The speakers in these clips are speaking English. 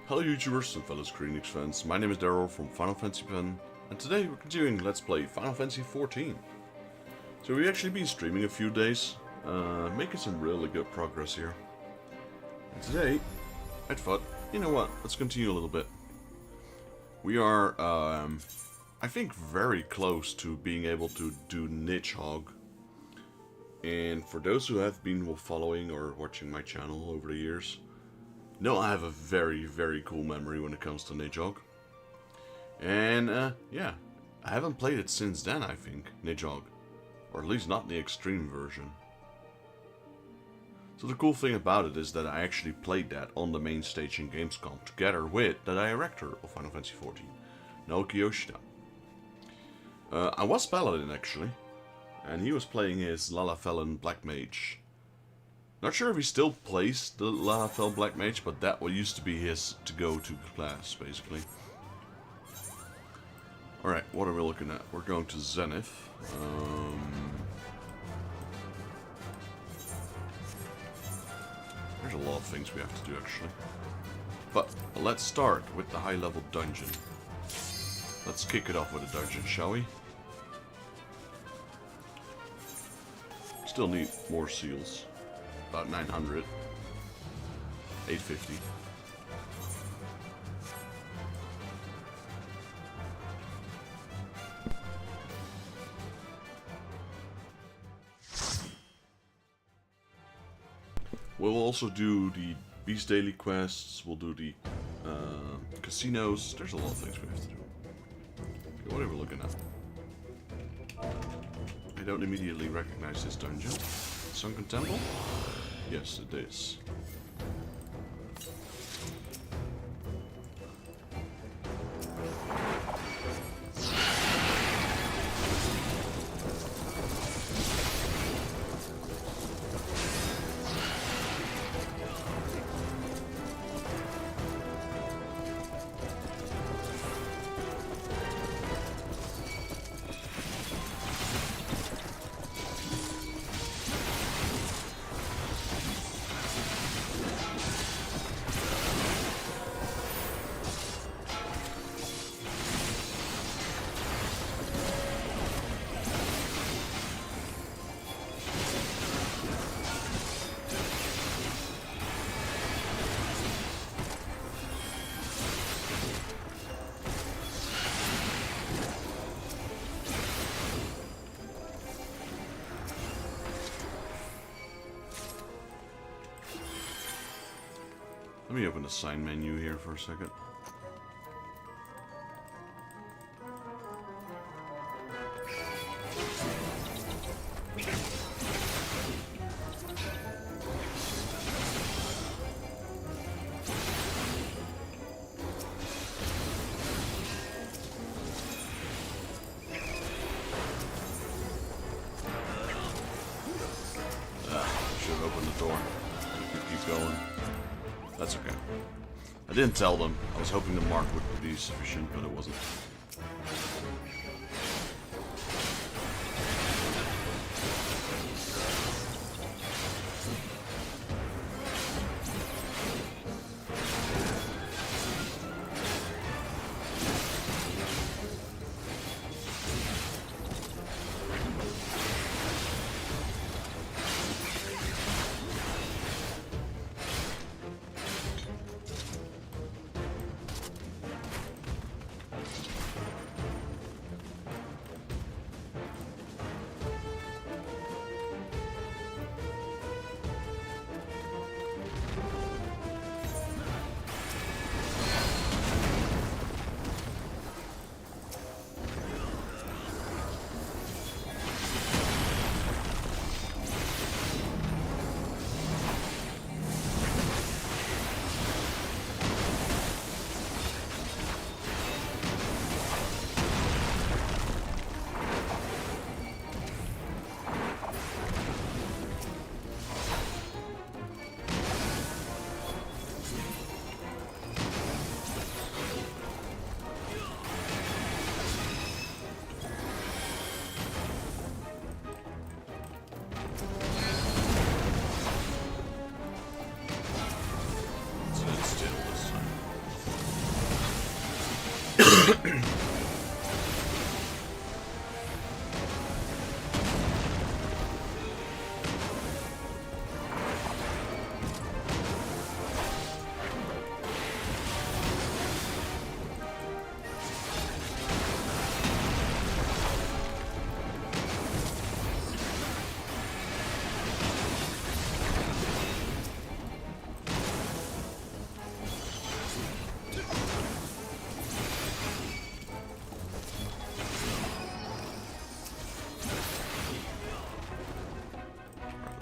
Hello YouTubers and fellow Square Enix fans, my name is Daryl from Final Fantasy XIV, and today we're continuing Let's Play Final Fantasy XIV. So we've actually been streaming a few days, making some really good progress here. And today, I thought, you know what, let's continue a little bit. We are, I think, very close to being able to do Nidhogg. And for those who have been following or watching my channel over the years, no, I have a very, very cool memory when it comes to Nidhogg. And, yeah, I haven't played it since then, I think, Nidhogg. Or at least not the extreme version. So the cool thing about it is that I actually played that on the main stage in Gamescom, together with the director of Final Fantasy XIV, Naoki Yoshida. I was Paladin, actually, and he was playing his Lalafell Black Mage. Not sure if he still plays the Lalafell Black Mage, but that used to be his to-go-to class, basically. Alright, what are we looking at? We're going to Zenith. There's a lot of things we have to do, actually. But let's start with the high-level dungeon. Let's kick it off with a dungeon, shall we? Still need more seals. About 900. 850. We'll also do the Beast Daily quests, we'll do the casinos. There's a lot of things we have to do. Okay, what are we looking at? I don't immediately recognize this dungeon. Sunken Temple? Yes, it is. Let me open the sign menu here for a second. Should have opened the door. Keep going. That's okay. I didn't tell them. I was hoping the mark would be sufficient, but it wasn't.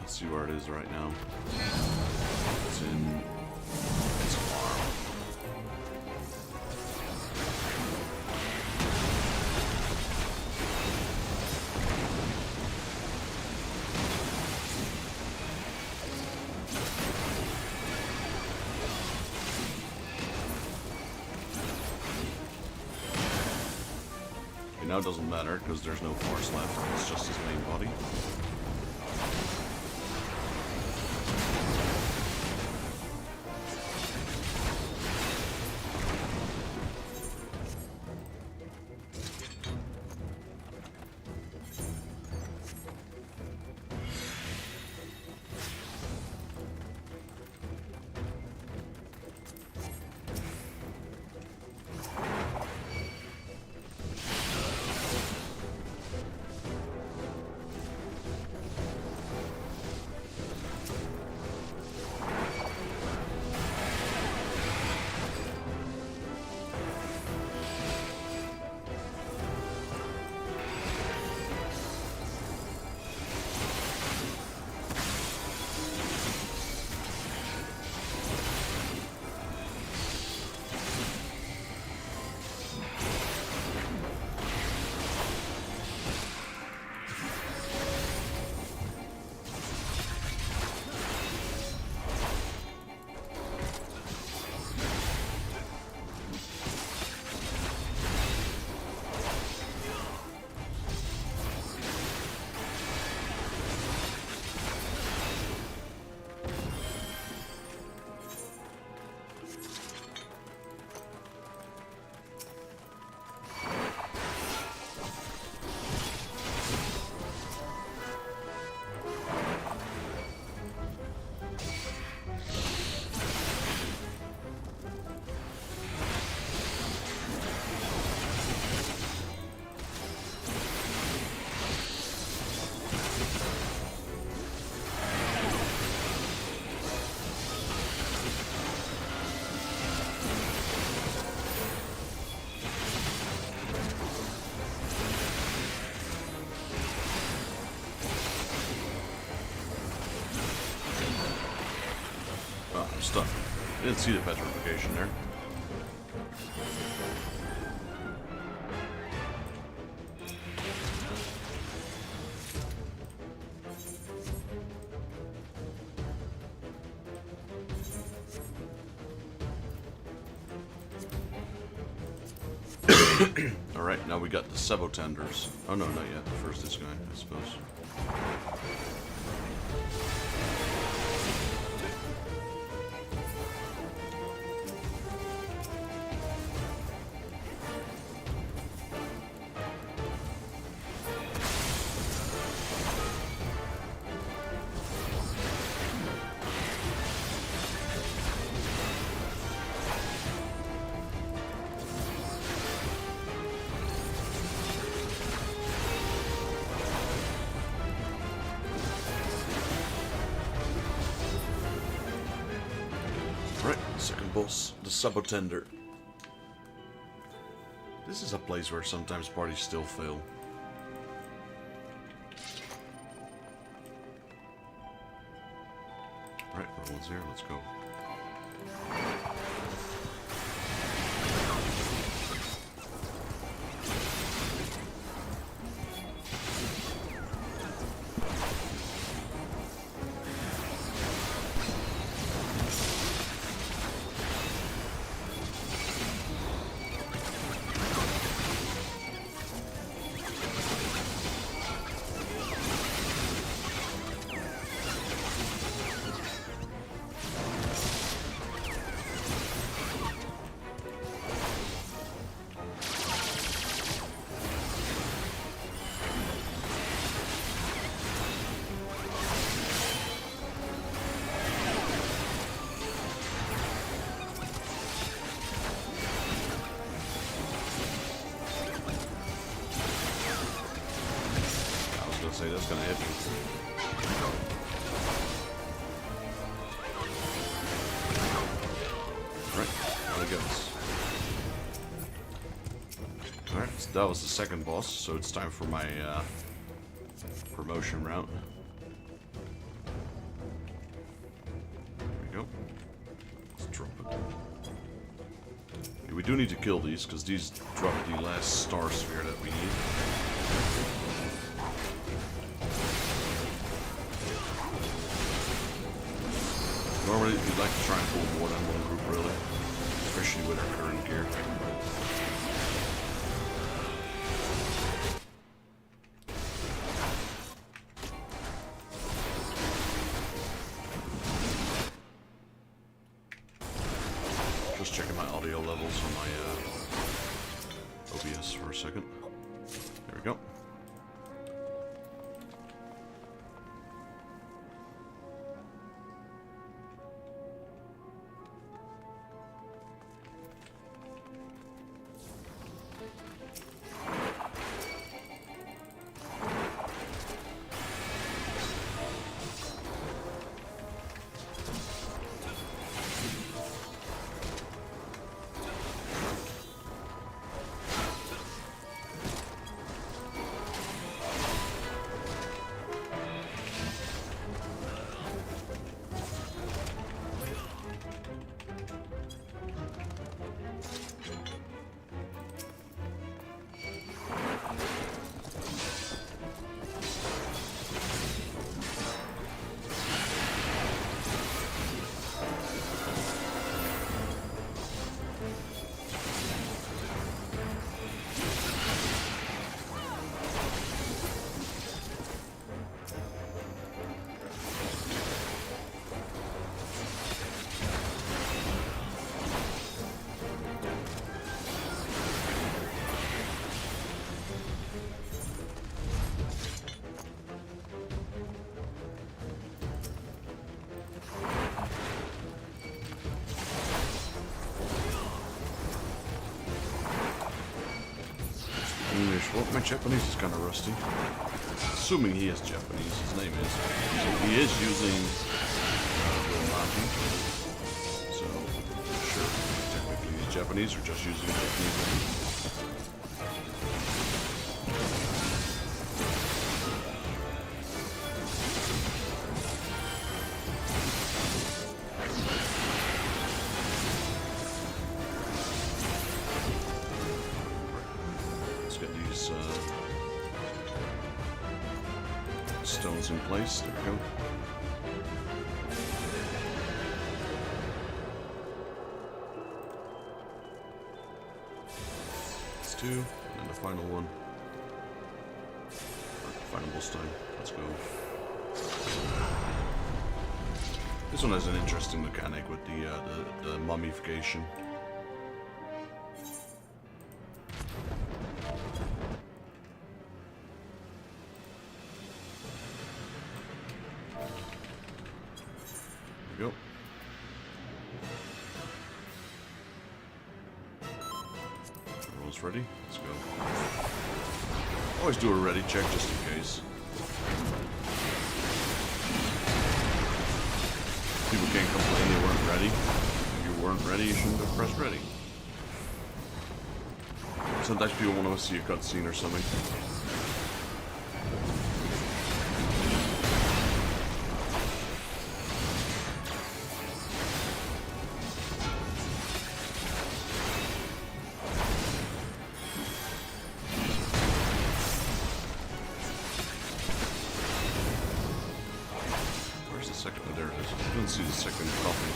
See where it is right now. It's in its farm. Okay, now it doesn't matter because there's no force left. It's just his main body. Stuck. Didn't see the petrification there. Alright, now we got the Sabotenders. Oh no, not yet. First this guy, I suppose. Second boss, the Sabotender. This is a place where sometimes parties still fail. Right, everyone's here, let's go. gonna say that's gonna hit me. Right, there it goes. Alright, so that was the second boss, so it's time for my promotion route. There we go. Let's drop it. Yeah, we do need to kill these, because these drop the last star sphere that we need. Normally, you'd like to try and pull more than one group, really. Especially with our current gear. Just checking my audio levels on my OBS for a second. There we go. English. Well, my Japanese is kind of rusty. Assuming he is Japanese, his name is. So he is using Maki. So, sure, technically he's Japanese or just using a Japanese name. Stones in place. There we go. That's two, and then the final one. Final boss time. Let's go. This one has an interesting mechanic with the mummification. Go. Everyone's ready? Let's go. Always do a ready check just in case. People can't complain they weren't ready. If you weren't ready, you shouldn't have pressed ready. Sometimes people want to see a cutscene or something. There it is. I didn't see the second copy.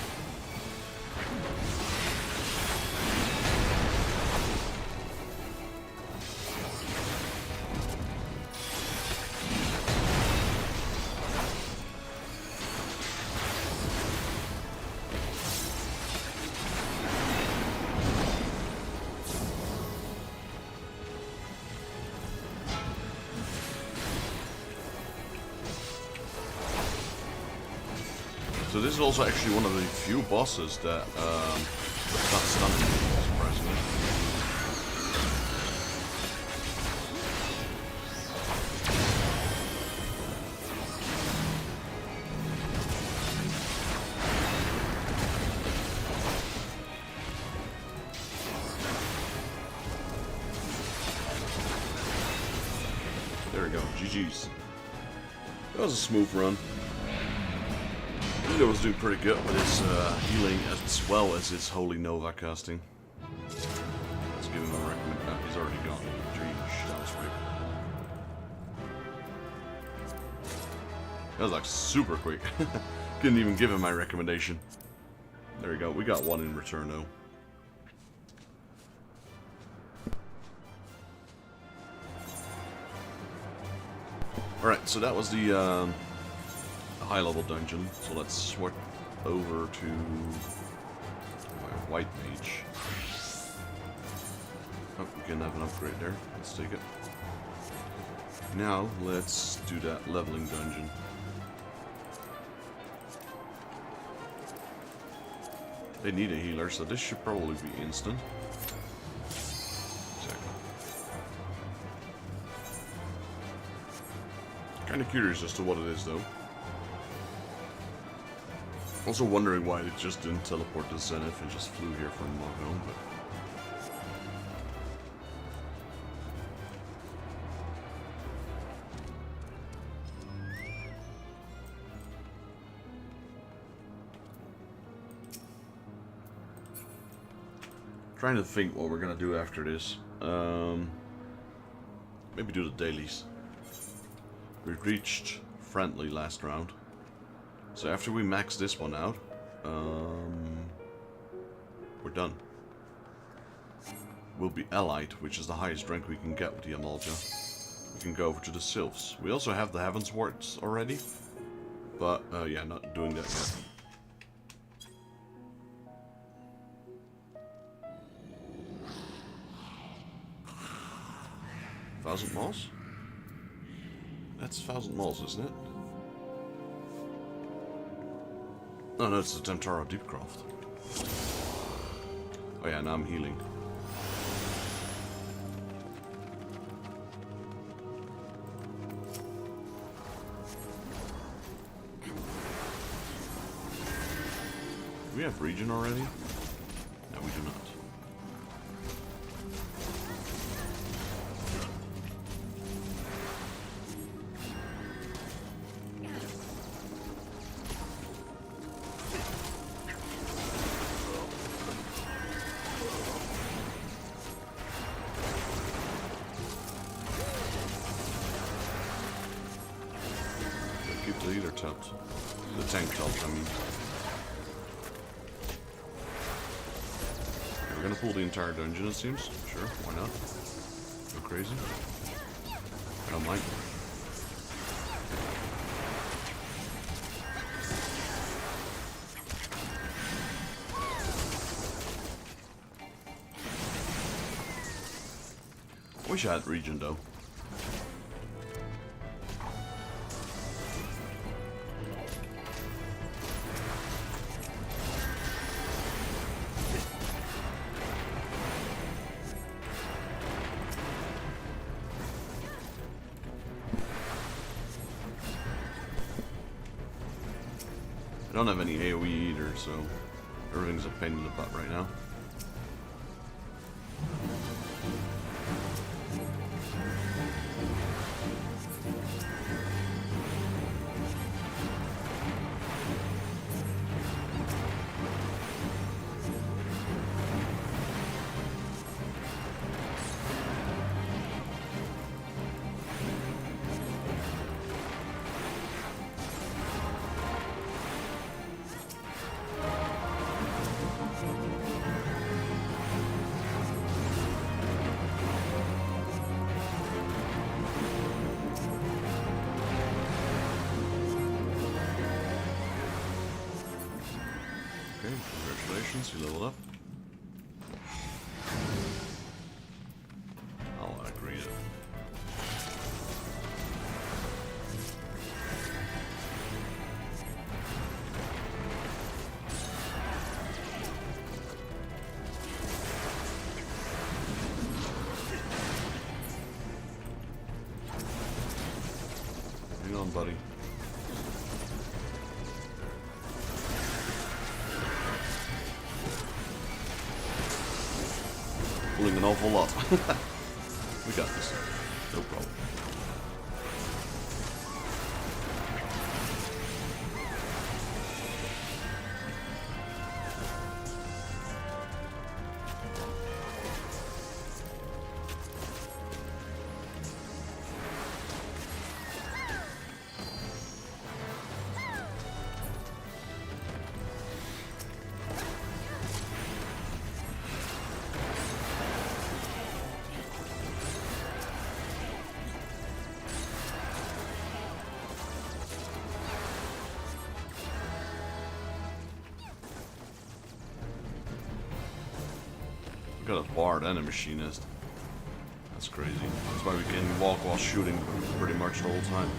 So this is also actually one of the few bosses that not stunning, surprisingly. There we go. GG's. That was a smooth run. Nito was doing pretty good with his healing as well as his Holy Nova casting. Let's give him a recommend. He's already gone. Jeez, that was quick. That was like super quick. Couldn't even give him my recommendation. There we go. We got one in return though. Alright, so that was the high-level dungeon. So let's switch over to my white mage. Oh, we can have an upgrade there. Let's take it. Now, let's do that leveling dungeon. They need a healer, so this should probably be instant. Exactly. Kind of curious as to what it is, though. Also wondering why it just didn't teleport to Zenith and just flew here from Moghone, but... Trying to think what we're gonna do after this. Maybe do the dailies. We reached friendly last round. So after we max this one out, we're done. We'll be allied, which is the highest rank we can get with the Amalja. We can go over to the Sylphs. We also have the Heavens Wards already, but yeah, not doing that yet. Thousand Malls? That's 1,000 Malls, isn't it? Oh no, it's the temporal Deepcroft. Oh yeah, now I'm healing. Do we have region already? No, we do not. Keep the healer tapped. The tank tapped, I mean. Okay, we're gonna pull the entire dungeon, it seems. Sure, why not? Go crazy. I don't mind. Wish I had region though. I don't have any AoE either, so everything's a pain in the butt right now. Okay, congratulations, you leveled up. I'll agree to. Hang on, buddy. Pulling an awful lot. We got this. No problem. got a bard and a machinist. That's crazy. That's why we can walk while shooting pretty much the whole time.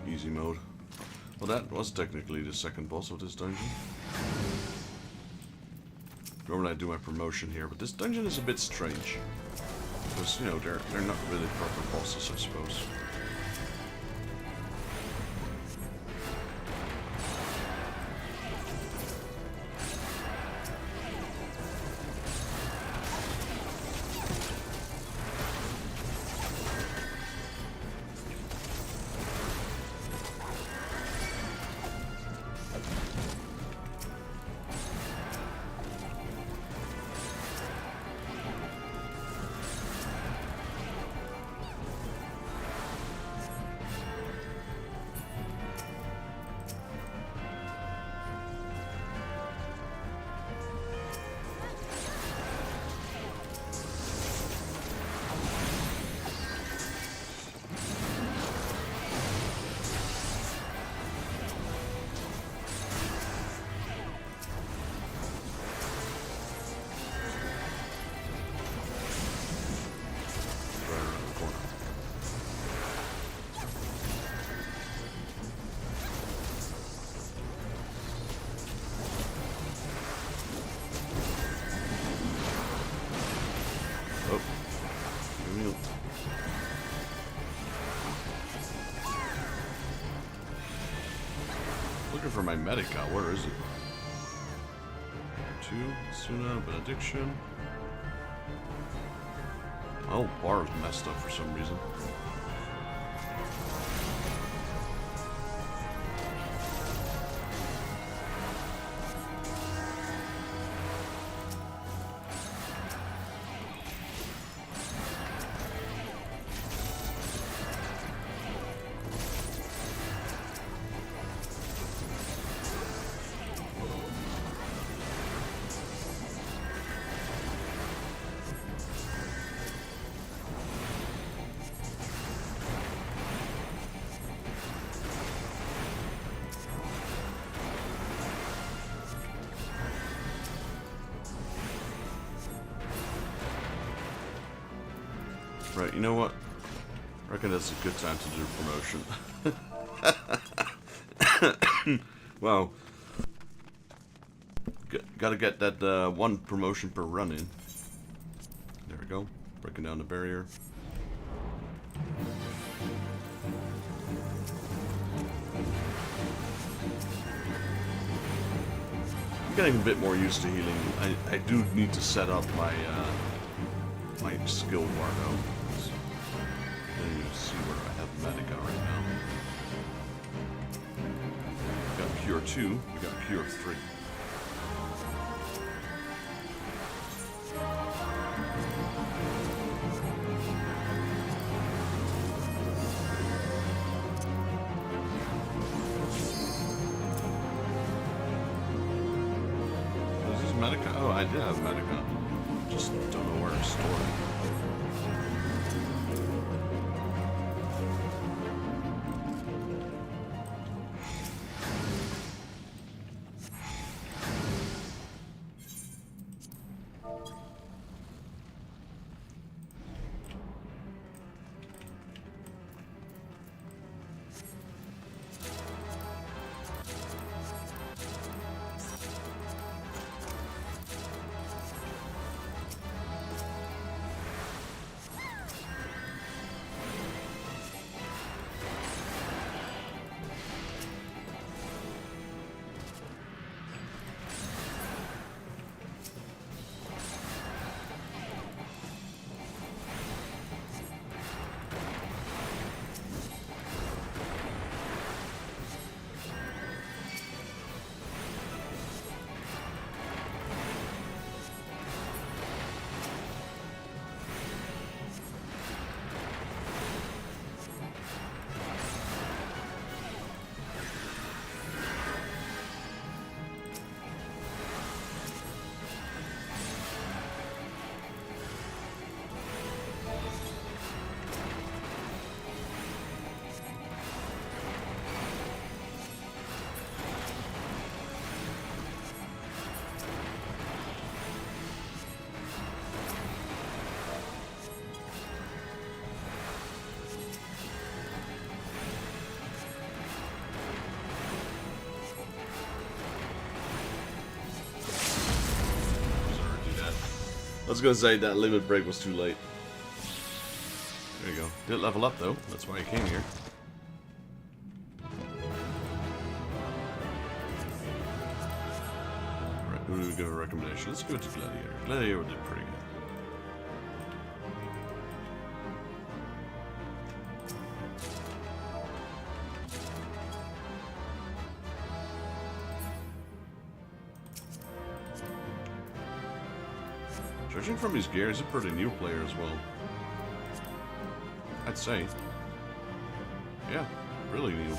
Easy mode. Well, that was technically the second boss of this dungeon. Normally I do my promotion here, but this dungeon is a bit strange. Because, you know, they're not really proper bosses, I suppose. Looking for my medica. Where is it? 2, Suna, Benediction. My whole bar is messed up for some reason. Right, you know what? I reckon that's a good time to do promotion. Wow. Gotta get that one promotion per run in. There we go. Breaking down the barrier. I'm getting a bit more used to healing. I do need to set up my my skill bar though. Let me see where I have medica right now. We got Cure 2, we got Cure 3. Is this medica? Oh, I did have medica. Just don't know where to store it. I was gonna say that limit break was too late. There you go. Did level up though. That's why I came here. Alright, who do we give a recommendation? Let's go to Gladiator. Gladiator did pretty good. Judging from his gear, he's a pretty new player as well. I'd say. Yeah, really new.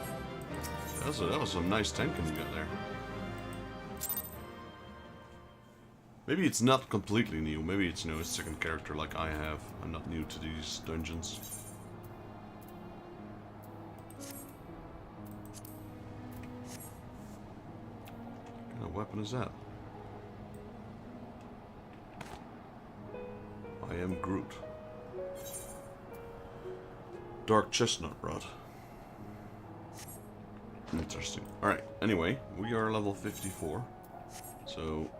That was some nice tanking you got there. Maybe it's not completely new. Maybe it's, you know, a second character like I have. I'm not new to these dungeons. What kind of weapon is that? I am Groot. Dark chestnut rod. Interesting. Alright, anyway, we are level 54. So,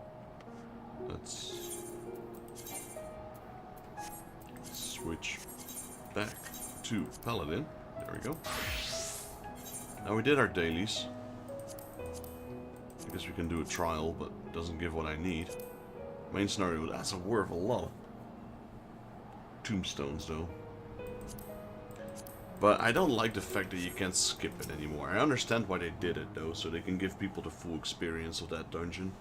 let's switch back to Paladin. There we go. Now we did our dailies. I guess we can do a trial, but it doesn't give what I need. Main scenario, that's worth a lot. Tombstones though. But I don't like the fact that you can't skip it anymore. I understand why they did it though, so they can give people the full experience of that dungeon.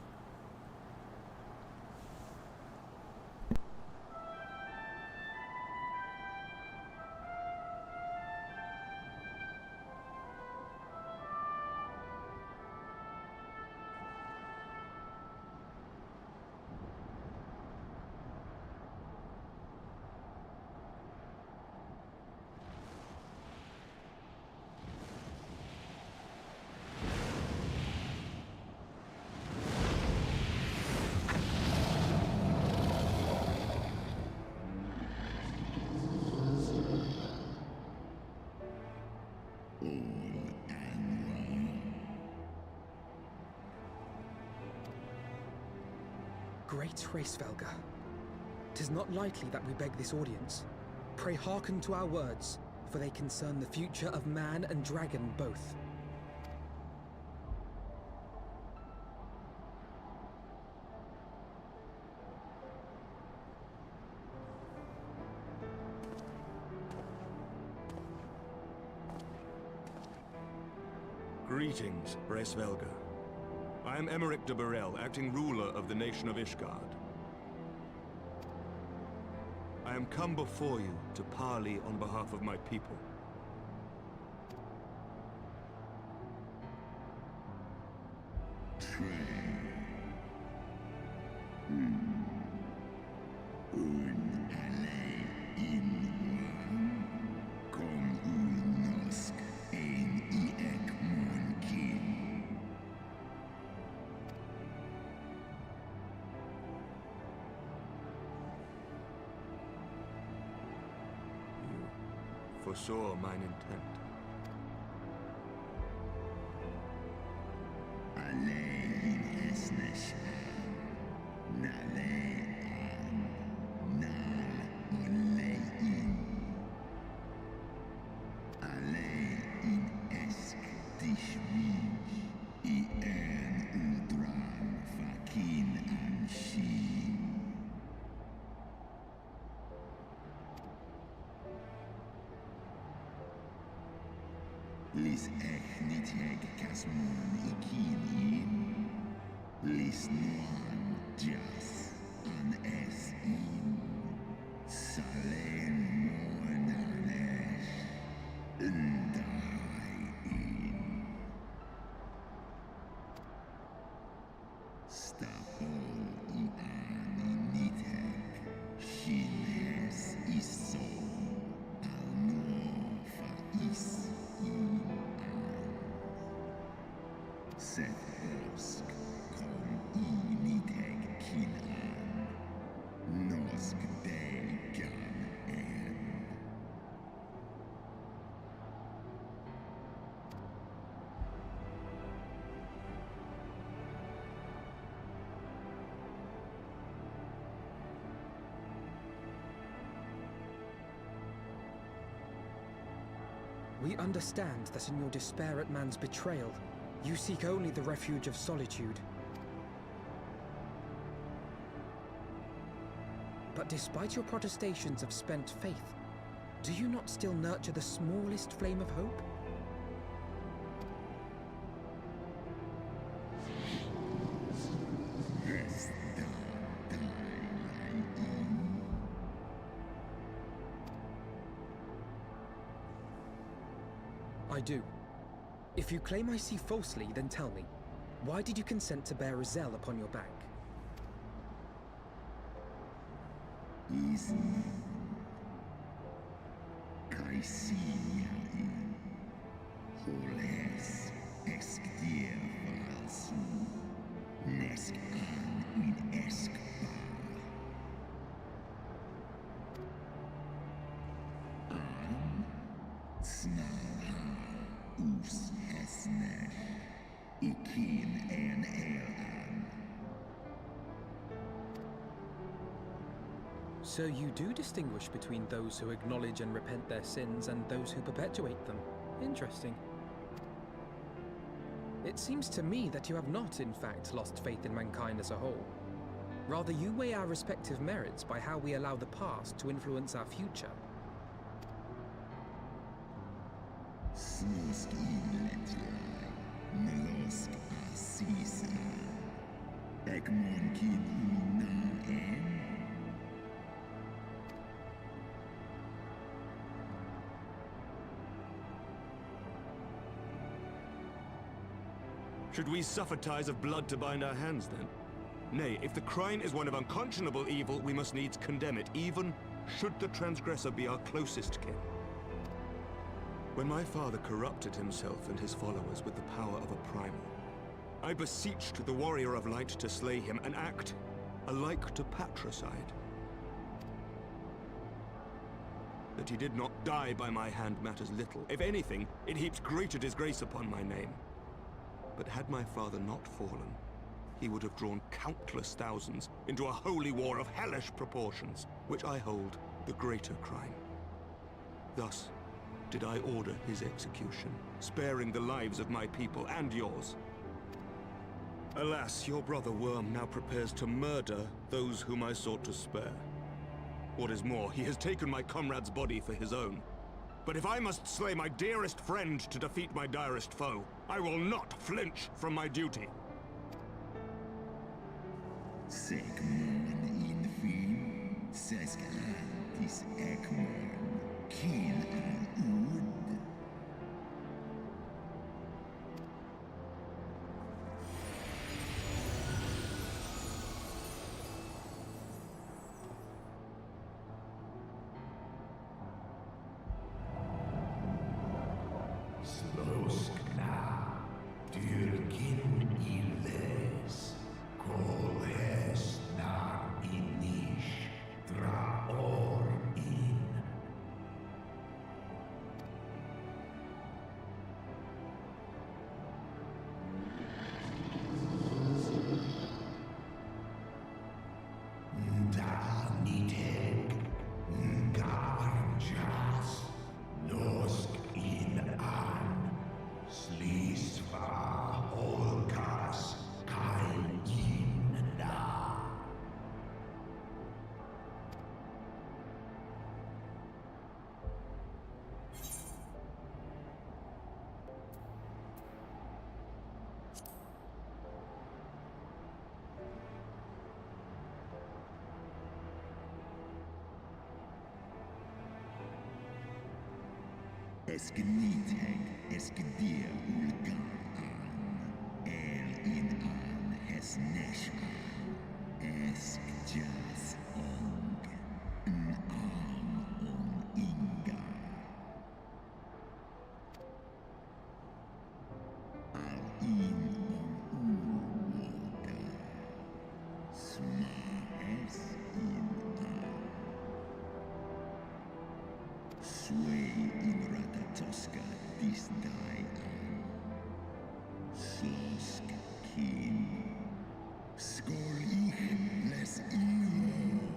Great Hraesvelga, 'tis not lightly that we beg this audience. Pray hearken to our words, for they concern the future of man and dragon both. Greetings, Hraesvelga. I am Emmerich de Burrell, acting ruler of the nation of Ishgard. I am come before you to parley on behalf of my people. Foresaw mine intent. Lis echnitek kasmon ikini. Lis nuan jas an es in. Salen monanesh. Ndai in. Stapol iani nitek. Shines iso. Al nofa is. Sethosk kom initeg kinan, nosk degan en. We understand that in your despair at man's betrayal, you seek only the refuge of solitude. But despite your protestations of spent faith, do you not still nurture the smallest flame of hope? I do. If you claim I see falsely, then tell me, why did you consent to bear a Zell upon your back? So you do distinguish between those who acknowledge and repent their sins and those who perpetuate them. Interesting. It seems to me that you have not, in fact, lost faith in mankind as a whole. Rather, you weigh our respective merits by how we allow the past to influence our future. Should we suffer ties of blood to bind our hands, then? Nay, if the crime is one of unconscionable evil, we must needs condemn it, even should the transgressor be our closest kin. When my father corrupted himself and his followers with the power of a primal, I beseeched the warrior of light to slay him, an act alike to patricide. That he did not die by my hand matters little. If anything, it heaps greater disgrace upon my name. But had my father not fallen, he would have drawn countless thousands into a holy war of hellish proportions, which I hold the greater crime. Thus did I order his execution, sparing the lives of my people and yours. Alas, your brother Worm now prepares to murder those whom I sought to spare. What is more, he has taken my comrade's body for his own. But if I must slay my dearest friend to defeat my direst foe, I will not flinch from my duty. Reignited, Eskedir Ulgan in an Hesnesh Eskjas Ong on Inga in Urwater Smaes in Sway in Ratatoska this die Sosk Kin Skol ich les Iro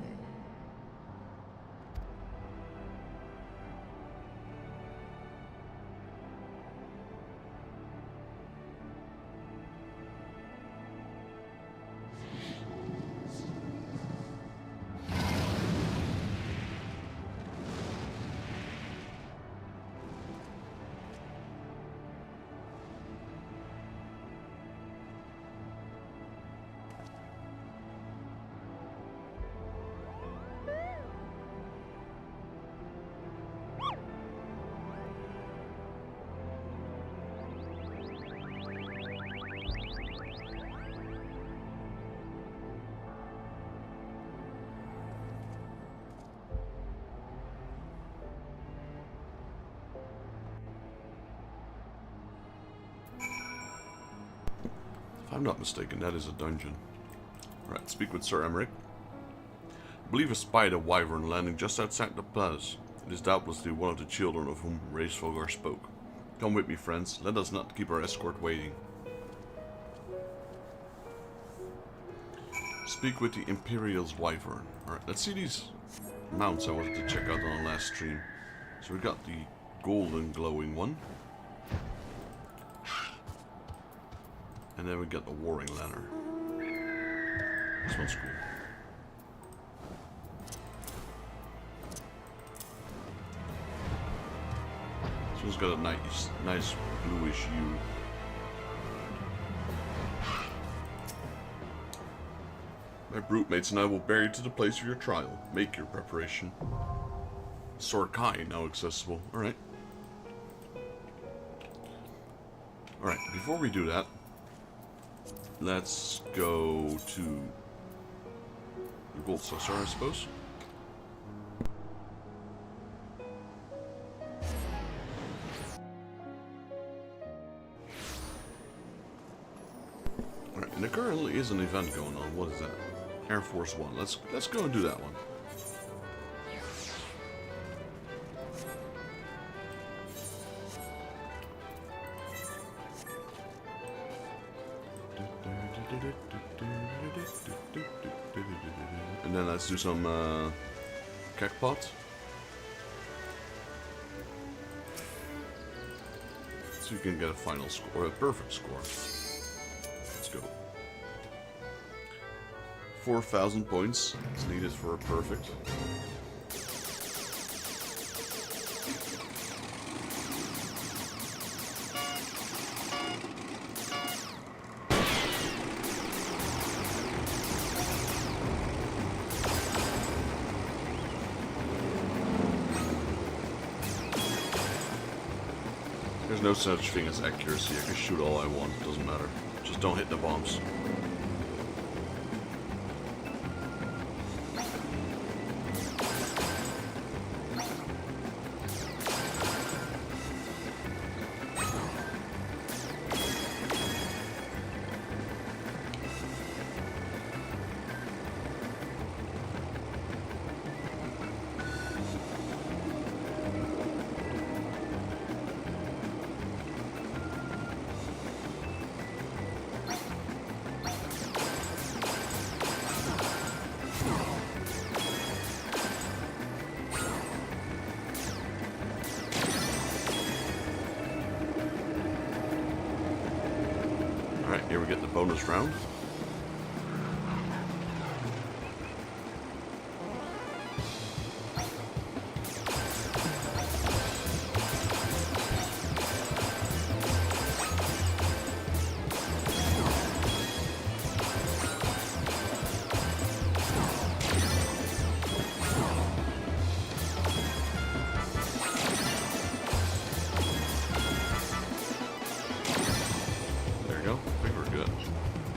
I'm not mistaken, that is a dungeon. Alright, speak with Sir Emmerich. I believe I spied a wyvern landing just outside the palace. It is doubtlessly one of the children of whom Reisvolgar spoke. Come with me, friends. Let us not keep our escort waiting. Speak with the Imperial's wyvern. Alright, let's see these mounts I wanted to check out on the last stream. So we got the golden glowing one. And then we got the Warring Lanner. This one's cool. This one's got a nice bluish hue. My brute mates and I will bear you to the place of your trial. Make your preparation. Sorkai now accessible. Alright. Alright, before we do that, let's go to the Gold Saucer, I suppose. Alright, and there currently is an event going on. What is that? Air Force One. Let's go and do that one. And then let's do some Crackpot. So you can get a final score, or a perfect score. Let's go. 4,000 points is needed for a perfect. There's no such thing as accuracy. I can shoot all I want, it doesn't matter. Just don't hit the bombs. Alright, here we get the bonus round.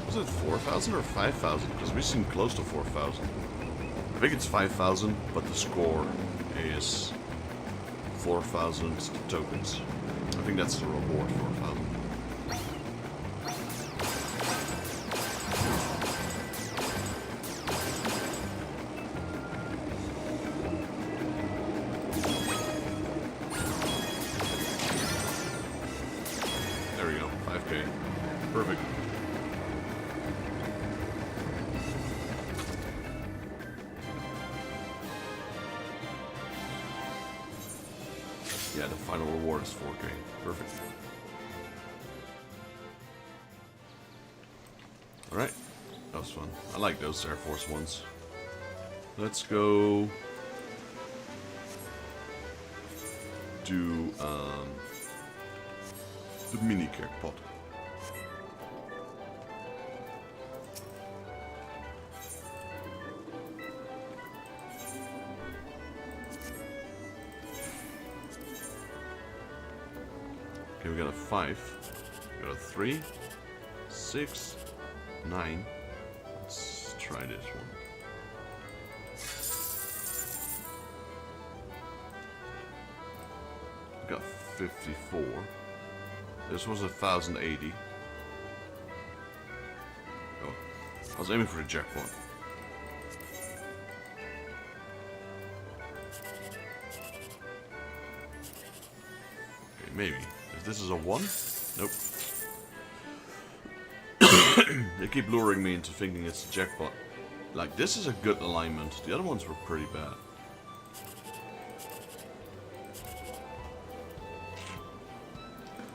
Was it 4,000 or 5,000? Because we seem close to 4,000. I think it's 5,000, but the score is 4,000 tokens. I think that's the reward, 4,000. There we go, 5k. Perfect. Yeah, the final reward is 4k. Perfect. Alright. That was fun. I like those Air Force ones. Let's go do the mini Crackpot. Okay, we got a 5, we got a 3, 6, 9. Let's try this one. We got 54. This was 1,080. I was aiming for the jackpot. Okay, maybe. If this is a 1? Nope. They keep luring me into thinking it's a jackpot. Like, this is a good alignment. The other ones were pretty bad.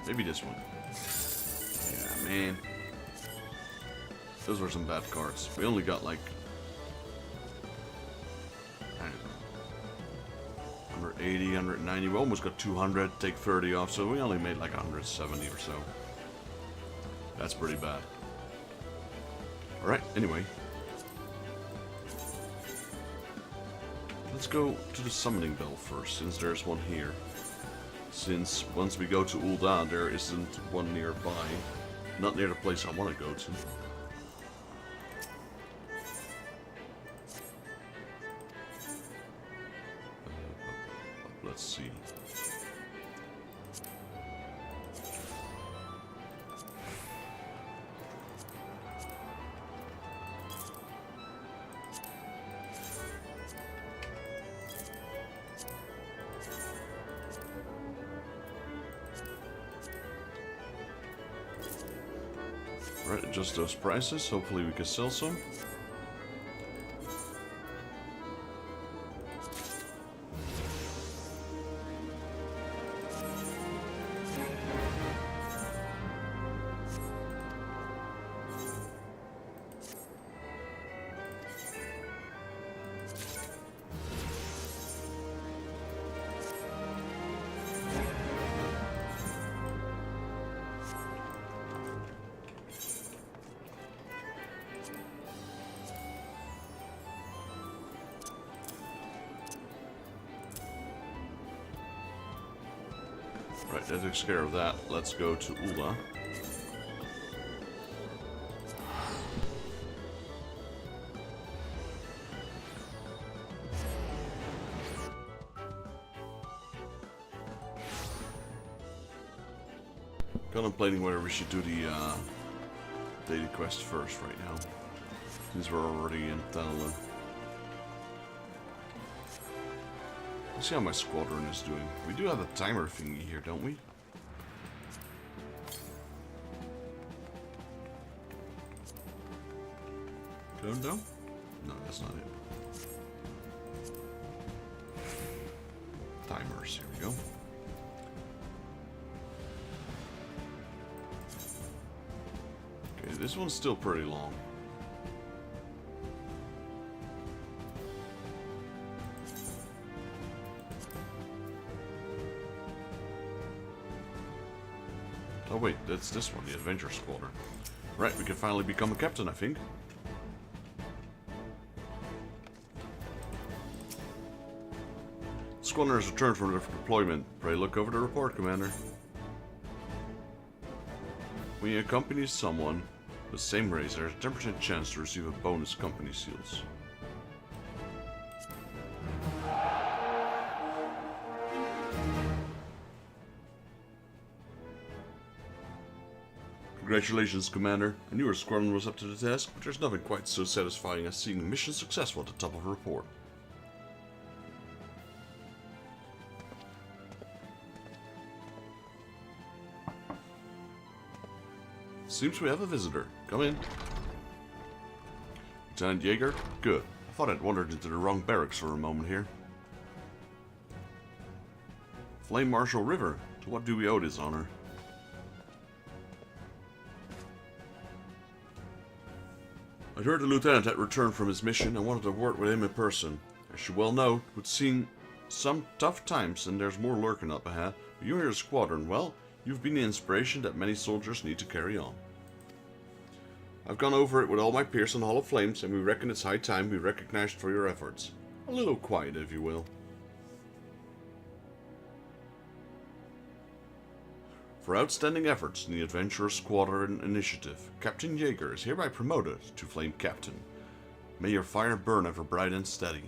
Maybe this one. Yeah, man. Those were some bad cards. We only got like... I don't know. 180, 190. We almost got 200. Take 30 off, so we only made like 170 or so. That's pretty bad. Alright, anyway. Let's go to the summoning bell first, since there's one here. Since once we go to Ul'dah, there isn't one nearby. Not near the place I want to go to. Let's see. Right, adjust those prices. Hopefully we can sell some. Right, that takes care of that. Let's go to Ul'dah. Contemplating whether we should do the daily quest first right now, since we're already in Dalamud. Let's see how my squadron is doing. We do have a timer thingy here, don't we? Don't know? No, that's not it. Timers, here we go. Okay, this one's still pretty long. Oh wait, that's this one, the Adventure Squadron. Right, we can finally become a captain, I think. Squadron has returned from their deployment. Pray look over the report, Commander. When you accompany someone with the same race, there's a 10% chance to receive a bonus company seals. Congratulations, Commander. I knew your squadron was up to the task, but there's nothing quite so satisfying as seeing a mission successful at the top of a report. Seems we have a visitor. Come in. Lieutenant Jaeger? Good. I thought I'd wandered into the wrong barracks for a moment here. Flame Marshal River. To what do we owe this honor? I'd heard the lieutenant had returned from his mission and wanted to work with him in person. As you well know, we've seen some tough times and there's more lurking up ahead. You and your squadron, well, you've been the inspiration that many soldiers need to carry on. I've gone over it with all my peers on Hall of Flames, and we reckon it's high time we recognized for your efforts. A little quiet, if you will. For outstanding efforts in the Adventurer Squadron Initiative, Captain Jaeger is hereby promoted to Flame Captain. May your fire burn ever bright and steady.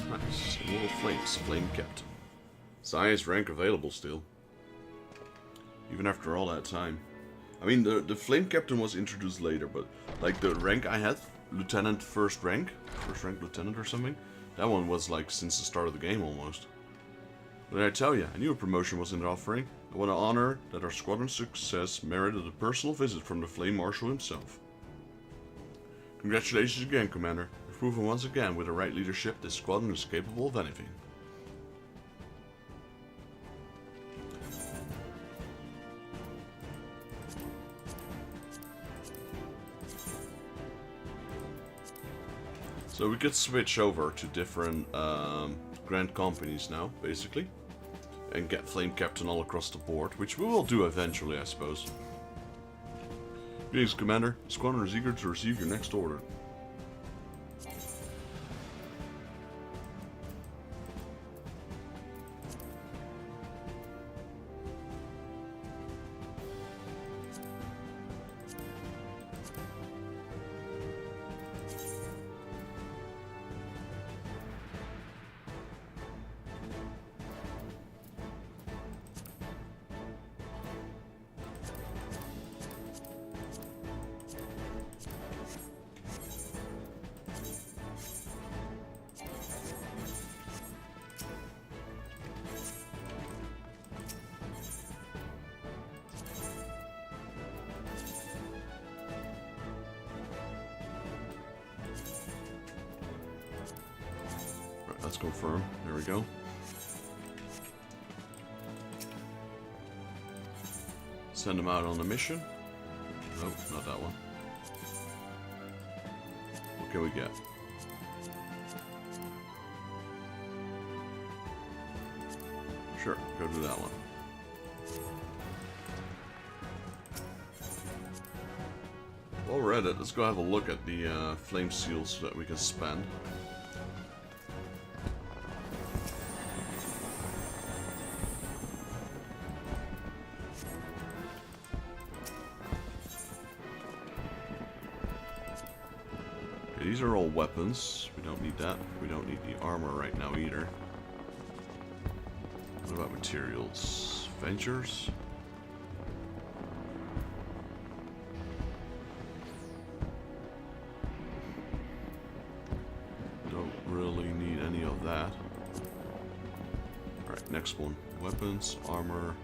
Nice. Immortal Flames, Flame Captain. It's the highest rank available still. Even after all that time. I mean, the Flame Captain was introduced later, but like the rank I had, Lieutenant first rank Lieutenant or something, that one was like since the start of the game almost. But I tell you, I knew a promotion was in the offering. I want to honor that our squadron's success merited a personal visit from the Flame Marshal himself. Congratulations again, Commander. You've proven once again with the right leadership this squadron is capable of anything. So we could switch over to different grand companies now, basically. And get Flame Captain all across the board, which we will do eventually, I suppose. Greetings, Commander. The squadron is eager to receive your next order. Let's confirm. There we go. Send them out on a mission. Nope, not that one. What can we get? Sure, go to that one. While we're at it, let's go have a look at the flame seals that we can spend. These are all weapons. We don't need that. We don't need the armor right now either. What about materials? Ventures? Don't really need any of that. Alright, next one. Weapons, armor,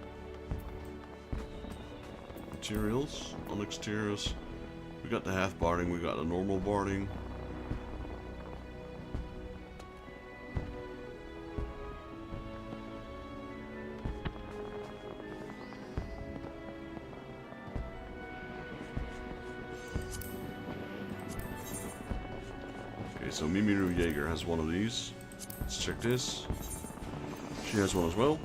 materials, on exteriors. We got the half barding, we got the normal barding. So Mimiru Jaeger has one of these. Let's check this. She has one as well.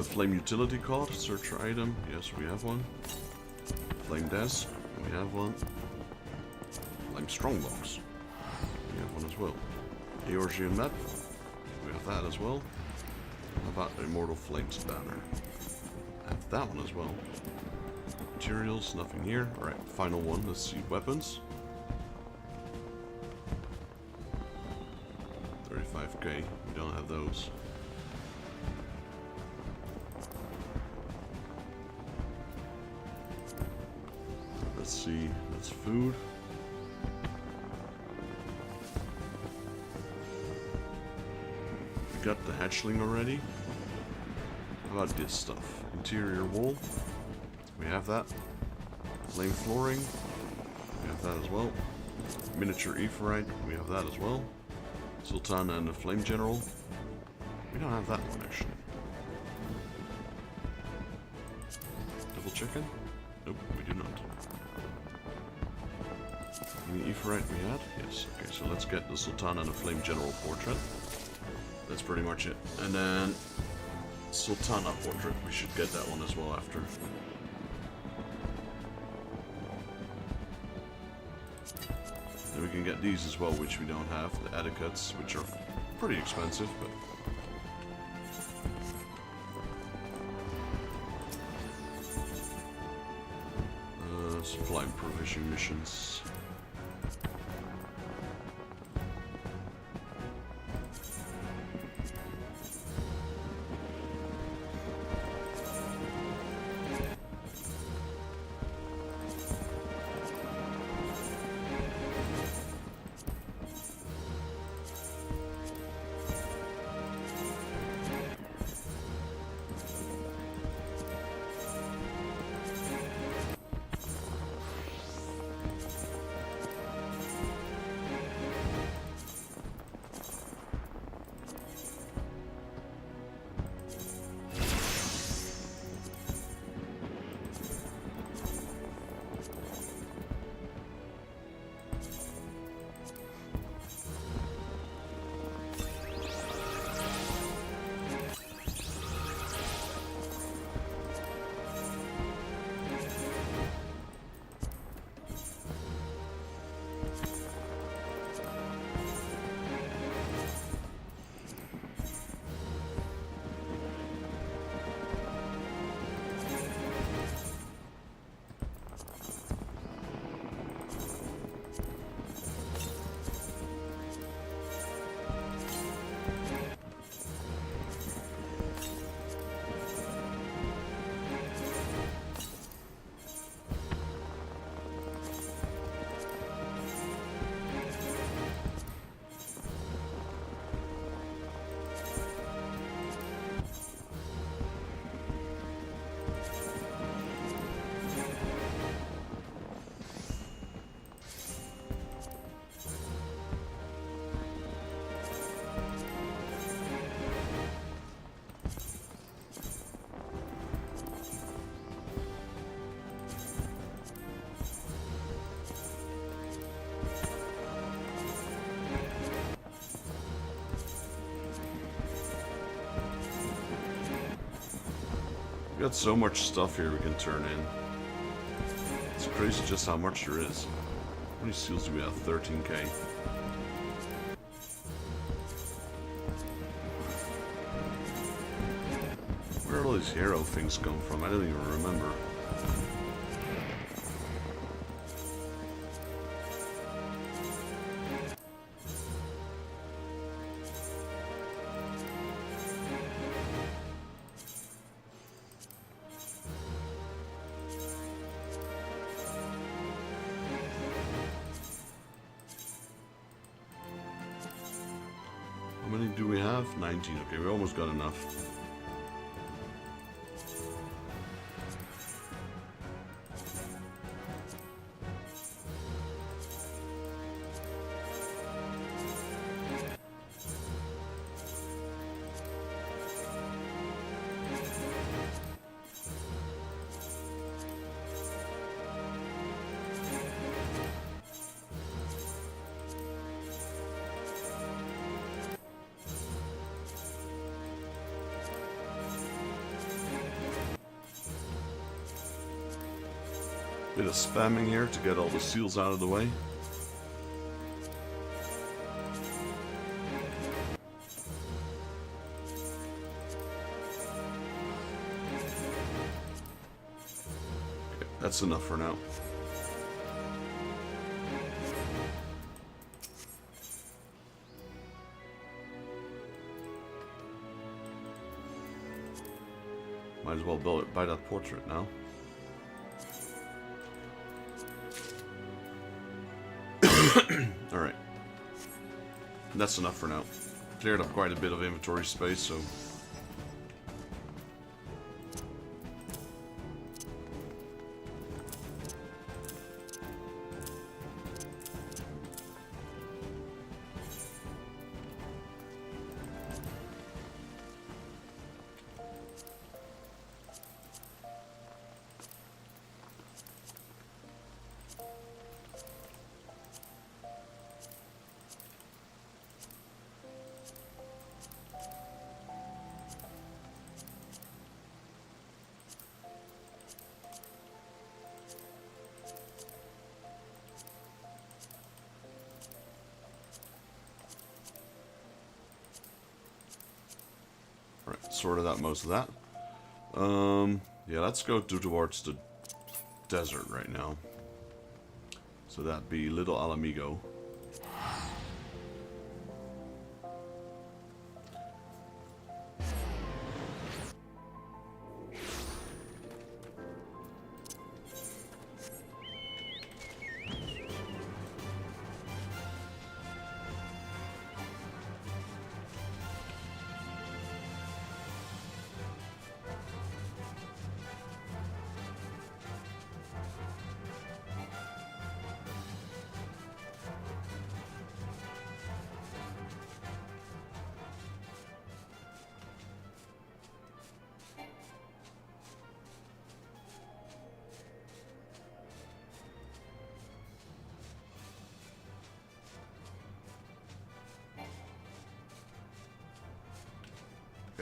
Flame utility card, search item. Yes, we have one. Flame desk. We have one. Flame strongbox. We have one as well. Eorzea map. We have that as well. How about the Immortal Flames banner? Have that one as well. Materials, nothing here. Alright, final one. Let's see. Weapons. 35k. We don't have those. Let's see. That's food. We got the hatchling already. How about this stuff? Interior wall. We have that. Flame flooring. We have that as well. Miniature Aephorite. We have that as well. Sultana and the Flame General. We don't have that one actually. Double checking? Nope, we do not. Any Aephorite we had? Yes. Okay, so let's get the Sultana and the Flame General portrait. That's pretty much it. And then Sultana portrait. We should get that one as well after. Then we can get these as well, which we don't have. The etiquettes, which are pretty expensive, but supply and provision missions. We got so much stuff here we can turn in. It's crazy just how much there is. How many seals do we have? 13k. Where do all these hero things come from? I don't even remember. How many do we have? 19. Okay, we almost got enough. Bit of spamming here to get all the seals out of the way. Okay, that's enough for now. Might as well buy that portrait now. Alright. That's enough for now. Cleared up quite a bit of inventory space, so... Alright, sorted out most of that. Yeah, let's go towards the desert right now. So that'd be Little Alamigo.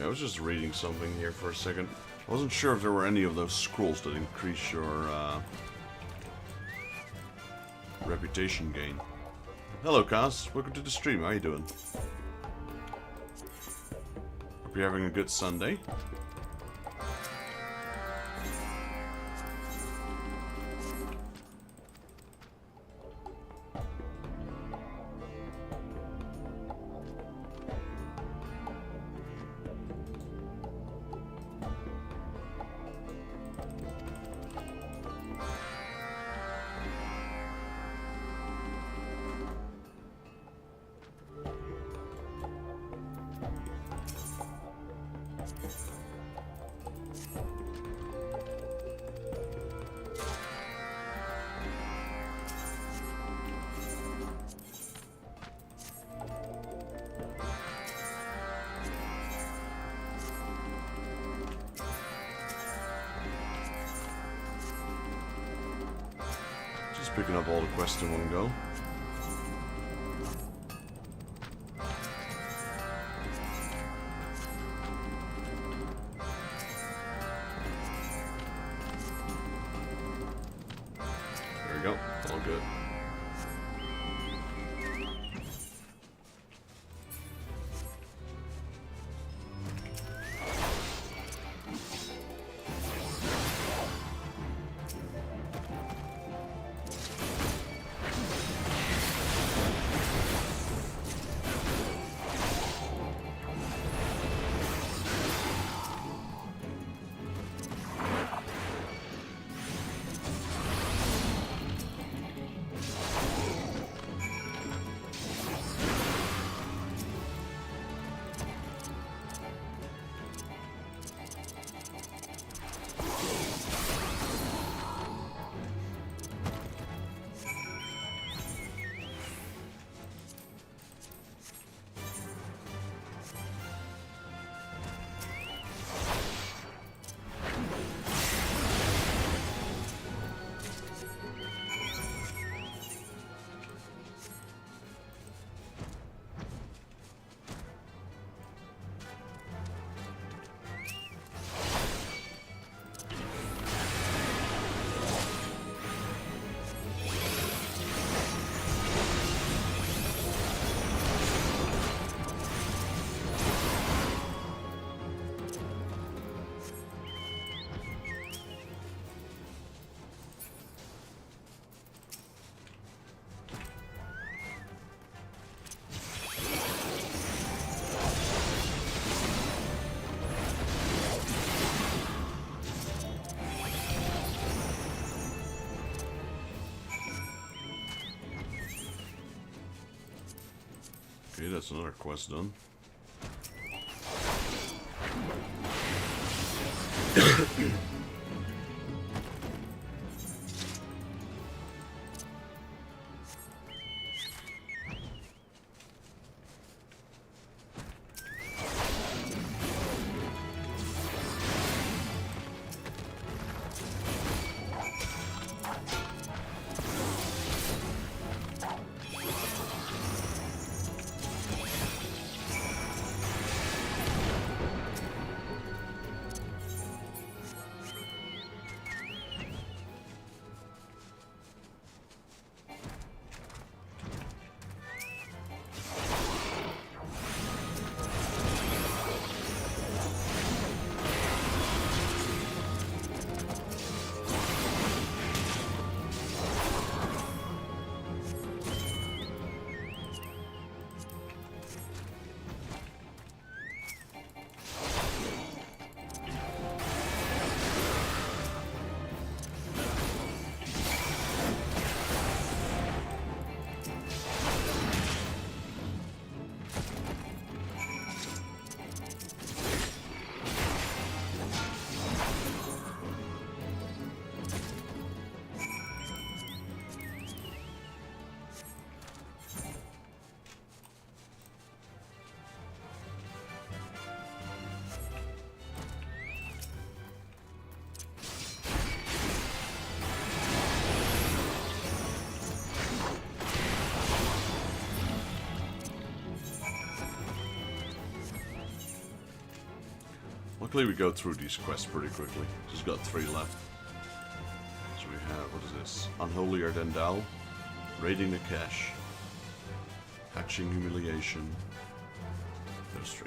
I was just reading something here for a second. I wasn't sure if there were any of those scrolls that increase your reputation gain. Hello, Kaz. Welcome to the stream. How you doing? Hope you're having a good Sunday. Picking up all the quests in one go. that's another quest done. Luckily we go through these quests pretty quickly. Just got 3 left. So we have, what is this? Unholier Than Thou, Raiding the Cache, Hatching Humiliation, those 3.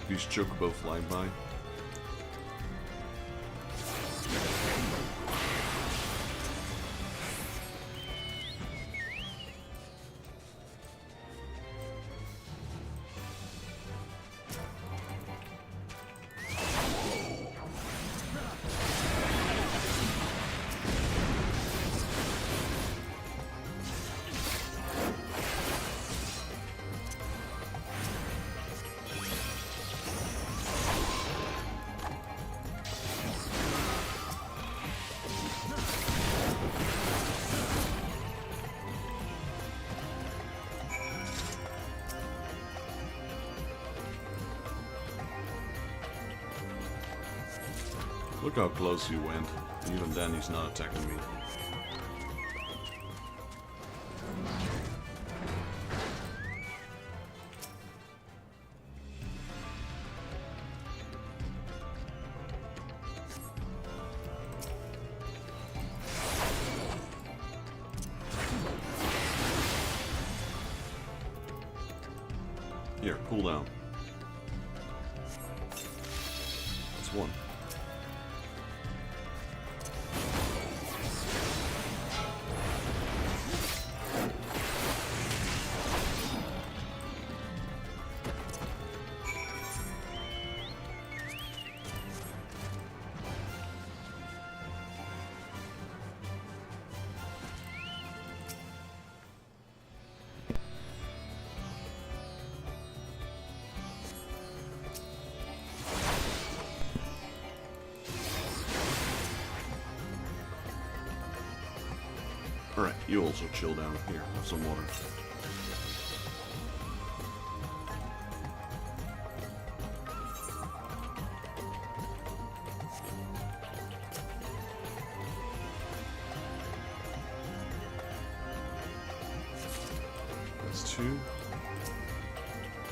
These chocobo fly by. Look how close he went. Even then he's not attacking me. Here, cool down. That's 1. Alright, you also chill down here. Have some water. That's 2.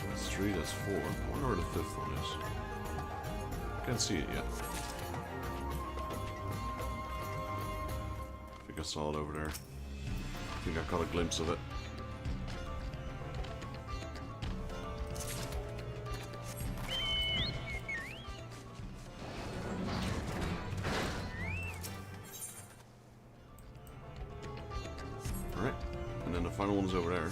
That's 3, that's 4. I wonder where the 5th one is. can't see it yet. I think I saw it over there. I think I caught a glimpse of it. Alright, and then the final one's over there.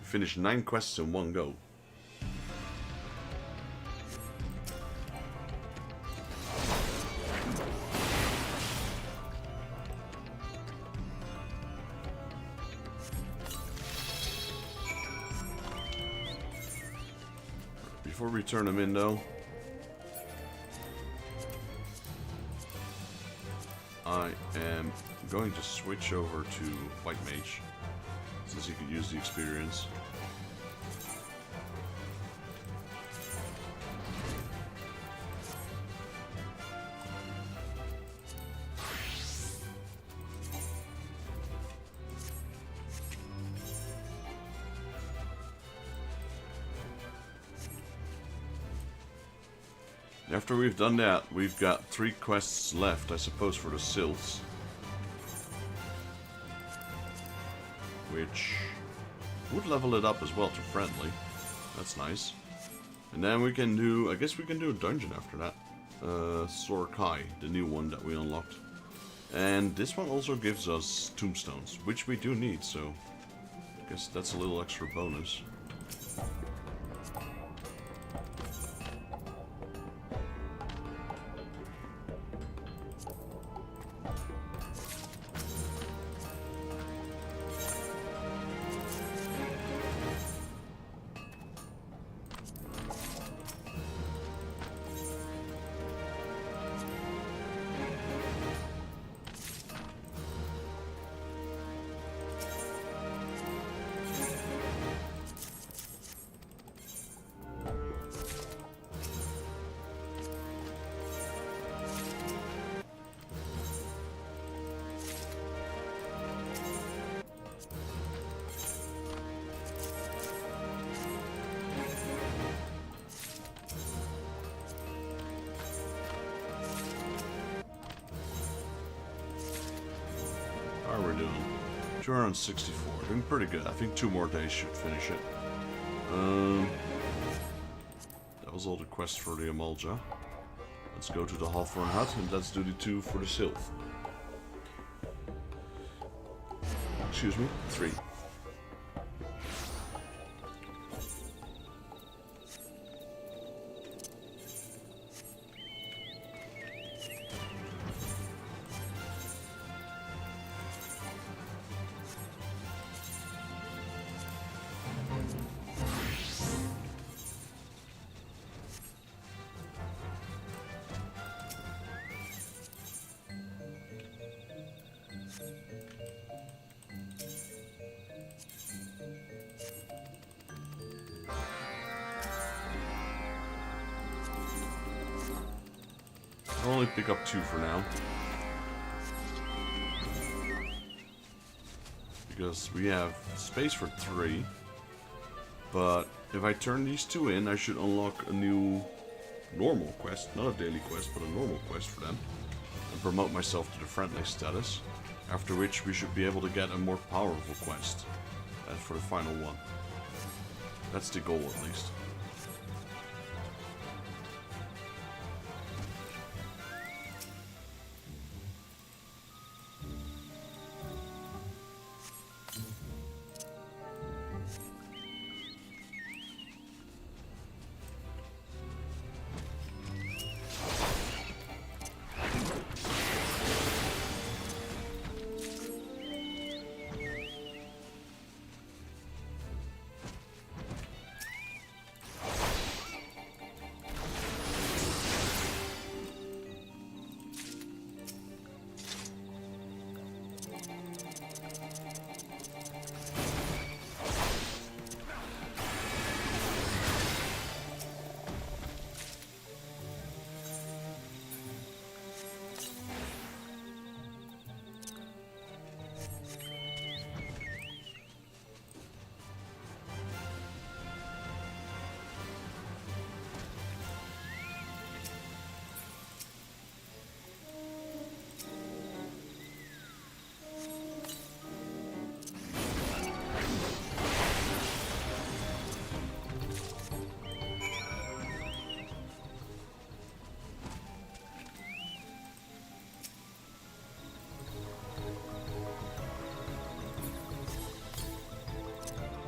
Finished 9 quests in one go. Before we turn them in though, I am going to switch over to White Mage, since he could use the experience. After we've done that, we've got 3 quests left, I suppose, for the Sylphs. Which would level it up as well to friendly. That's nice. And then we can do, I guess we can do a dungeon after that. Sorkai, the new one that we unlocked. And this one also gives us tombstones, which we do need, so I guess that's a little extra bonus. How are we doing? 264. Doing pretty good. I think 2 more days should finish it. That was all the quests for the Eorzea. Let's go to the Hawthorn Hut and let's do the 2 for the Sylph. Excuse me, 3. I'll only pick up 2 for now. Because we have space for 3. But if I turn these 2 in, I should unlock a new normal quest. Not a daily quest, but a normal quest for them. And promote myself to the friendly status. After which we should be able to get a more powerful quest. As for the final one. That's the goal at least.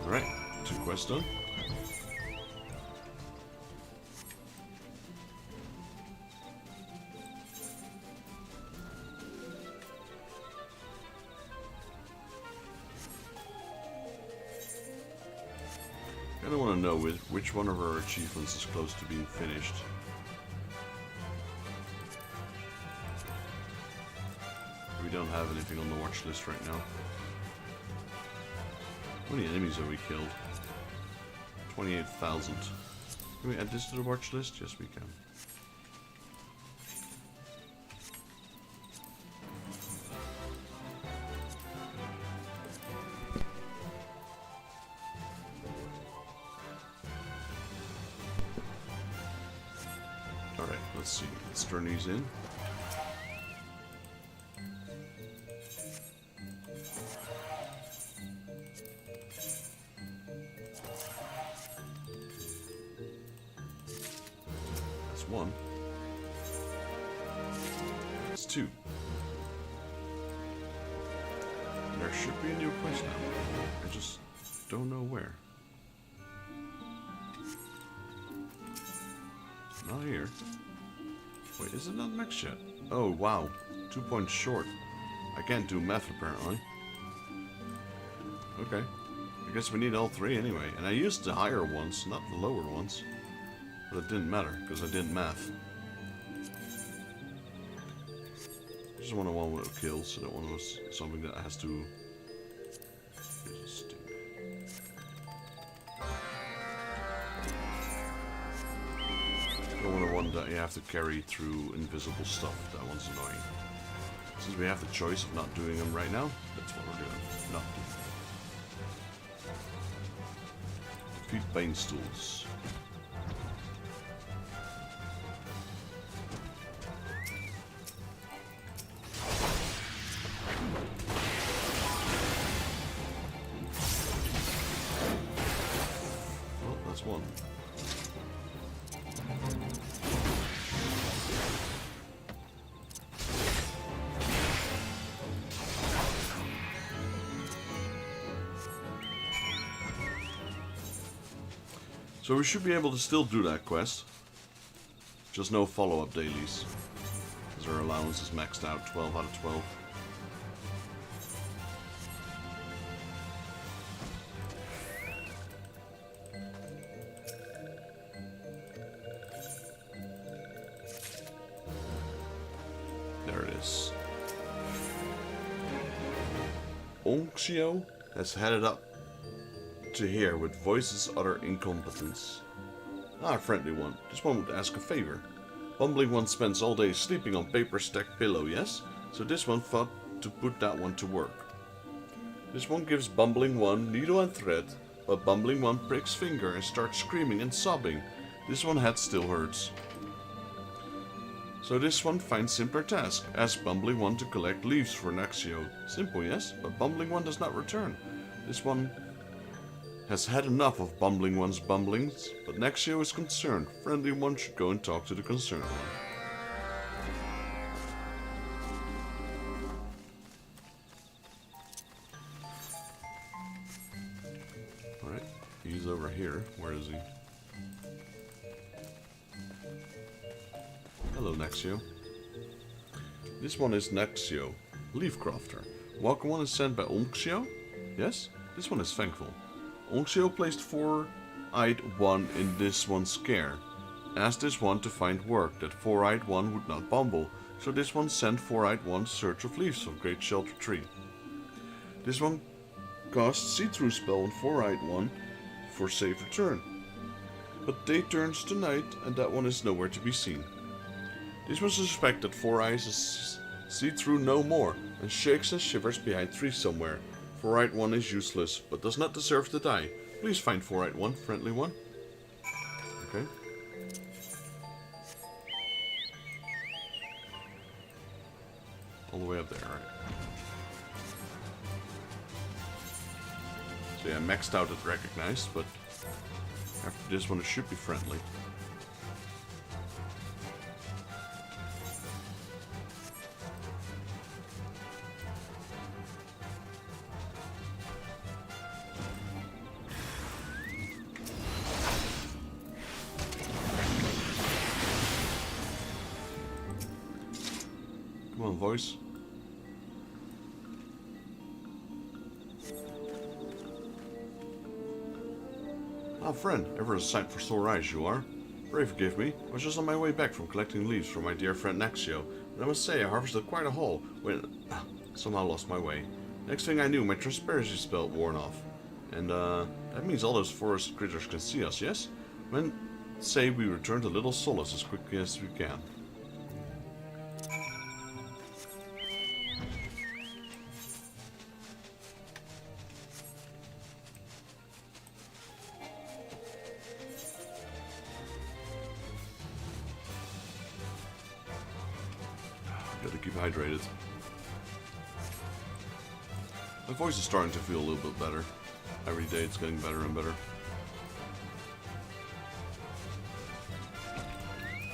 Alright, 2 quests done. I don't want to know which one of our achievements is close to being finished. We don't have anything on the watch list right now. How many enemies have we killed? 28,000. Can we add this to the watch list? Yes, we can. Alright, let's see. Let's turn these in. That's 1. That's 2. There should be a new quest now. I just don't know where. Not here. Wait, is it not max yet? Oh, wow. 2 points short. I can't do math, apparently. Okay. I guess we need all 3 anyway. And I used the higher ones, not the lower ones. But it didn't matter, because I did math. I just want a one with kills, so that one was something that has to... I don't want one that you have to carry through invisible stuff. That one's annoying. Since we have the choice of not doing them right now, that's what we're doing. Not doing. Defeat Bane Stools. Well, that's one. So we should be able to still do that quest. Just no follow-up dailies. Because our allowance is maxed out, 12 out of 12. There it is. Onxio has headed up to here with voices utter incompetence. Ah, a friendly one. This one would ask a favor. Bumbling one spends all day sleeping on paper stacked pillow, yes? So this one thought to put that one to work. This one gives Bumbling one needle and thread, but Bumbling one pricks finger and starts screaming and sobbing. This one head still hurts. So this one finds simpler task. Ask Bumbling one to collect leaves for Naxio. Simple, yes? But Bumbling one does not return. This one has had enough of Bumbling one's bumblings, but Naxio is concerned. Friendly one should go and talk to the concerned one. Alright, he's over here. Where is he? Hello, Naxio. This one is Naxio, Leaf Crafter. Welcome one is sent by Onxio? Yes? This one is thankful. Onxio placed 4-eyed one in this one's care. Asked this one to find work that 4-eyed one would not bumble, so this one sent 4-eyed one to search of leaves of great shelter tree. This one cast see-through spell on 4-eyed one for safe return. But day turns to night and that one is nowhere to be seen. This one suspects that 4-eyes is see-through no more and shakes and shivers behind trees somewhere. 4-eyed one is useless, but does not deserve to die. Please find 4-eyed one, friendly one. Okay. All the way up there, alright. So yeah, maxed out at recognized, but after this one it should be friendly. on, voice. Ah, friend, ever a sight for sore eyes you are. Pray forgive me, I was just on my way back from collecting leaves for my dear friend Naxio, and I must say I harvested quite a haul when somehow lost my way. Next thing I knew, my transparency spell worn off. And that means all those forest critters can see us, yes? Then say we return to Little Solace as quickly as we can. Gotta keep hydrated. My voice is starting to feel a little bit better. Every day it's getting better and better.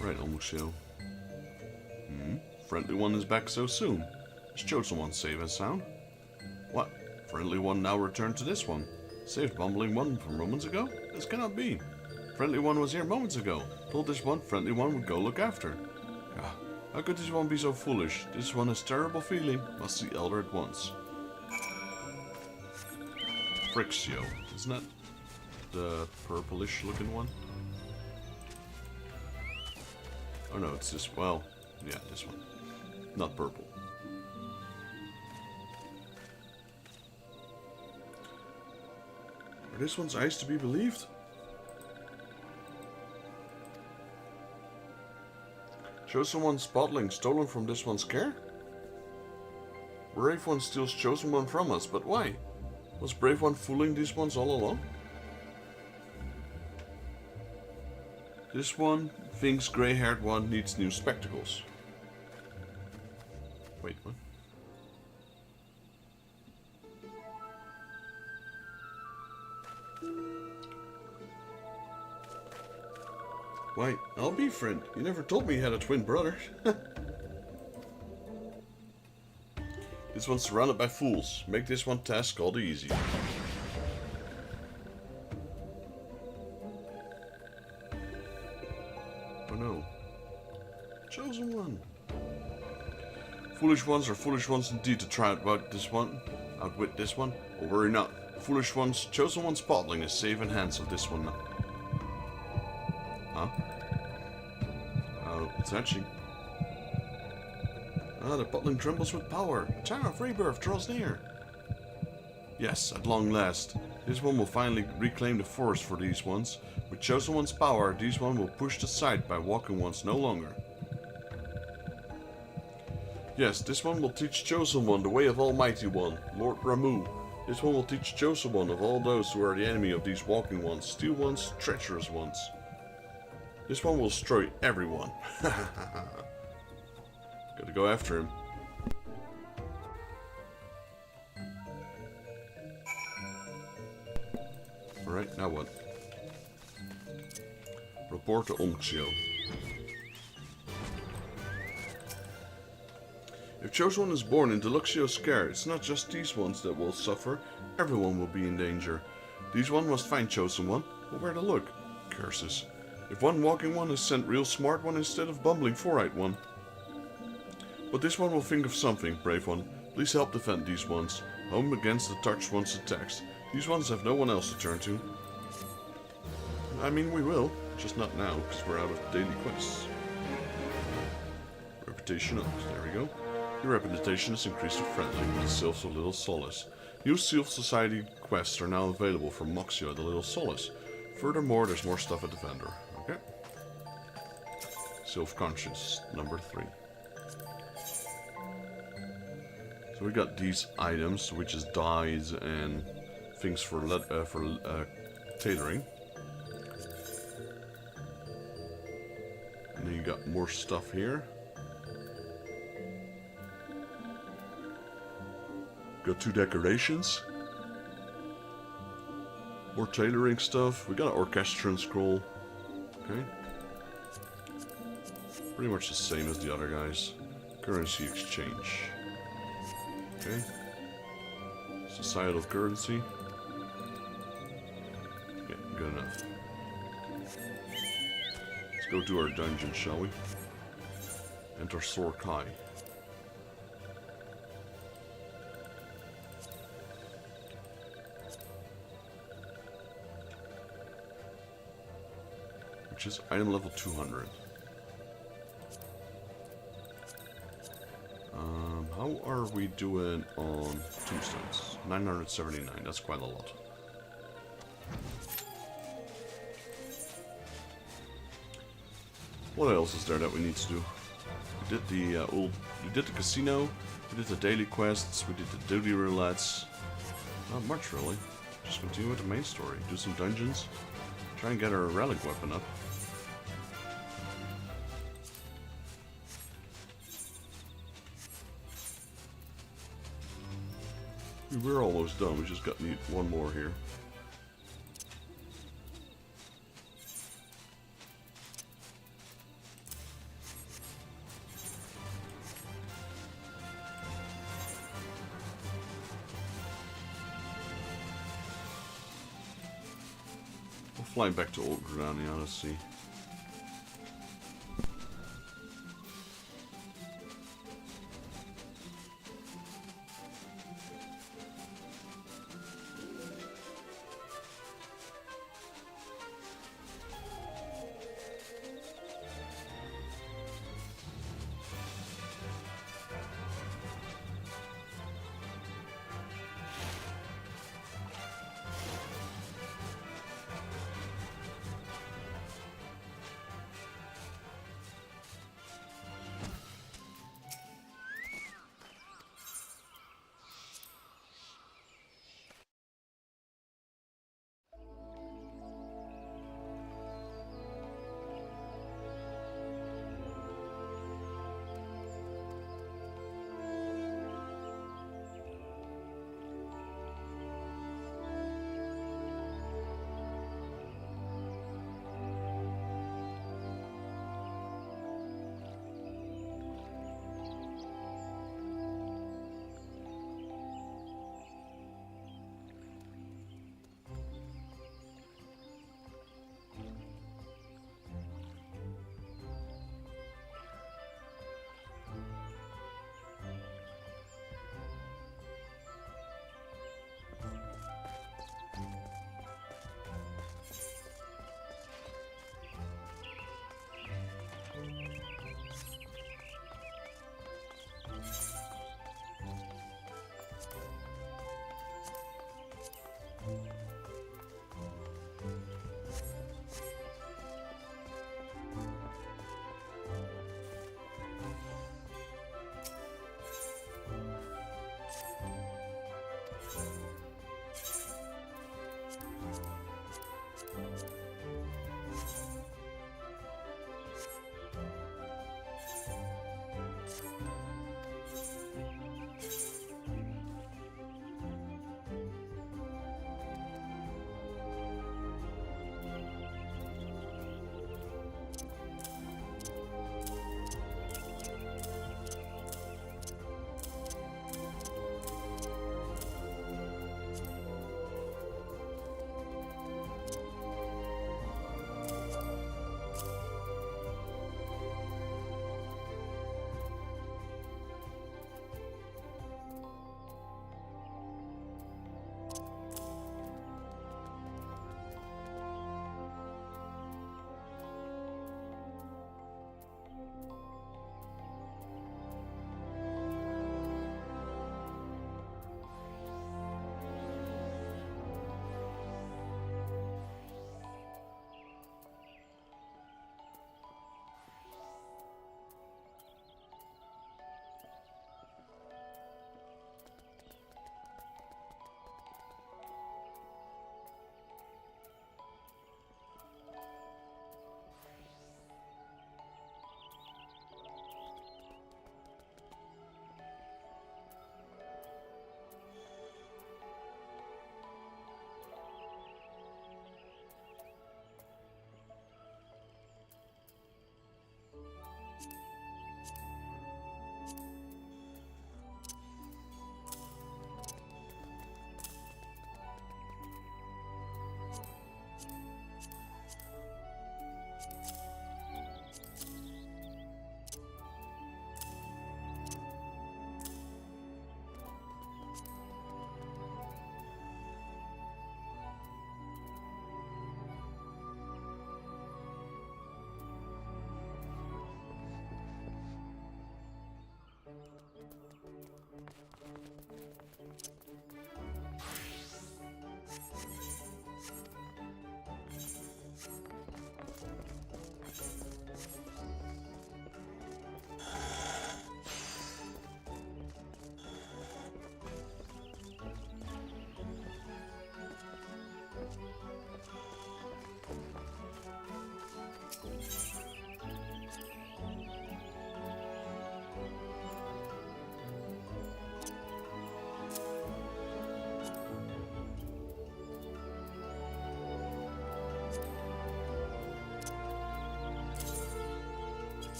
Right, Omusho. Friendly one is back so soon. Is chosen one safe and sound? What? Friendly one now returned to this one. Saved bumbling one from moments ago? This cannot be. Friendly one was here moments ago. Told this one friendly one would go look after. Ah, how could this one be so foolish? This one has terrible feeling. Must see elder at once. Frixio. Isn't that the purplish looking one? Oh no, it's this. Well, yeah, this one. Not purple. Are this one's eyes to be believed? Chosen one's bottling stolen from this one's care? Brave one steals chosen one from us, but why? Was Brave One fooling these ones all along? This one thinks grey-haired one needs new spectacles. Wait, what? Why, I'll be friend. You never told me you had a twin brother. This one's surrounded by fools. Make this one task all the easier. Oh no. Chosen one. Foolish ones are foolish ones indeed to try outwit this one. But worry not. Foolish ones, chosen one's bottling is safe in hands of this one. Huh? Oh, it's hatching. Ah, the bottling trembles with power. The time of rebirth draws near. Yes, at long last. This one will finally reclaim the forest for these ones. With chosen one's power, these one will push aside by walking ones no longer. Yes, this one will teach chosen one the way of Almighty One, Lord Ramu. This one will teach chosen one of all those who are the enemy of these walking ones, steel ones, treacherous ones. This one will destroy everyone. Gotta go after him. Alright, now what? Report to Omxio. If chosen one is born into Luxio's care, it's not just these ones that will suffer, everyone will be in danger. These one must find chosen one, but where to look? Curses. If one walking one is sent real smart one instead of bumbling four-eyed one. But this one will think of something, brave one. Please help defend these ones. Home against the touched one's attacks. These ones have no one else to turn to. I mean, we will. Just not now, because we're out of daily quests. Reputation up. There we go. Your reputation is increased to friendly with the Sylphs of Little Solace. New Sylph Society quests are now available from Moxio at the Little Solace. Furthermore, there's more stuff at the vendor. Okay. Sylph Conscience, number 3. So we got these items, which is dyes and things for tailoring. And then you got more stuff here. Got 2 decorations. More tailoring stuff. We got an orchestrion scroll. Okay. Pretty much the same as the other guys. Currency exchange. Okay. Societal currency. Okay, good enough. Let's go to our dungeon, shall we? Enter Sorkai. which is item level 200. How are we doing on tombstones? 979, that's quite a lot. What else is there that we need to do? We did the casino, we did the daily quests, we did the duty roulettes. Not much really. Just continue with the main story. Do some dungeons. Try and get our relic weapon up. We're almost done. We just need one more here. We'll fly back to Old Grania, let's see.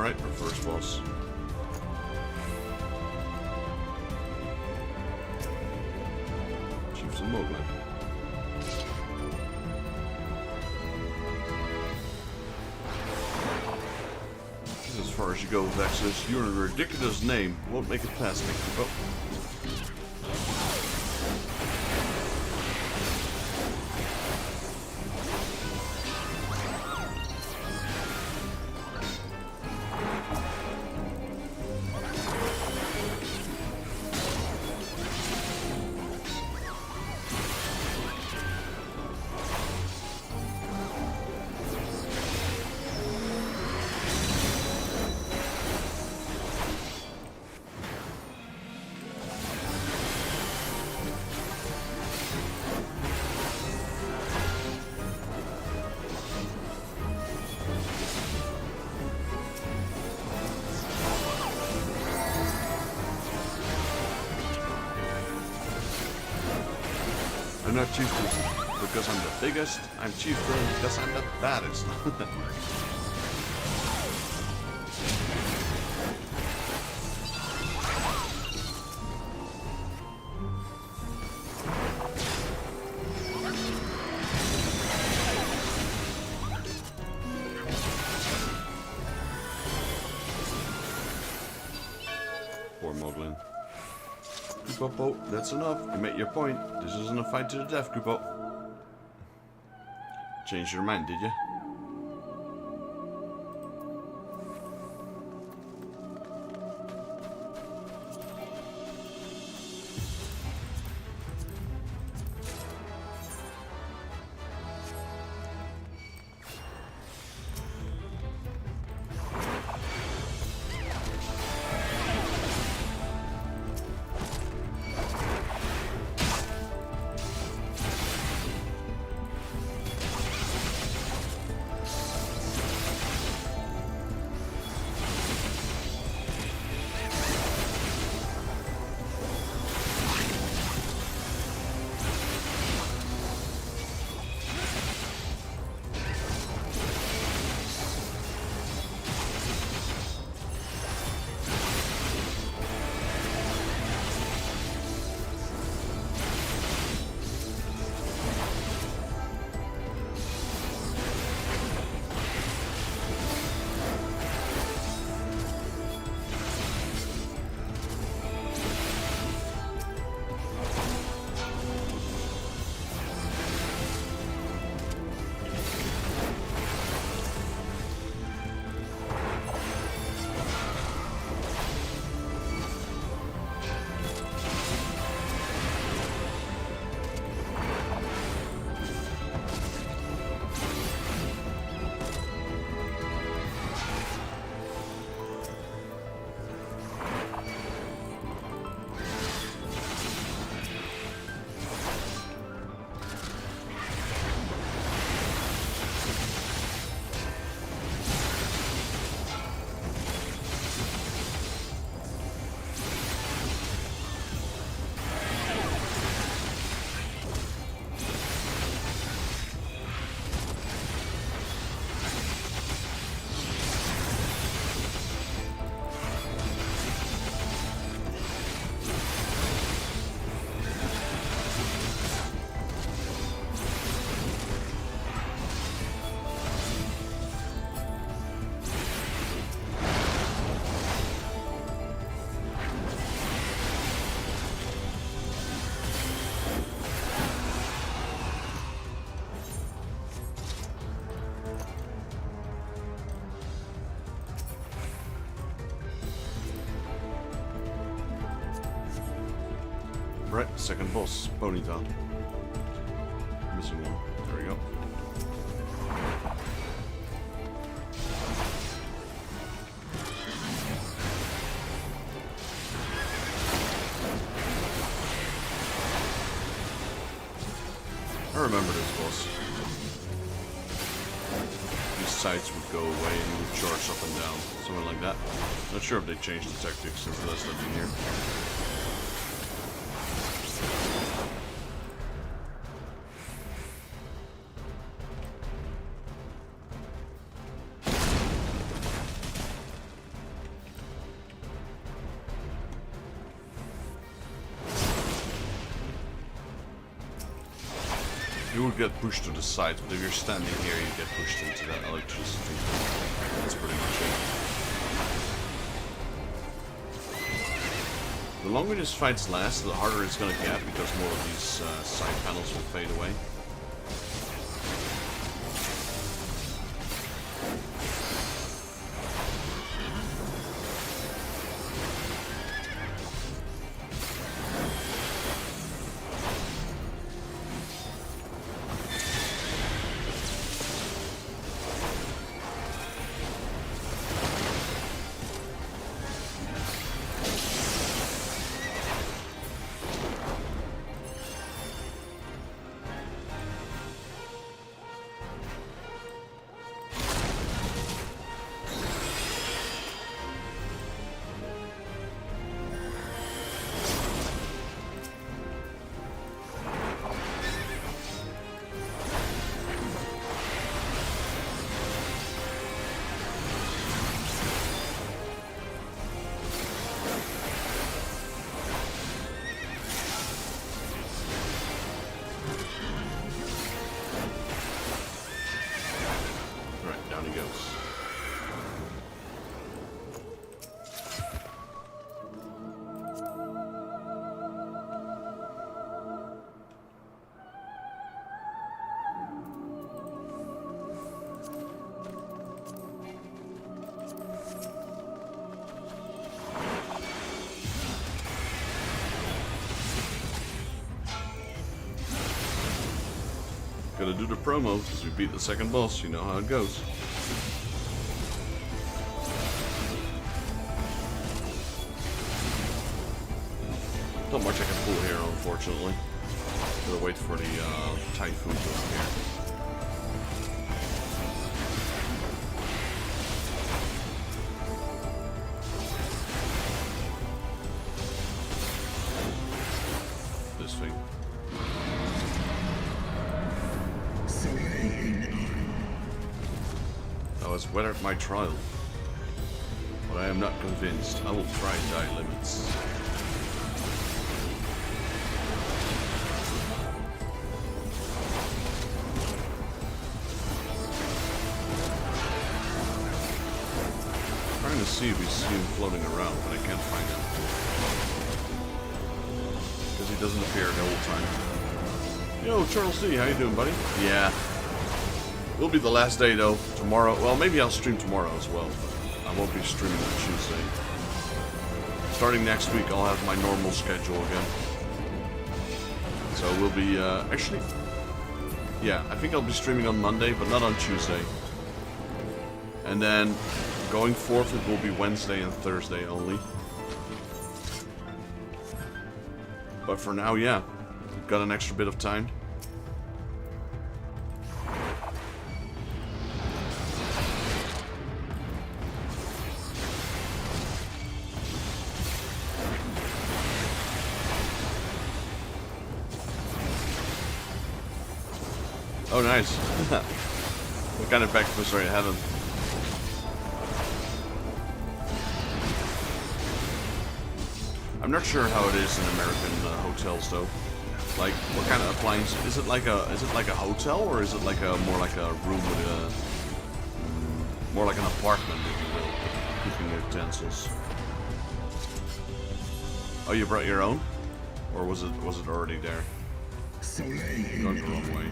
Alright, our first boss. Chieftain Moglin. As far as you go, Vexus, your ridiculous name won't make it past me. Oh. I'm not chieftain because I'm the biggest, I'm chieftain because I'm the baddest. Poor Moglin. Kupo, that's enough. You made your point. This isn't a fight to the death, Kupo. Changed your mind, did you? Right, second boss, Ponyta. Missing one. There we go. I remember this boss. These sights would go away and you would charge up and down, something like that. Not sure if they changed the tactics since the last time in here. you would get pushed to the side, but if you're standing here, you get pushed into that electricity. That's pretty much it. The longer this fight lasts, the harder it's gonna get, because more of these side panels will fade away. Gotta do the promo, because we beat the second boss, you know how it goes. Not much I can pull here, unfortunately. Gotta wait for the typhoon to appear. This thing. I was weathered my trial, but I am not convinced. I will try thy limits. I'm trying to see if we see him floating around, but I can't find him. Because he doesn't appear the whole time. Yo, Charles D, how you doing, buddy? Yeah. Will be the last day though. Tomorrow, well, maybe I'll stream tomorrow as well, but I won't be streaming on Tuesday. Starting next week, I'll have my normal schedule again. So we'll be, actually, yeah, I think I'll be streaming on Monday, but not on Tuesday. And then, going forth, it will be Wednesday and Thursday only. But for now, yeah, we've got an extra bit of time. Oh, nice. What kind of breakfast are you having? I'm not sure how it is in American hotels, though. Like, what kind of appliance? Is it like a hotel, or is it like a more like a room with a more like an apartment, if you will, with cooking utensils? Oh, you brought your own, or was it already there? Going the wrong way.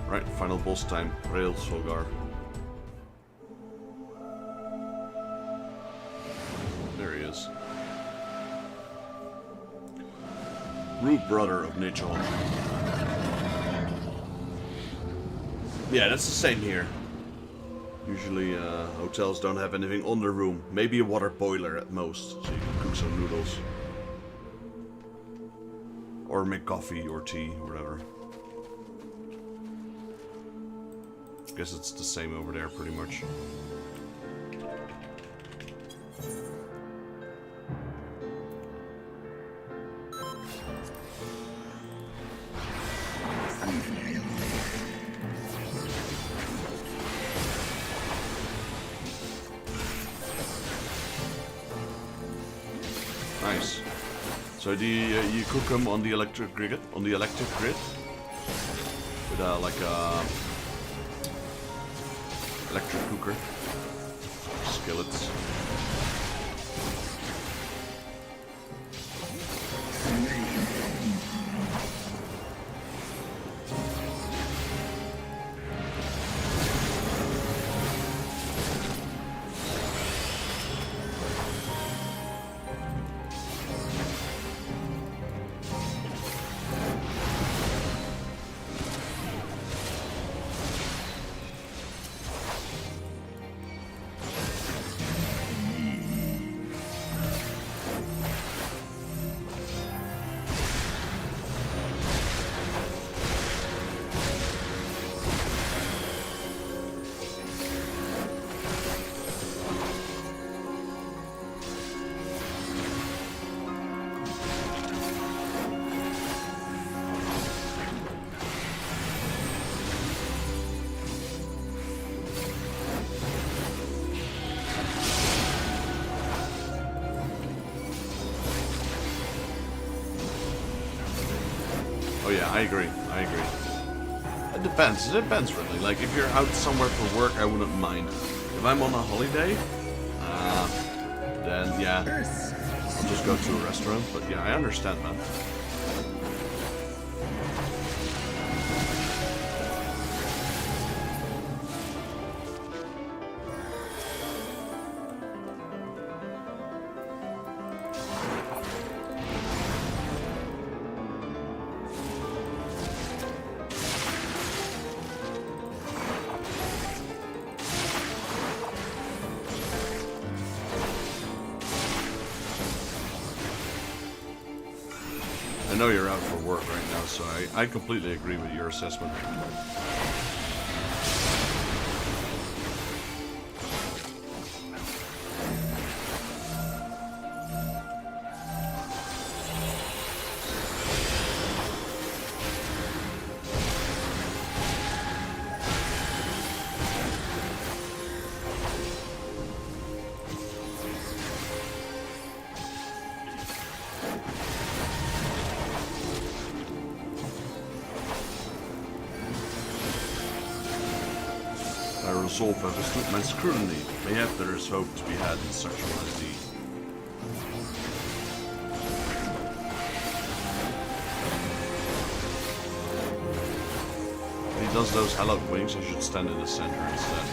Right, final boss time, Eorzea. There he is. Root brother of nature. Yeah, that's the same here. Usually hotels don't have anything on the room. Maybe a water boiler at most, so you can cook some noodles. Or make coffee or tea, or whatever. Guess it's the same over there, pretty much. Nice. So you cook them on the electric grid, with like a electric cooker, skillets. Oh yeah, I agree. It depends really. Like, if you're out somewhere for work, I wouldn't mind. If I'm on a holiday, then yeah, I'll just go to a restaurant. But yeah, I understand, man. I know you're out for work right now, so I completely agree with your assessment. I resolve have withstood my scrutiny. Mayhap there is hope to be had in such one as thee. When he does those hallowed wings, I should stand in the center instead.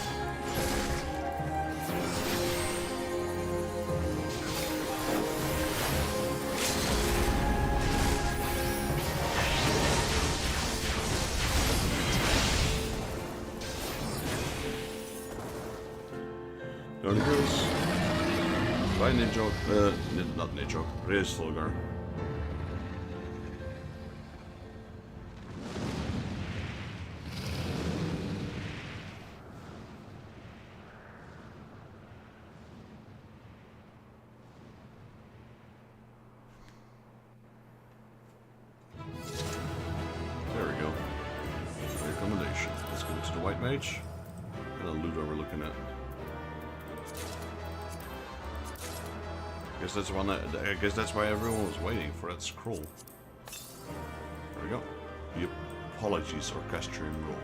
Going goes. By Ninjog, not Ninjog, Reisvolgar. There we go. Recommendation. Let's go to the White Mage. And the loot we're looking at. I guess that's why everyone was waiting for that scroll. There we go. The Apologies Orchestrion roll.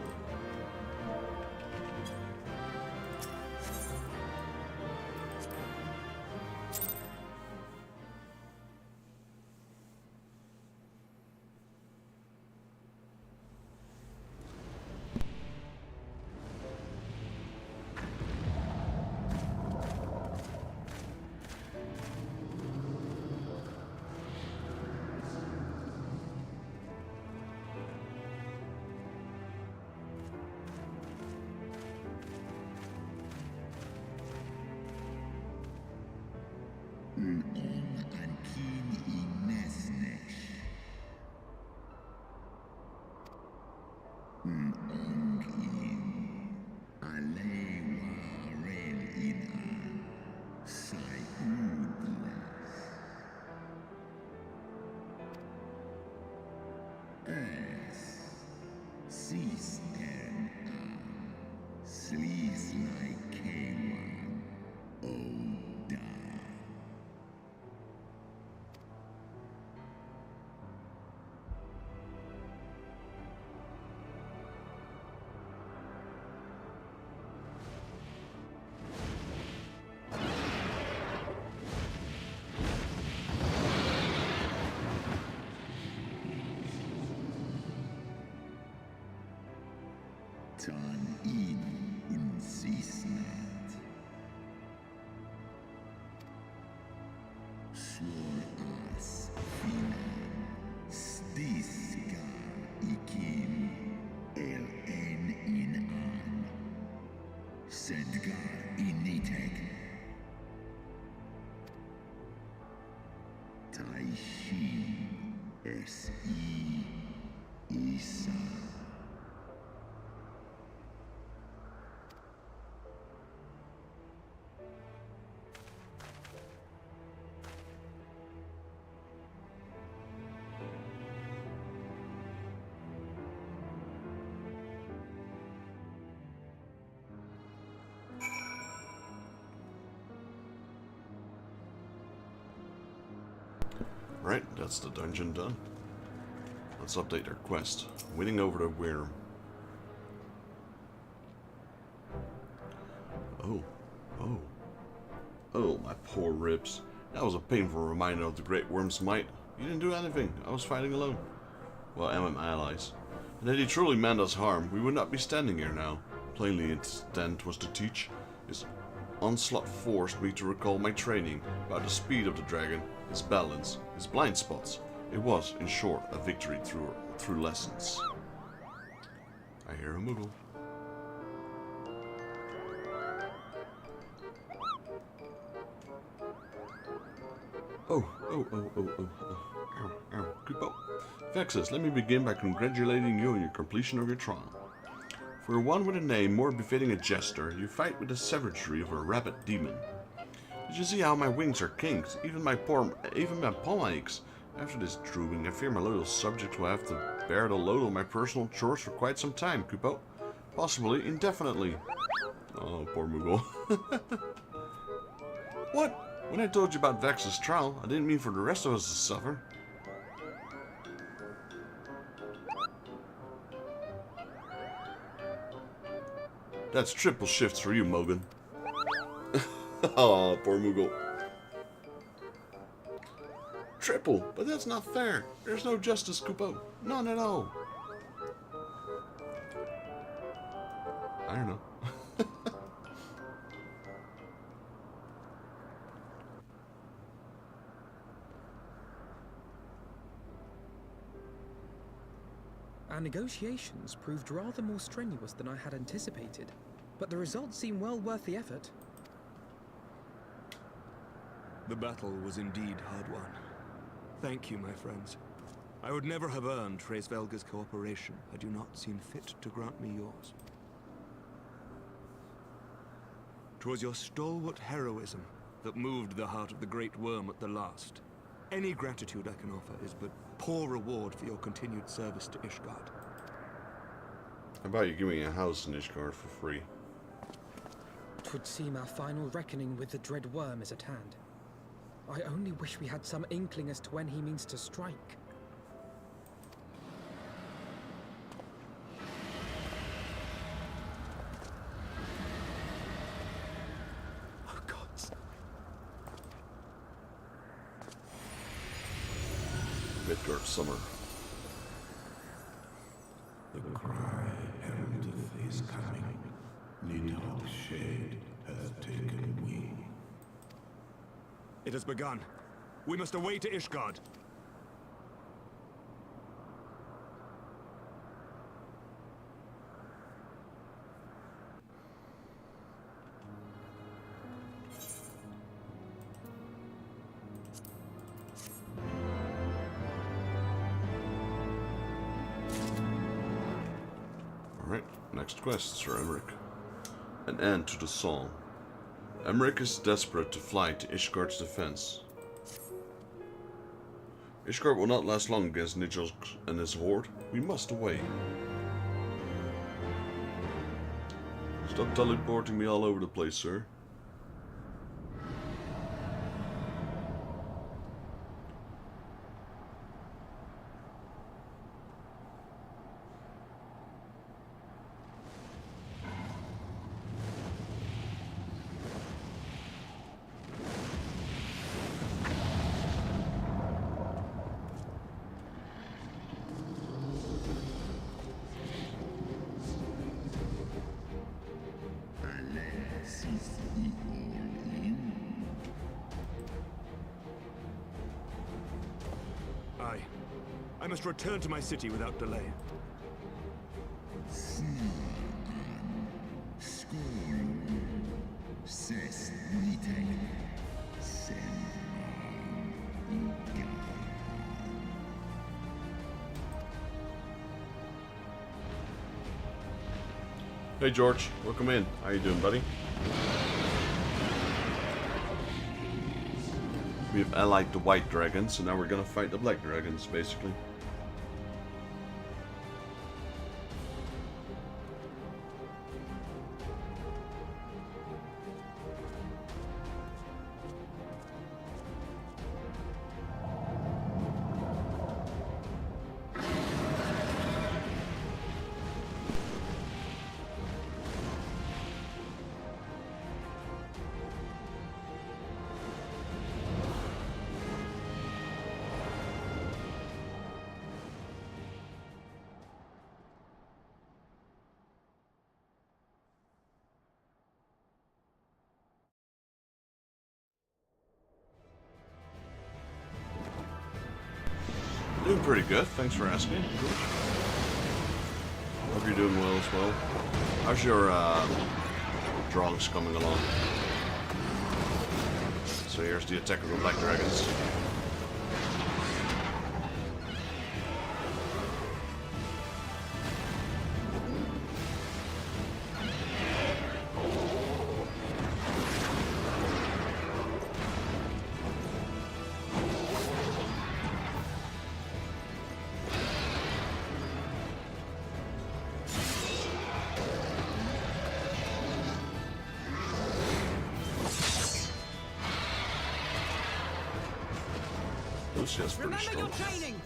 Tan in und Sisnat. Swor as finan, stiska ikin, el en in an. Sedgar initek. Taishi S.I. Isa. Right, that's the dungeon done. Let's update our quest. Winning over the worm. Oh, my poor ribs. That was a painful reminder of the great worm's might. You didn't do anything. I was fighting alone. Well, and my allies. And had he truly meant us harm, we would not be standing here now. Plainly, its intent was to teach. His onslaught forced me to recall my training about the speed of the dragon, his balance, his blind spots. It was, in short, a victory through lessons. I hear a Moogle. Oh. Ow. Kupo. Vexus, let me begin by congratulating you on your completion of your trial. For one with a name more befitting a jester, you fight with the savagery of a rabbit demon. Did you see how my wings are kinked? Even my palm aches. After this drooling, I fear my little subject will have to bear the load of my personal chores for quite some time, Kupo. Possibly indefinitely. Oh, poor Moogle. What? When I told you about Vex's trial, I didn't mean for the rest of us to suffer. That's triple shifts for you, Mogan. Oh, poor Moogle. Triple, but that's not fair. There's no justice, Kupo. None at all. I don't know. Our negotiations proved rather more strenuous than I had anticipated, but the results seem well worth the effort. The battle was indeed hard won. Thank you, my friends. I would never have earned Hreysvelga's cooperation had you not seen fit to grant me yours. 'Twas your stalwart heroism that moved the heart of the Great Worm at the last. Any gratitude I can offer is but poor reward for your continued service to Ishgard. How about you give me a house in Ishgard for free? 'Twould seem our final reckoning with the dread worm is at hand. I only wish we had some inkling as to when he means to strike. Oh, gods. Midgard Summer. The cry heraldeth his coming. Nidhogg shade hath taken wing. It has begun. We must away to Ishgard. Alright, next quest, Sir Emmerich. An end to the song. Emmerich is desperate to fly to Ishgard's defense. Ishgard will not last long against Nidhogg and his horde. We must away. Stop teleporting me all over the place, sir. This is the all-in. I must return to my city without delay. Hey George, welcome in. How you doing, buddy? We've allied the white dragons, so now we're gonna fight the black dragons, basically. Doing pretty good, thanks for asking. Hope you're doing well as well. How's your drawings coming along? So here's the attack of the black dragons. Lucia's pretty Remember strong. your training!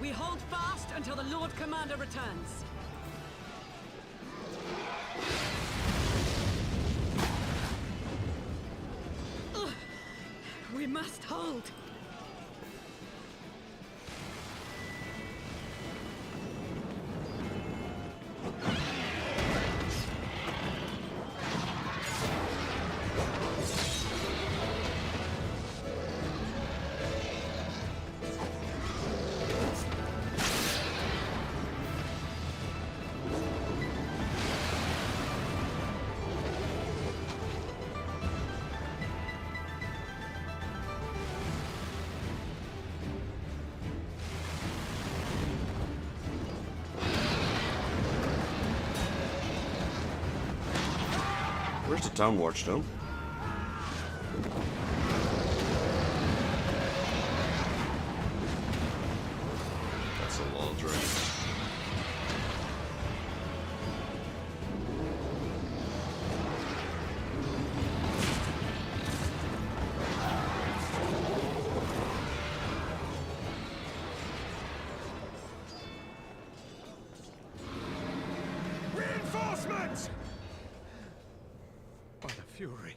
We hold fast until the Lord Commander returns. Ugh. We must hold! Where's the town watch, though? That's a lot of dragons. Reinforcements! By the Fury.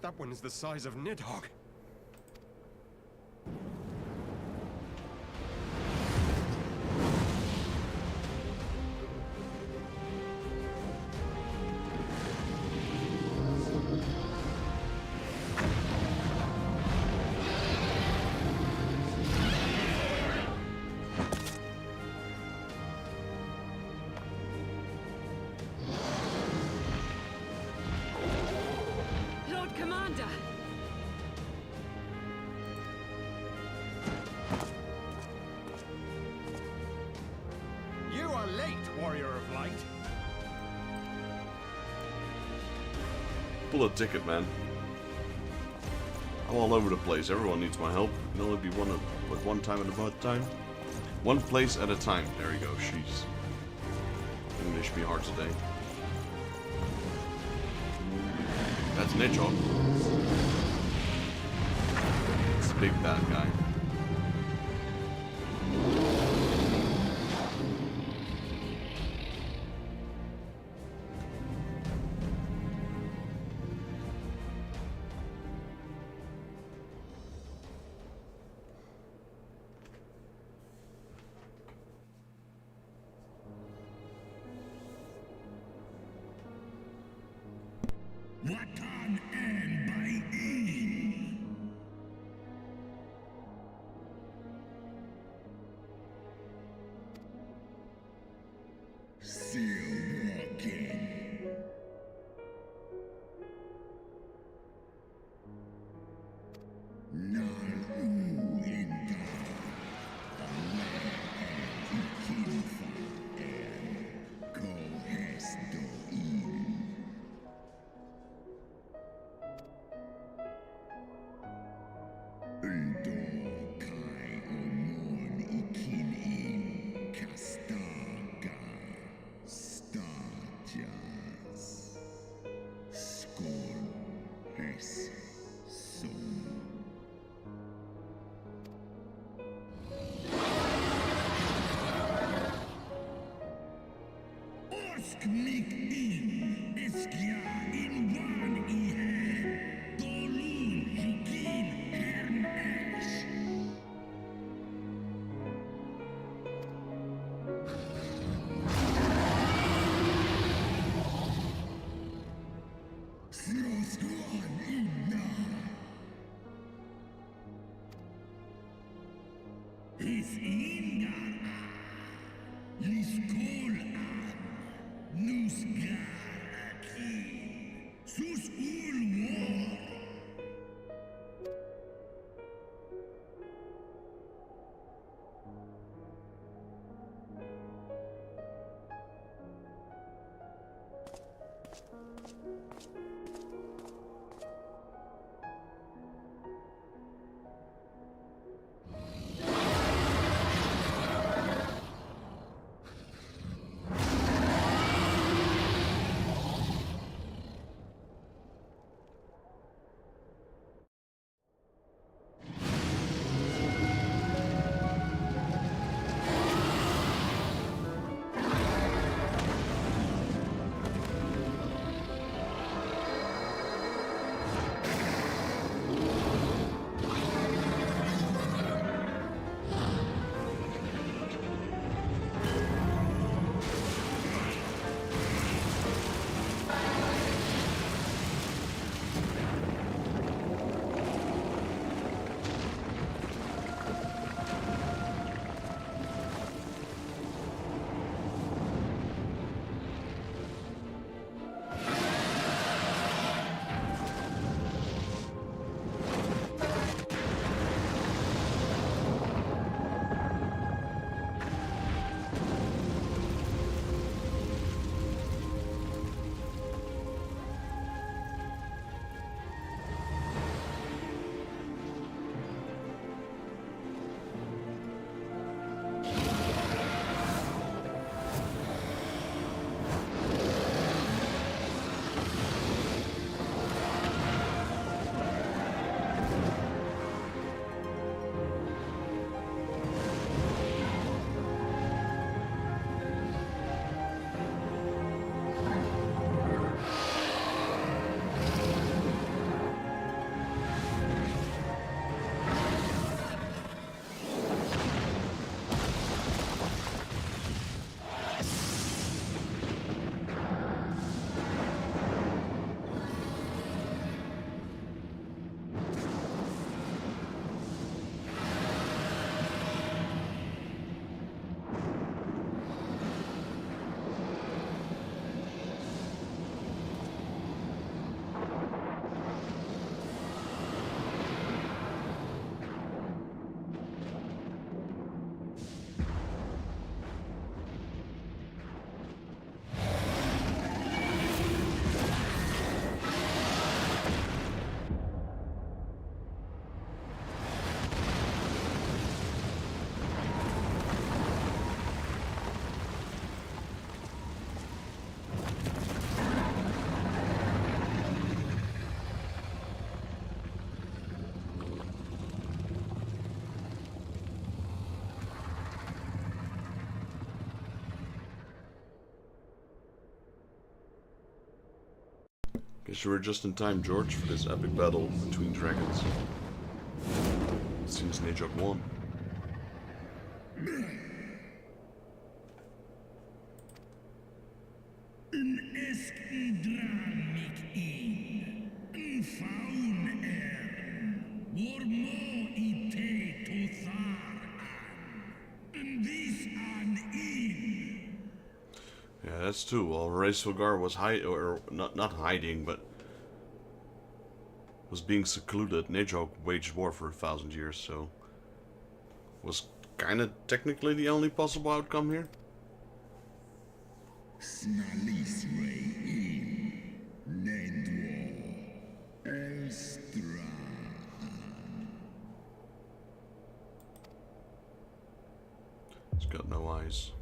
That one is the size of Nidhogg. Lord Commander! You are late, Warrior of Light. Pull a ticket, man. I'm all over the place. Everyone needs my help. It can only be one time at a time. One place at a time. There you go. Jeez. English be hard today. That's Nidhogg. It's a big bad guy. Watan and by in. Still walking. Guess you were just in time, George, for this epic battle between dragons. Since Nejok won. Eskidramik in. that's true. While Reisvelgar was not hiding, but was being secluded, Nejog waged war for 1,000 years, so was kind of technically the only possible outcome here. Snalis rein, Nedwo, Elstra. It's got no eyes.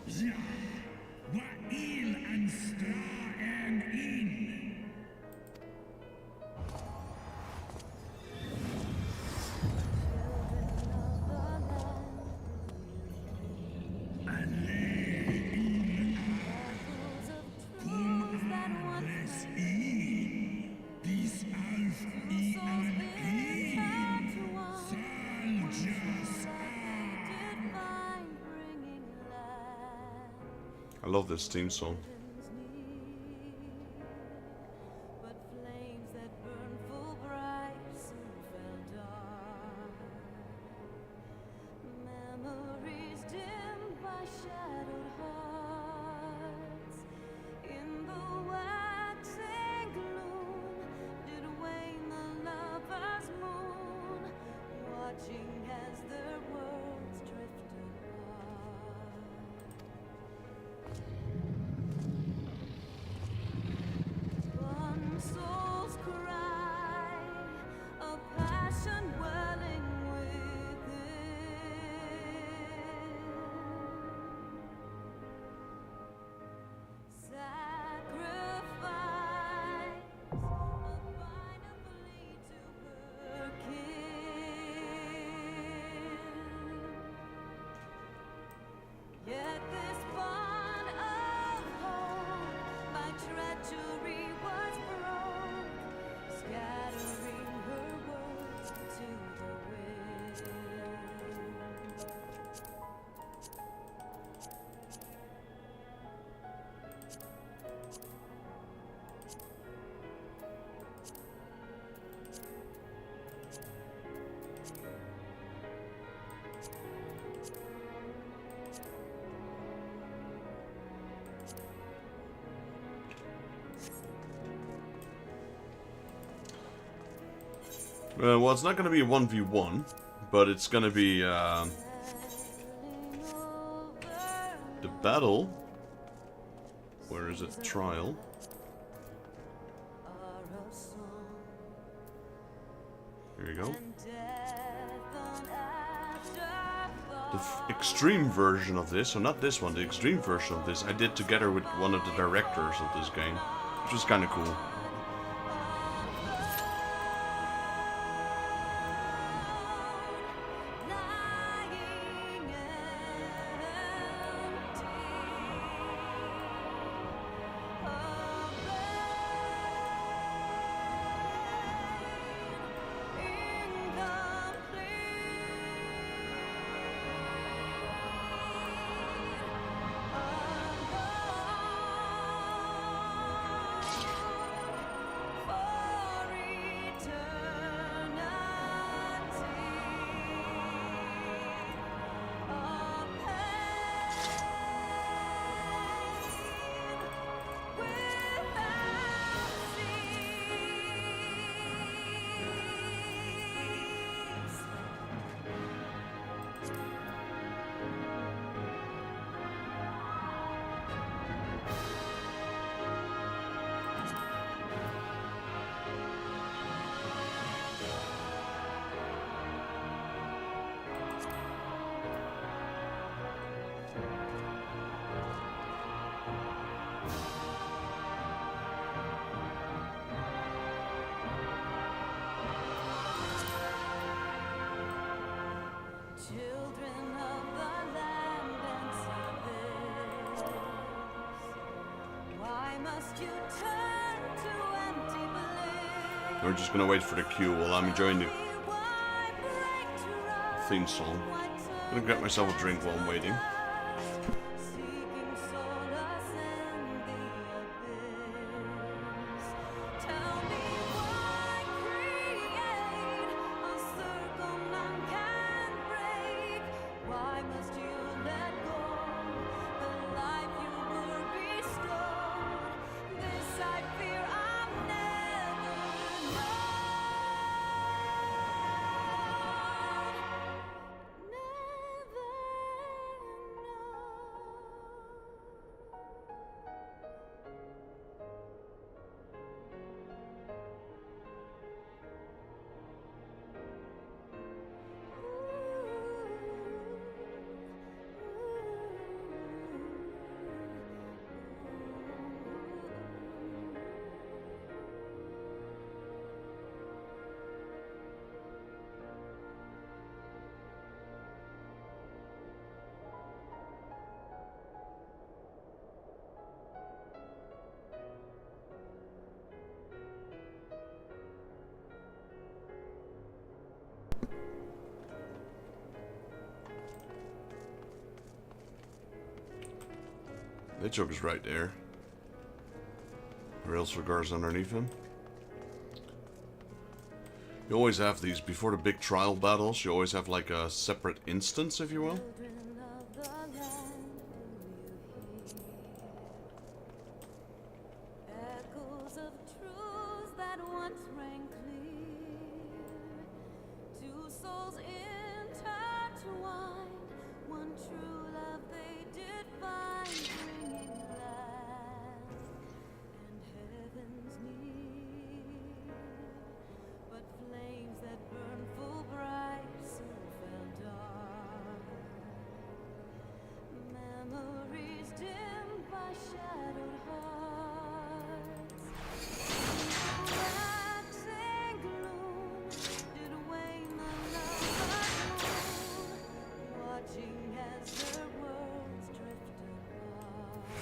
Ja, Wa'il and Stra and In. And lay in Kum Arles In. Dis Alf I an In. Saljas I love this theme song. But flames that burn full bright soon fell dark. Memories dimmed by shadowed hearts. In the waxing gloom did wane the lover's moon, watching as their worlds drift apart. One soul's cry, a passion welling within. Sacrifice, abidably to her kin. Yet this bond of hope by treachery was broke, scattering her words to the wind. Well, it's not going to be a 1v1, but it's going to be the battle. Where is it? Trial. Here you go. The extreme version of this, so not this one, the extreme version of this, I did together with one of the directors of this game, which was kind of cool. Children of the land must you turn to empty bliss? We're just gonna wait for the cue while I'm enjoying the Why break trust? theme song. Why Gonna grab myself a drink while I'm waiting. seeking solace in the abyss? Tell me why create a circle none can break? Why must you let go the life you were bestowed? This I fear I'll never know. That joke is right there. Rails for guards underneath him. You always have these before the big trial battles. You always have like a separate instance, if you will. Children of the land, do you hear? Echoes of truths that once rang clear. Two souls intertwined, one true love they did find, bringing light and heavens near. But flames that burn full bright soon fell dark. Memories dimmed by shadowed hearts. Waxing gloom did wane the lover's moon, watching as their worlds drift apart.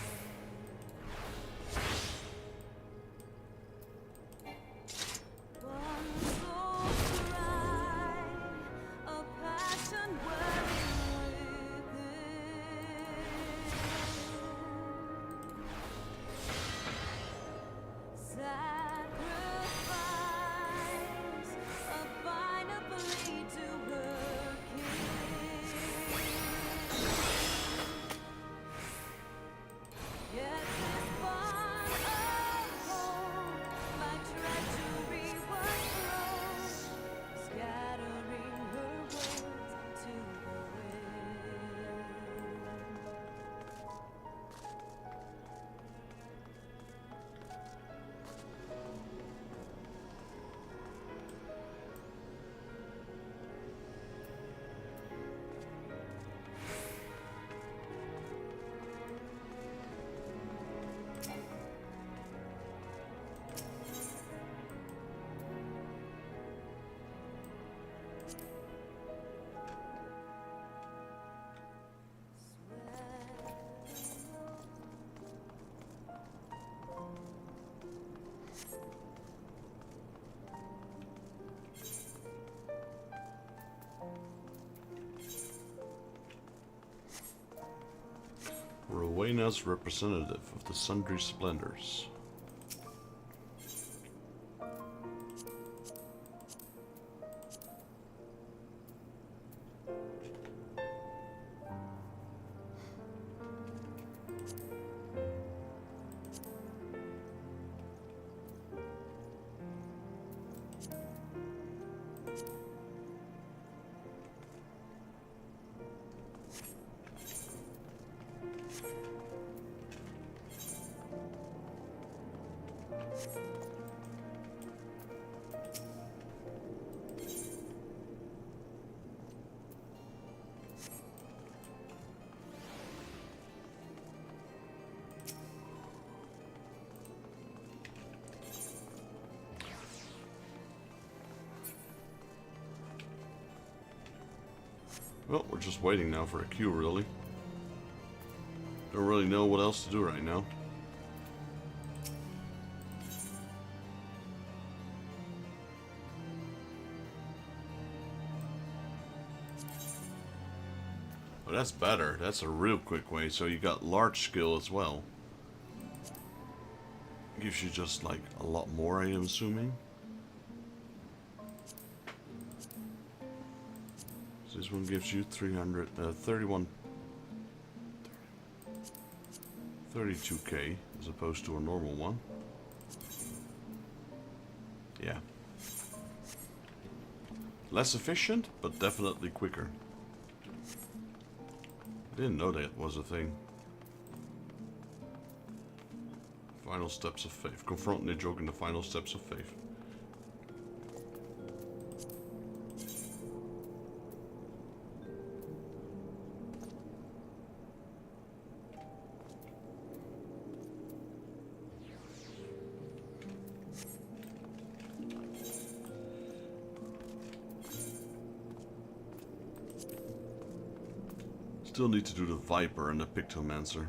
One soul's cry, a passion welling within. Sacrifice, a final plea to her kin. Yet this bond of hope by treachery was broke, scattering her words to the wind. Rowena's representative of the Sundry Splendors. Well, we're just waiting now for a queue, really. Don't really know what else to do right now. But that's better. That's a real quick way. So you got large skill as well. Gives you just like a lot more, I am assuming. So this one gives you 32k as opposed to a normal one. Yeah. Less efficient, but definitely quicker. I didn't know that was a thing. Final steps of faith. Confront Nidhogg in the final steps of faith. Still need to do the Viper and the Pictomancer.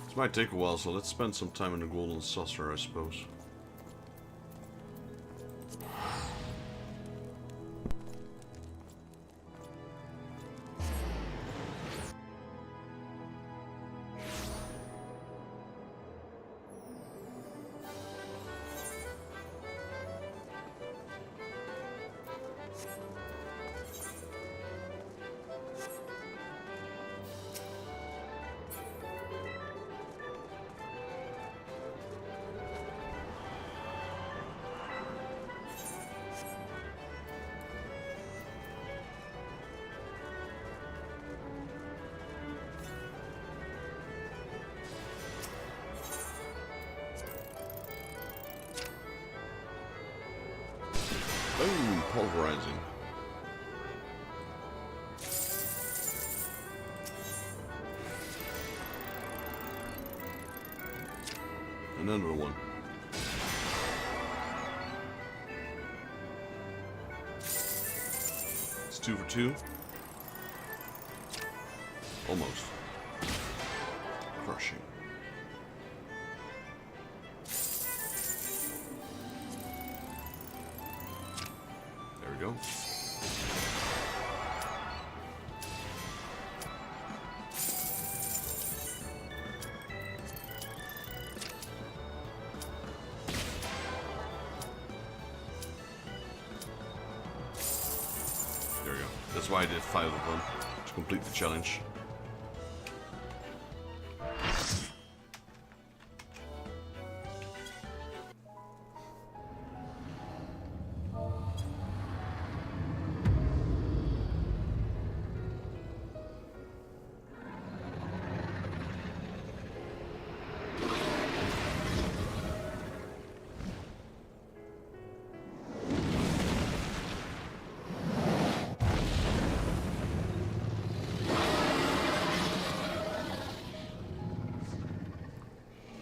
This might take a while, so let's spend some time in the Golden Saucer, I suppose. Boom! Pulverizing. Another one. It's 2 for 2. Almost. Crushing. Go. There we go. That's why I did 5 of them to complete the challenge.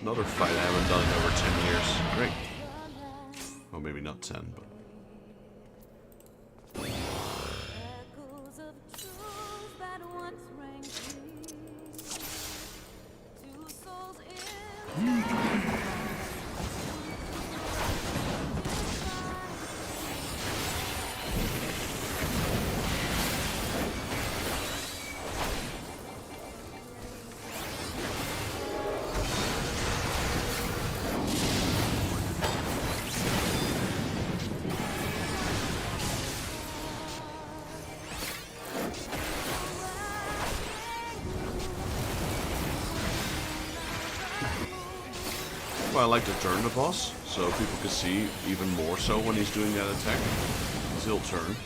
Another fight I haven't done in over 10 years. Great. Well, maybe not 10, but... Echoes of truths that once rang true. Two souls in I like to turn the boss, so people can see even more so when he's doing that attack. He'll turn.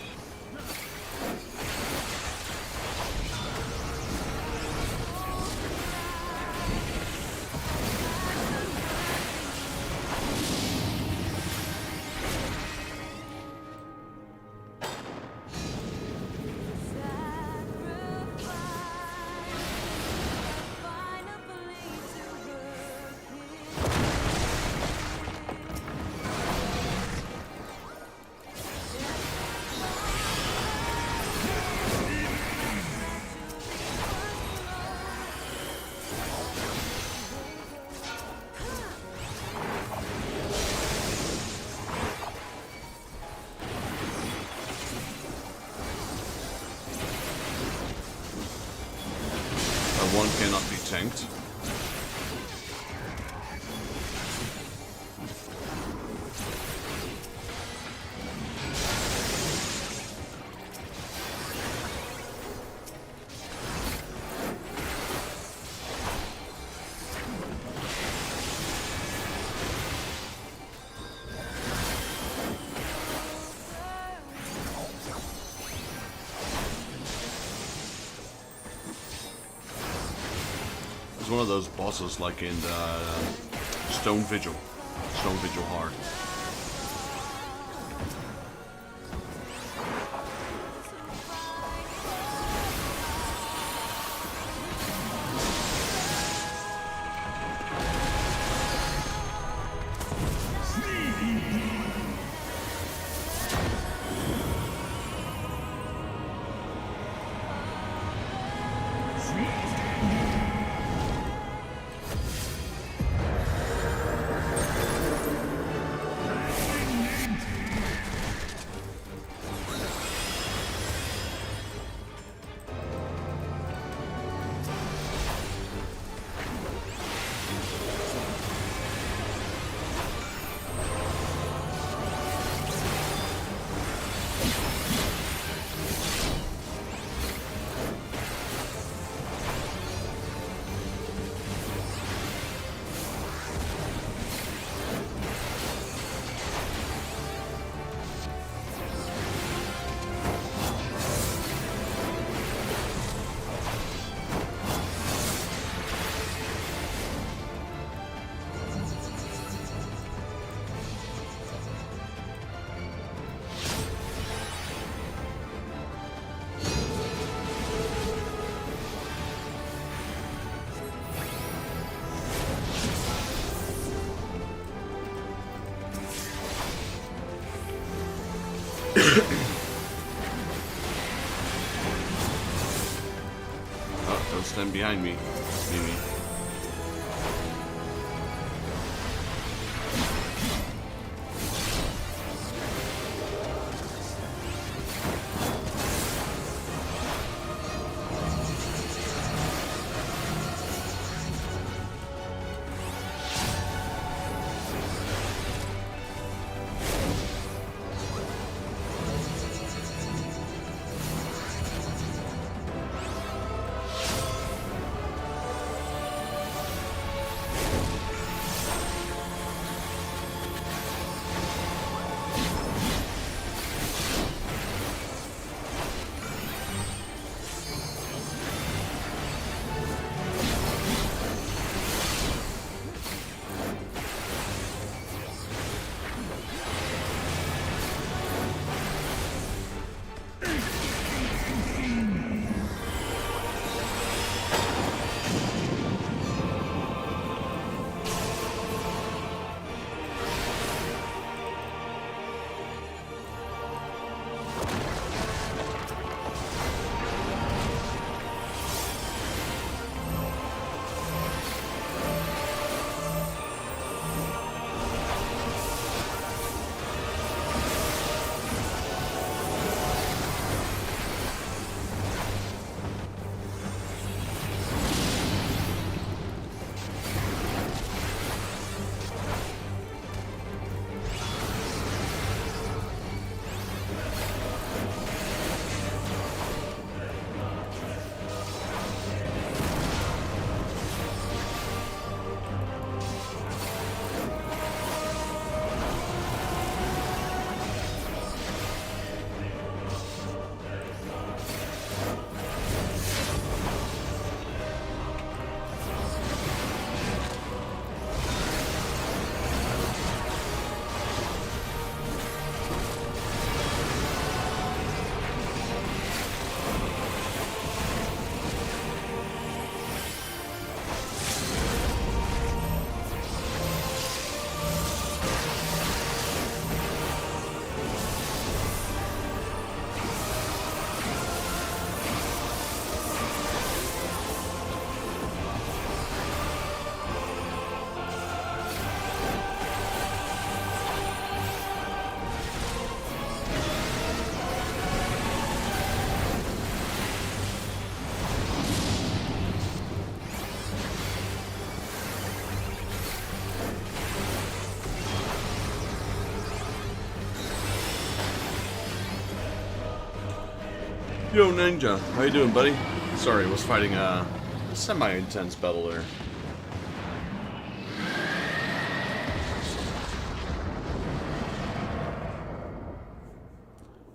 one cannot be tanked. It's one of those bosses like in the Stone Vigil Hard. Oh, don't stand behind me, Mimi. Yo, Ninja, how you doing, buddy? Sorry, I was fighting a semi-intense battle there.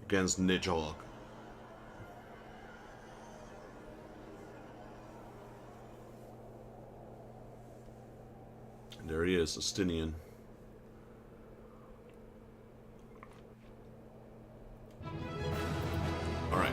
Against Nidhogg. And there he is, Astinian. Alright.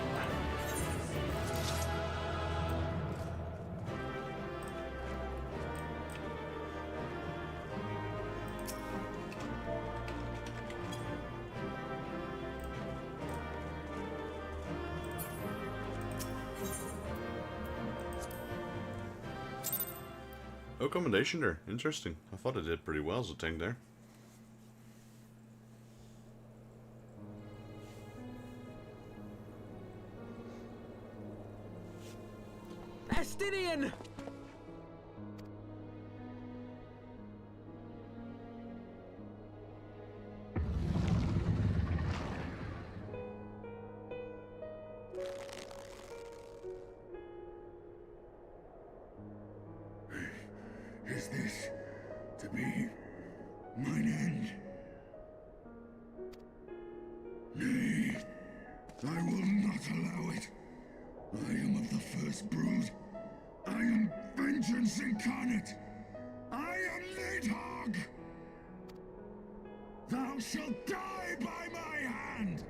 No commendation there. Interesting. I thought I did pretty well as a tank there. Estinian! Is this to be mine end? Nay, I will not allow it. I am of the first brood. I am vengeance incarnate. I am Nidhogg. Thou shalt die by my hand.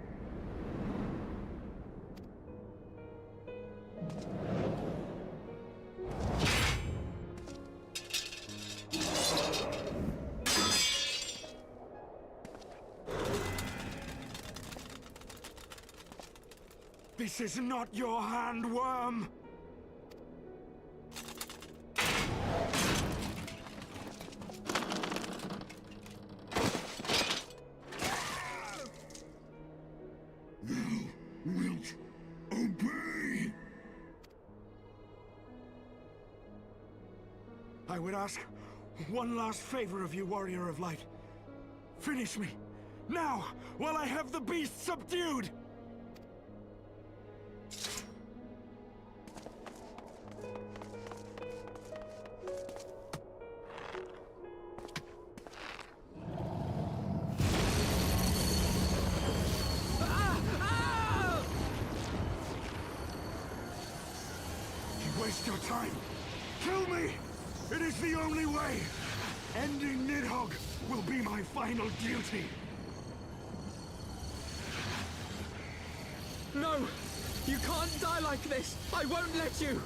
This is not your hand, worm! Thou wilt obey. I would ask one last favor of you, Warrior of Light. Finish me, now, while I have the beast subdued! Waste your time! Kill me! It is the only way! Ending Nidhogg will be my final duty! No! You can't die like this! I won't let you!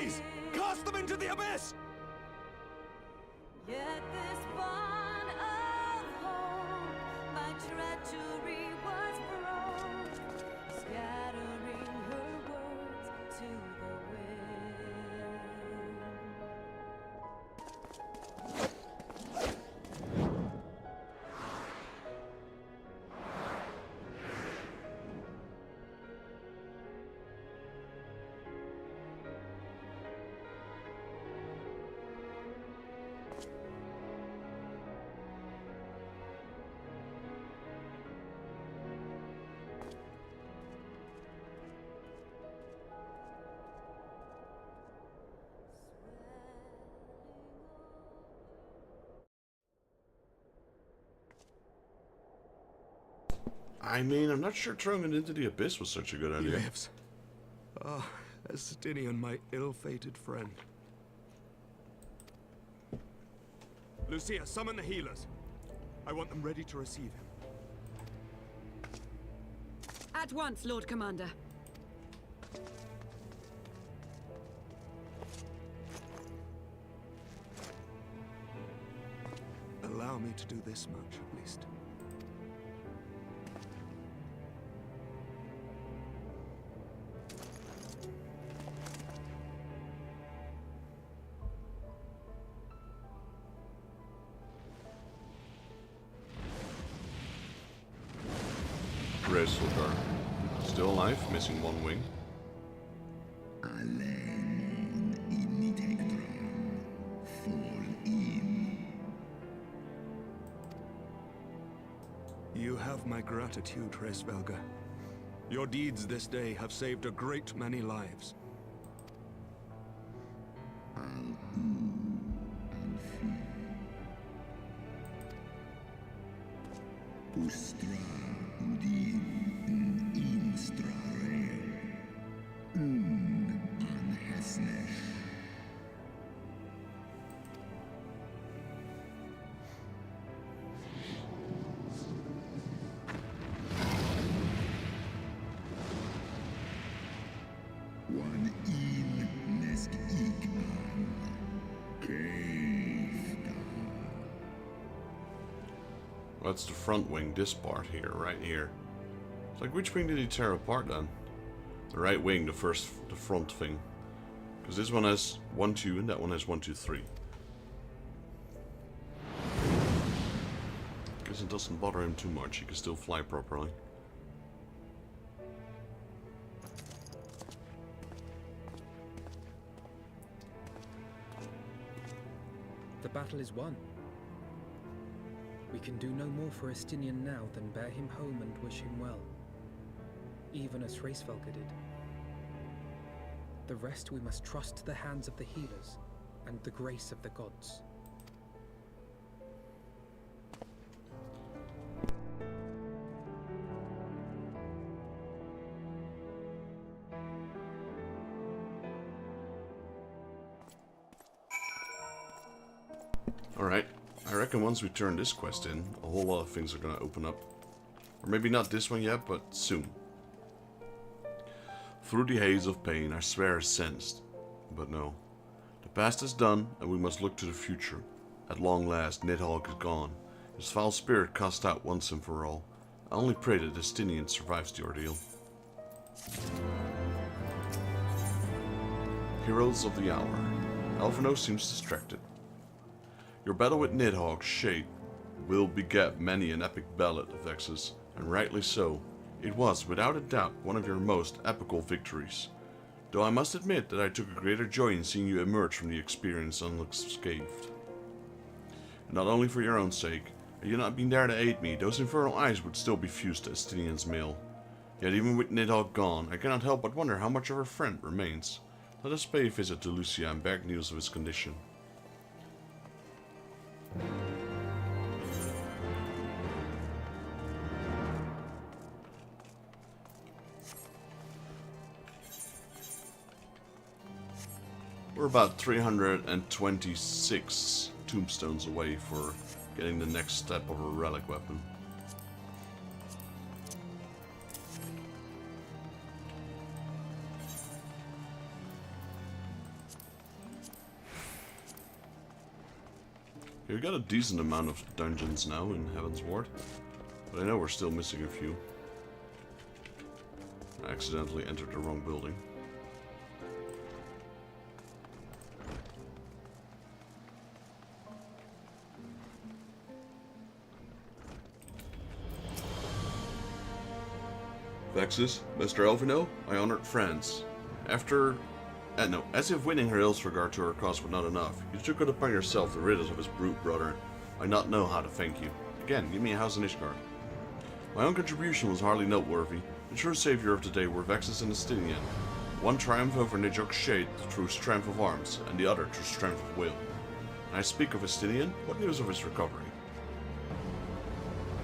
eyes! Cast them into the abyss! Yet this bond of hope, my treachery was broke, scattering her words to the wind. I mean, I'm not sure throwing it into the abyss was such a good He idea. lives. Ah, Estinian, my ill-fated friend. Lucia, summon the healers. I want them ready to receive him. At once, Lord Commander. Allow me to do this much, at least. Graceful guard. Still alive, missing one wing. Alemon initectram, fall in. You have my gratitude, Hraesvelga. Your deeds this day have saved a great many lives. Ustra udin instrare. Anhesnesh. One in nest ikman. Keifta. That's the front wing, this part here, right here. It's like, which wing did he tear apart then? The right wing, the front thing. Because this one has 1, 2, and that one has 1, 2, 3. Guess it doesn't bother him too much, he can still fly properly. The battle is won. We can do no more for Estinian now than bear him home and wish him well, even as Hraesvelga did. The rest we must trust to the hands of the healers and the grace of the gods. Alright, I reckon once we turn this quest in, a whole lot of things are gonna open up. Or maybe not this one yet, but soon. Through the haze of pain, I swear I sensed. But no. The past is done, and we must look to the future. At long last, Nidhogg is gone. His foul spirit cast out once and for all. I only pray that Estinian survives the ordeal. Heroes of the Hour. Alphino seems distracted. Your battle with Nidhogg's shade will beget many an epic ballad of Exes, and rightly so. It was, without a doubt, one of your most epical victories. Though I must admit that I took a greater joy in seeing you emerge from the experience unscathed. And not only for your own sake, had you not been there to aid me, those infernal eyes would still be fused to Estinian's mail. Yet even with Nidhogg gone, I cannot help but wonder how much of her friend remains. Let us pay a visit to Lucia and beg news of his condition. We're about 326 tombstones away for getting the next step of a relic weapon. We got a decent amount of dungeons now in Heaven's Ward, but I know we're still missing a few. I accidentally entered the wrong building. Vexus, Mr. Elvino, my honored friends. As if winning her Ilsregard to her cause were not enough, you took it upon yourself to rid us of his brute brother. I not know how to thank you. Again, give me a house in Ishgard. My own contribution was hardly noteworthy. The true savior of the day were Vexus and Estinian. One triumph over Nijok's shade through strength of arms, and the other through strength of will. And I speak of Estinian, what news of his recovery?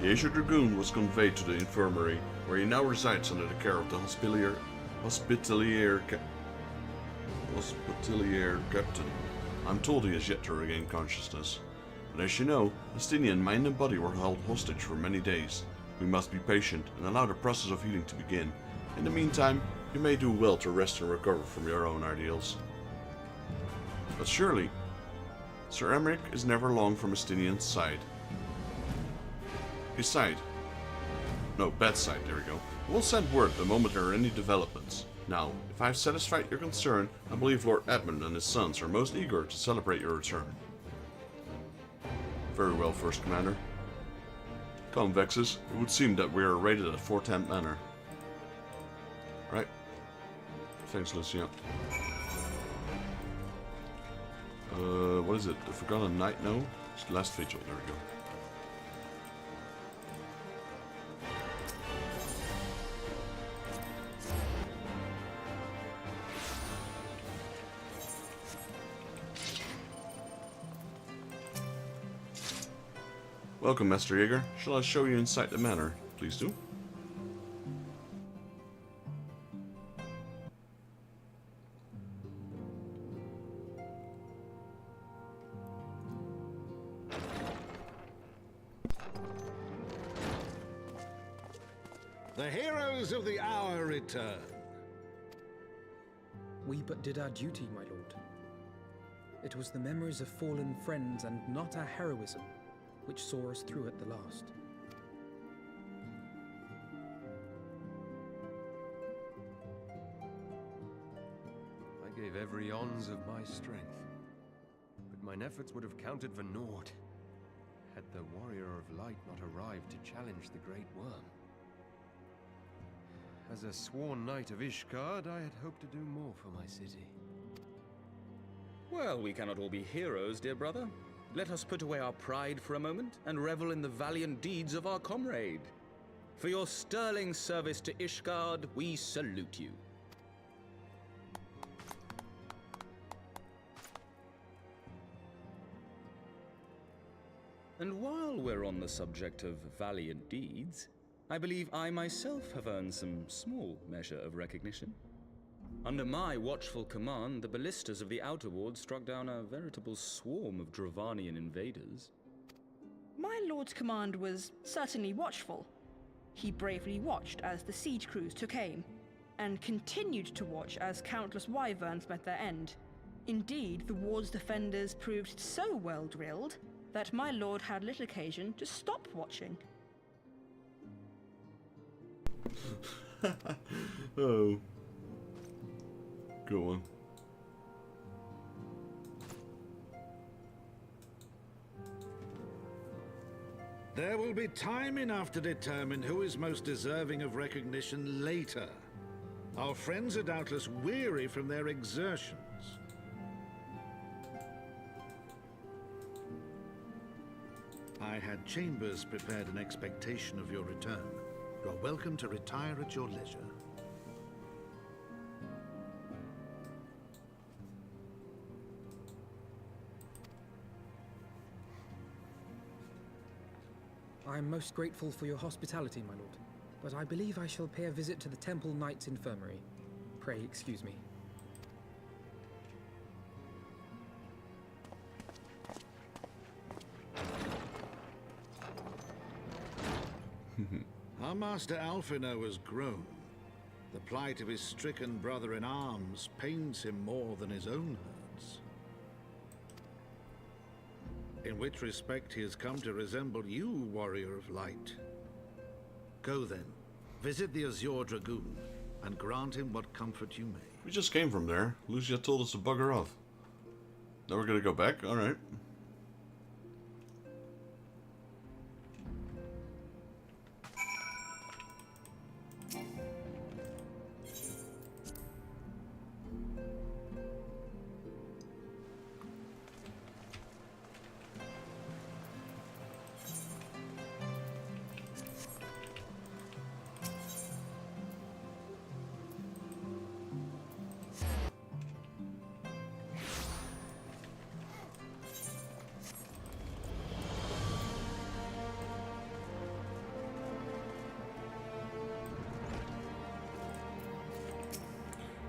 The Asia Dragoon was conveyed to the infirmary, where he now resides under the care of the hospitalier captain. I'm told he has yet to regain consciousness. But as you know, Estinian mind and body were held hostage for many days. We must be patient and allow the process of healing to begin. In the meantime, you may do well to rest and recover from your own ideals. But surely, Sir Emmerich is never long from Estinian's side. His side. No, bedside, there we go. We'll send word the moment there are any developments. Now, if I have satisfied your concern, I believe Lord Edmund and his sons are most eager to celebrate your return. Very well, First Commander. Come, Vexus. It would seem that we are raided at Fort Temp Manor. Right. Thanks, Lucia. What is it? The Forgotten Night? No? It's the last vigil. There we go. Welcome, Master Jaeger. Shall I show you inside the manor? Please do. The heroes of the hour return. We but did our duty, my lord. It was the memories of fallen friends and not our heroism which saw us through at the last. I gave every ounce of my strength, but mine efforts would have counted for naught had the Warrior of Light not arrived to challenge the Great Worm. As a sworn knight of Ishgard, I had hoped to do more for my city. Well, we cannot all be heroes, dear brother. Let us put away our pride for a moment and revel in the valiant deeds of our comrade. For your sterling service to Ishgard, we salute you. And while we're on the subject of valiant deeds, I believe I myself have earned some small measure of recognition. Under my watchful command, the ballistas of the Outer Ward struck down a veritable swarm of Dravanian invaders. My lord's command was certainly watchful. He bravely watched as the siege crews took aim, and continued to watch as countless wyverns met their end. Indeed, the ward's defenders proved so well drilled that my lord had little occasion to stop watching. Oh. Go on. There will be time enough to determine who is most deserving of recognition later. Our friends are doubtless weary from their exertions. I had chambers prepared in expectation of your return. You are welcome to retire at your leisure. I am most grateful for your hospitality, my lord, but I believe I shall pay a visit to the Temple Knight's Infirmary. Pray excuse me. Our master Alphino has grown. The plight of his stricken brother in arms pains him more than his own hurts. in which respect he has come to resemble you, Warrior of Light. Go then, visit the Azure Dragoon, and grant him what comfort you may. We just came from there. Lucia told us to bugger off. Now we're gonna go back? Alright.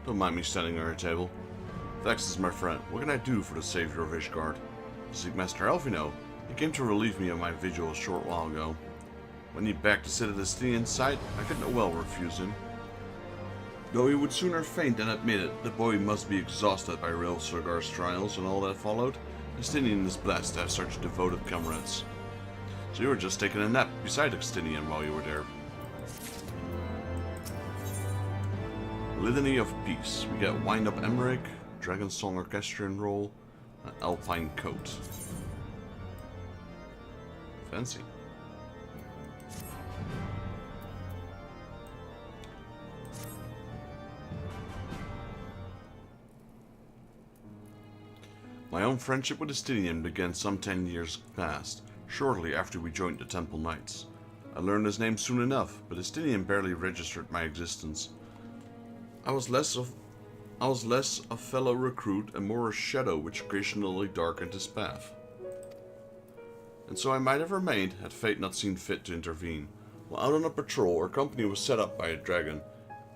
Don't mind me standing on your table. Vex is my friend. What can I do for the savior of Ishgard? Seek Master Elfino. He came to relieve me of my vigil a short while ago. When he begged to sit at the Estinian's side, I could not well refuse him. Though he would sooner faint than admit it, the boy must be exhausted by Eorzea trials and all that followed. Estinian is blessed to have such devoted comrades. So you were just taking a nap beside Estinian while you were there. Litany of Peace. We get Wind Up Emmerich, Dragon Song Orchestrion Roll, and Alpine Coat. Fancy. My own friendship with Estinian began some 10 years past, shortly after we joined the Temple Knights. I learned his name soon enough, but Estinian barely registered my existence. I was less a fellow recruit and more a shadow which occasionally darkened his path. And so I might have remained had fate not seen fit to intervene. While out on a patrol, our company was set up by a dragon,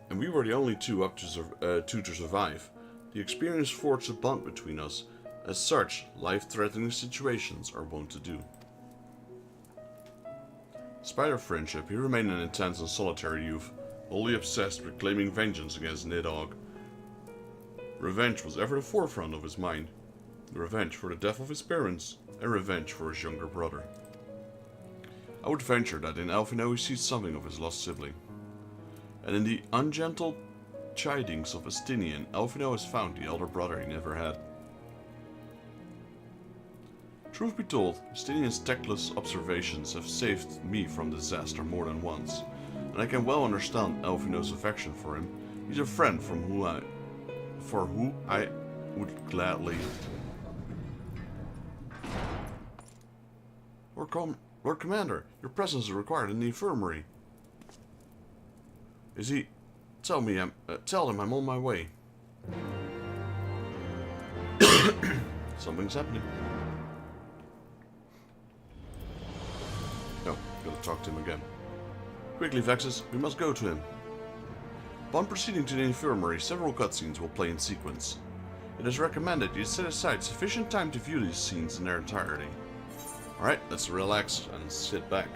and we were the only two to survive. The experience forged a bond between us, as such life-threatening situations are wont to do. Despite our friendship, he remained an intense and solitary youth, wholly obsessed with claiming vengeance against Nidhogg. Revenge was ever the forefront of his mind. Revenge for the death of his parents, and revenge for his younger brother. I would venture that in Elfino he sees something of his lost sibling. And in the ungentle chidings of Estinian, Elfino has found the elder brother he never had. Truth be told, Estinian's tactless observations have saved me from disaster more than once, and I can well understand Elfino's affection for him. He's a friend for who I would gladly... Lord Commander, your presence is required in the infirmary. Is he... Tell him I'm on my way. Something's happening. No, gotta talk to him again. Quickly, Vexus, we must go to him. Upon proceeding to the infirmary, several cutscenes will play in sequence. It is recommended you set aside sufficient time to view these scenes in their entirety. Alright, let's relax and sit back.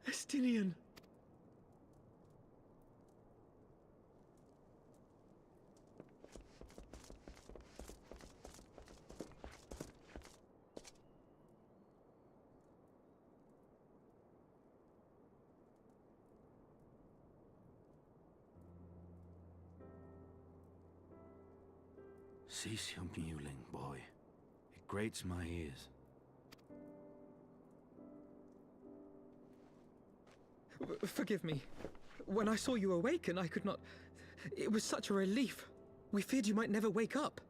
Estinian! Cease your mewling, boy. It grates my ears. Forgive me. When I saw you awaken, I could not... It was such a relief. We feared you might never wake up.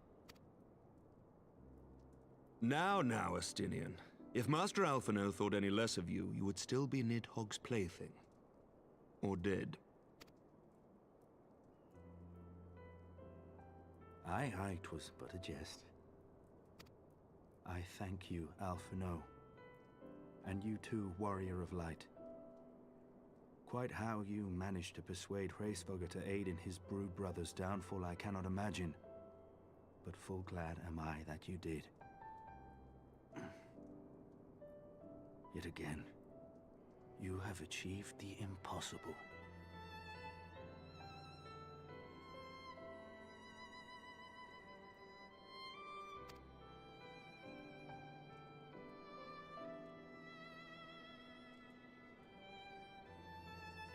Now, Estinian. If Master Alphino thought any less of you, you would still be Nidhogg's plaything. Or dead. Aye, 'twas but a jest. I thank you, Alphino. And you too, Warrior of Light. Quite how you managed to persuade Hraesvelgr to aid in his brood brother's downfall I cannot imagine. But full glad am I that you did. Yet again, you have achieved the impossible.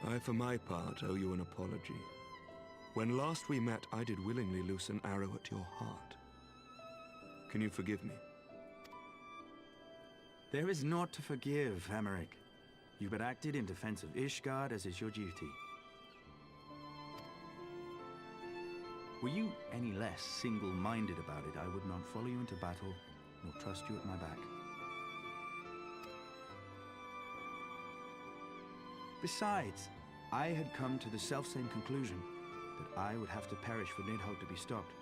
I, for my part, owe you an apology. When last we met, I did willingly loose an arrow at your heart. Can you forgive me? There is naught to forgive, Hameric. You but acted in defense of Ishgard as is your duty. Were you any less single-minded about it, I would not follow you into battle, nor trust you at my back. Besides, I had come to the selfsame conclusion, that I would have to perish for Nidhogg to be stopped.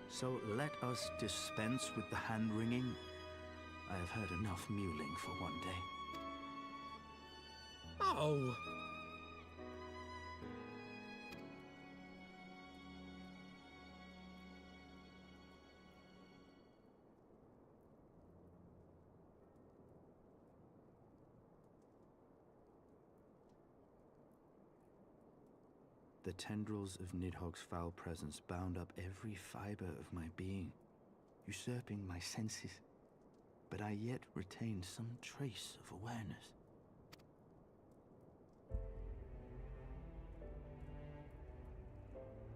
So let us dispense with the hand-wringing. I have heard enough mewling for one day. Oh! The tendrils of Nidhogg's foul presence bound up every fiber of my being, usurping my senses, but I yet retained some trace of awareness.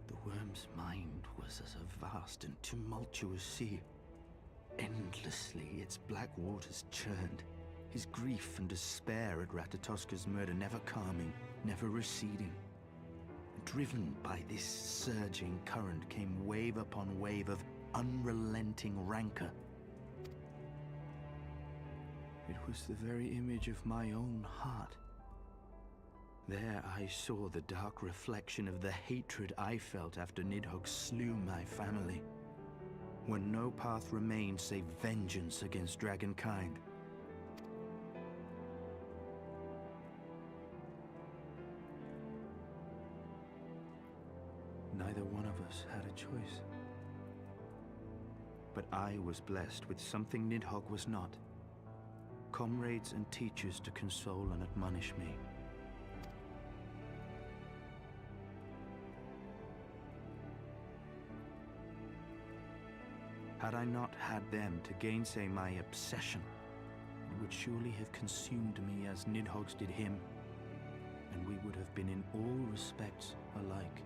The worm's mind was as a vast and tumultuous sea. Endlessly its black waters churned, his grief and despair at Ratatoska's murder never calming, never receding. Driven by this surging current came wave upon wave of unrelenting rancor. It was the very image of my own heart. There I saw the dark reflection of the hatred I felt after Nidhogg slew my family, when no path remained save vengeance against dragonkind. Neither one of us had a choice. But I was blessed with something Nidhogg was not. Comrades and teachers to console and admonish me. Had I not had them to gainsay my obsession, it would surely have consumed me as Nidhogg's did him, and we would have been in all respects alike.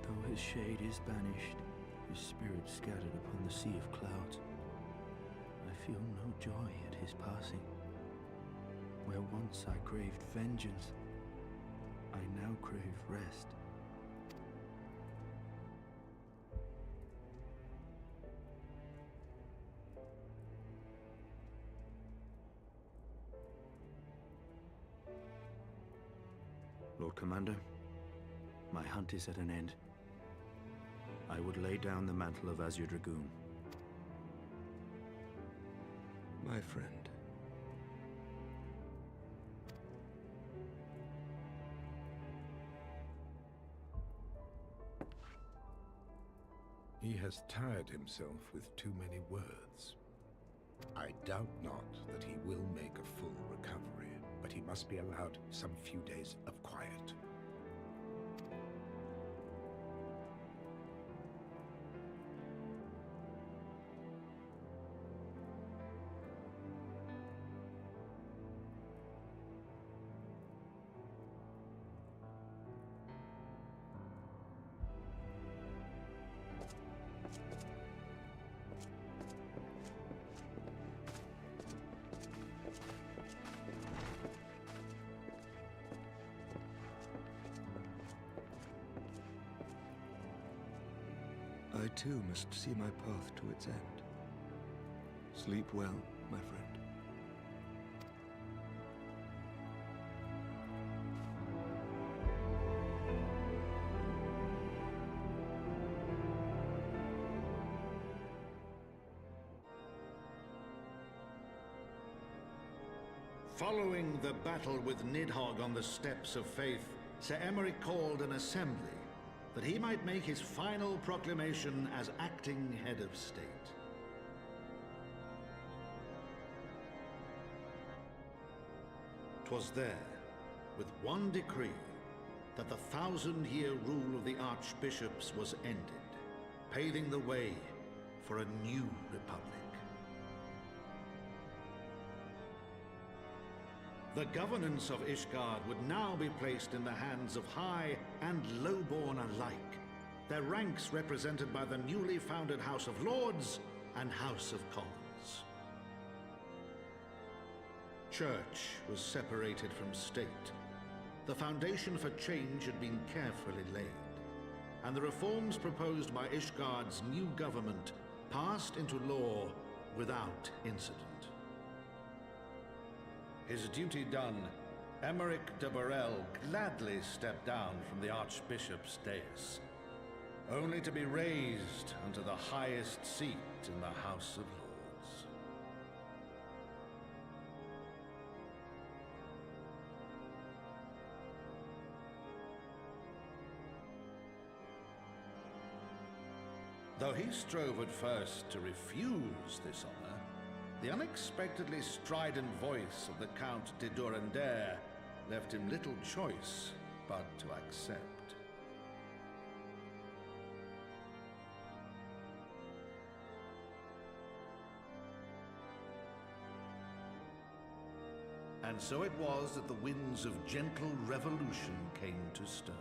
Though his shade is banished, his spirit scattered upon the sea of clouds, I feel no joy at his passing. Where once I craved vengeance, I now crave rest. Lord Commander, my hunt is at an end. I would lay down the mantle of Azure Dragoon. My friend. He has tired himself with too many words. I doubt not that he will make a full recovery, but he must be allowed some few days of quiet. I too must see my path to its end. Sleep well, my friend. Following the battle with Nidhogg on the Steps of Faith, Sir Emeric called an assembly that he might make his final proclamation as acting head of state. "'Twas there, with one decree, that the 1,000-year rule of the archbishops was ended, paving the way for a new republic. The governance of Ishgard would now be placed in the hands of high and lowborn alike, their ranks represented by the newly founded House of Lords and House of Commons. Church was separated from state. The foundation for change had been carefully laid, and the reforms proposed by Ishgard's new government passed into law without incident. His duty done, Emeric de Burrell gladly stepped down from the Archbishop's dais, only to be raised unto the highest seat in the House of Lords. Though he strove at first to refuse this honor, the unexpectedly strident voice of the Count de Durandare left him little choice but to accept. And so it was that the winds of gentle revolution came to stir.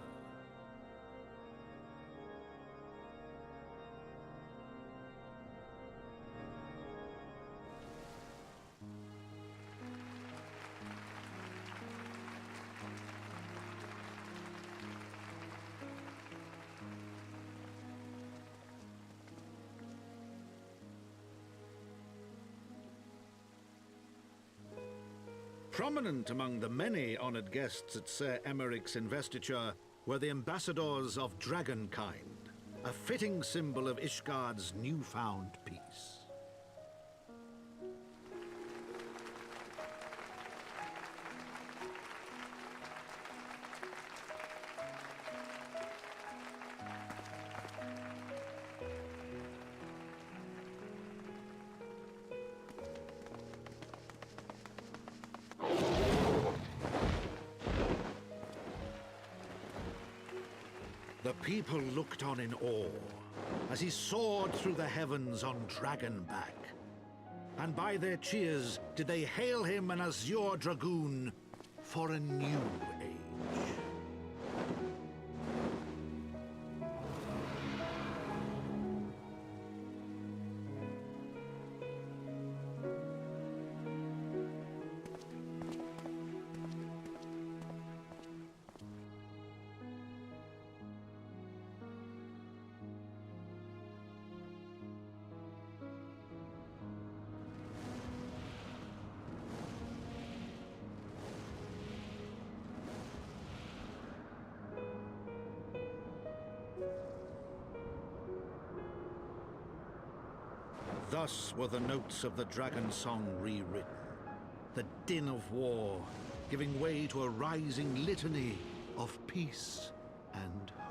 Prominent among the many honored guests at Sir Emeric's investiture were the ambassadors of Dragonkind, a fitting symbol of Ishgard's newfound peace. The people looked on in awe as he soared through the heavens on Dragonback. And by their cheers did they hail him an azure dragoon for a new age. Thus were the notes of the dragon song rewritten, the din of war giving way to a rising litany of peace and hope.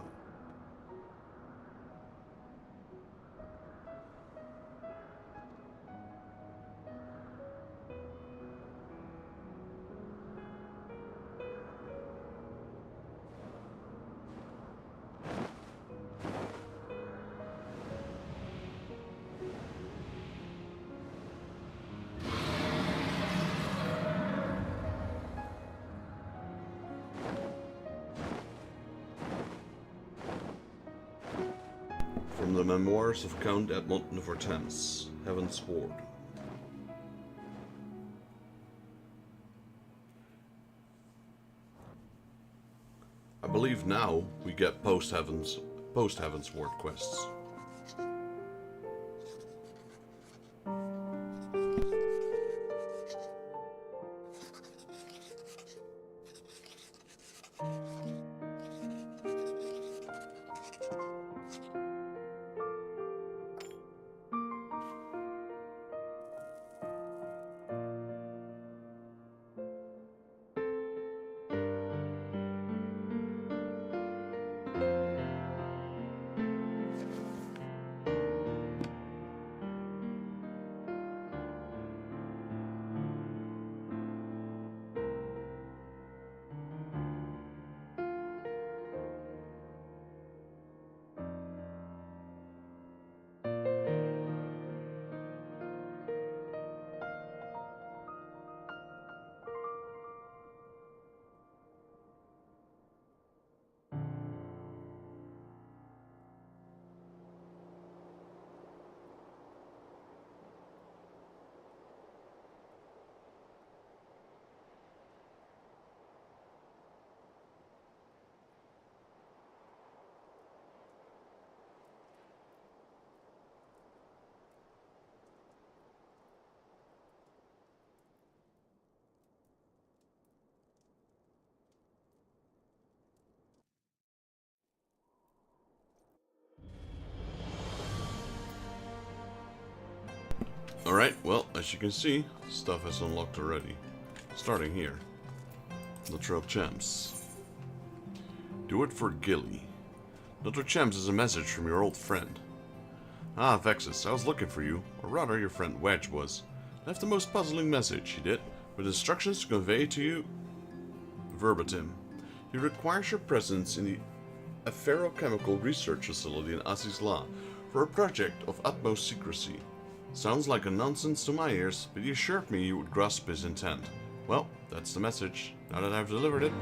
From the Memoirs of Count Edmond de Vortens, Heaven's Ward. I believe now we get post-Heaven's Ward quests. Alright, well, as you can see, stuff has unlocked already. Starting here. The Trail of Champs. Do it for Gilly. Notre Champs is a message from your old friend. Ah, Vexus, I was looking for you, or rather your friend Wedge was. Left the most puzzling message, he did, with instructions to convey to you verbatim. He requires your presence in a ferrochemical research facility in Asisla for a project of utmost secrecy. Sounds like a nonsense to my ears, but he assured me you would grasp his intent. Well, that's the message, now that I've delivered it.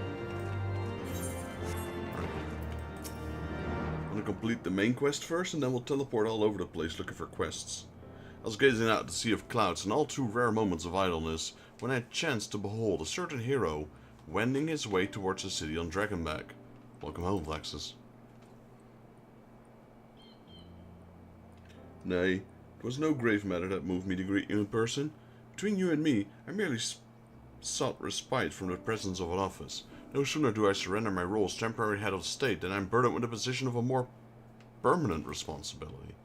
I'm gonna complete the main quest first, and then we'll teleport all over the place looking for quests. I was gazing out at the sea of clouds in all too rare moments of idleness when I chanced to behold a certain hero wending his way towards the city on Dragonback. Welcome home, Vexus. Nay, it was no grave matter that moved me to greet you in person. Between you and me, I merely sought respite from the presence of an office. No sooner do I surrender my role as temporary head of state than I'm burdened with the position of a more permanent responsibility.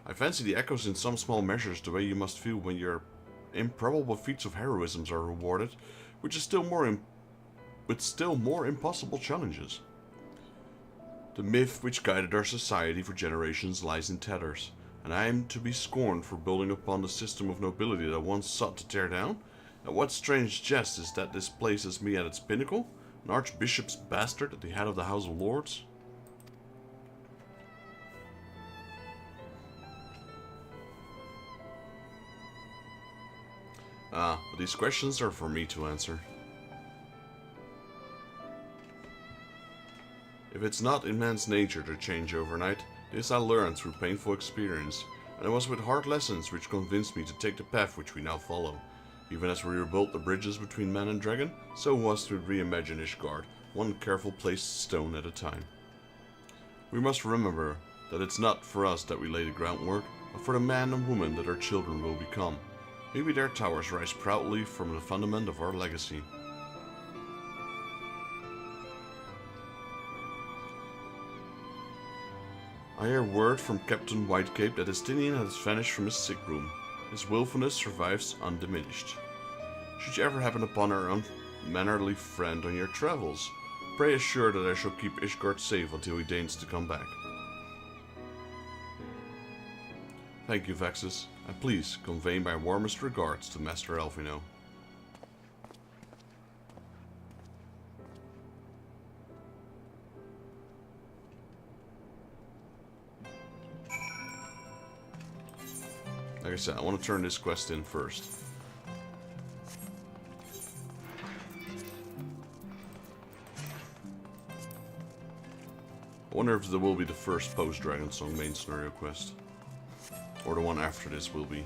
I fancy the echoes in some small measures the way you must feel when your improbable feats of heroism are rewarded, with still more impossible challenges. The myth which guided our society for generations lies in tatters, and I am to be scorned for building upon the system of nobility that I once sought to tear down? And what strange jest is that this places me at its pinnacle? An archbishop's bastard at the head of the House of Lords? Ah, but these questions are for me to answer. If it's not in man's nature to change overnight, this I learned through painful experience, and it was with hard lessons which convinced me to take the path which we now follow. Even as we rebuilt the bridges between man and dragon, so was to reimagine Ishgard, one careful placed stone at a time. We must remember that it's not for us that we lay the groundwork, but for the man and woman that our children will become. Maybe their towers rise proudly from the fundament of our legacy. I hear word from Captain Whitecape that Estinian has vanished from his sick room. His willfulness survives undiminished. Should you ever happen upon our unmannerly friend on your travels, pray assure that I shall keep Ishgard safe until he deigns to come back. Thank you, Vexus, and please convey my warmest regards to Master Elfino. Like I said, I want to turn this quest in first. I wonder if there will be the first post-Dragonsong main scenario quest. Or the one after this will be.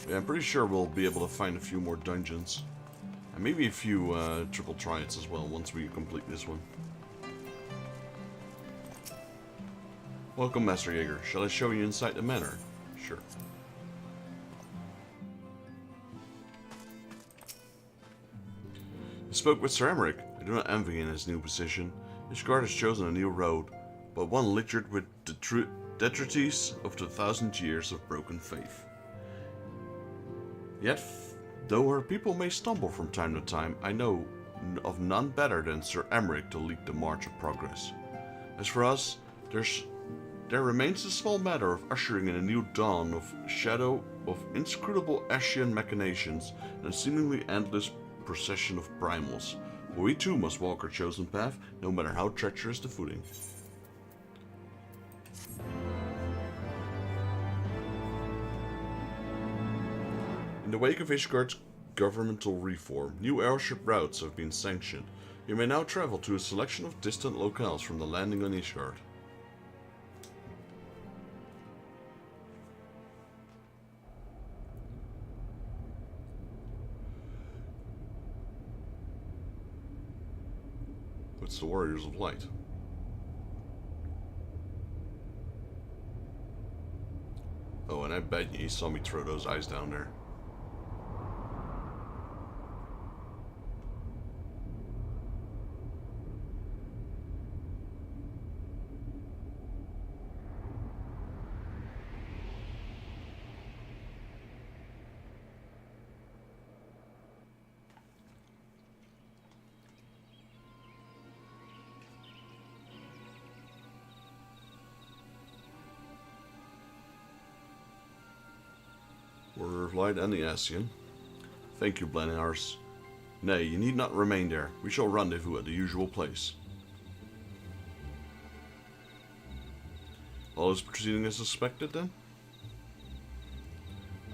Yeah, I'm pretty sure we'll be able to find a few more dungeons. And maybe a few triple triads as well once we complete this one. Welcome, Master Jaeger. Shall I show you inside the manor? Sure. I spoke with Sir Emmerich. I do not envy in his new position. Ishgard has chosen a new road, but one littered with the detritus of the 1,000 years of broken faith. Yet, though her people may stumble from time to time, I know of none better than Sir Emmerich to lead the march of progress. As for us, there remains the small matter of ushering in a new dawn of shadow of inscrutable Ascian machinations and a seemingly endless procession of primals. But we too must walk our chosen path, no matter how treacherous the footing. In the wake of Ishgard's governmental reform, new airship routes have been sanctioned. You may now travel to a selection of distant locales from the landing on Ishgard. It's the Warriors of Light. Oh, and I bet you saw me throw those eyes down there. of Light and the Ascian. Thank you, Blenars. Nay, you need not remain there. We shall rendezvous at the usual place. All is proceeding as suspected, then?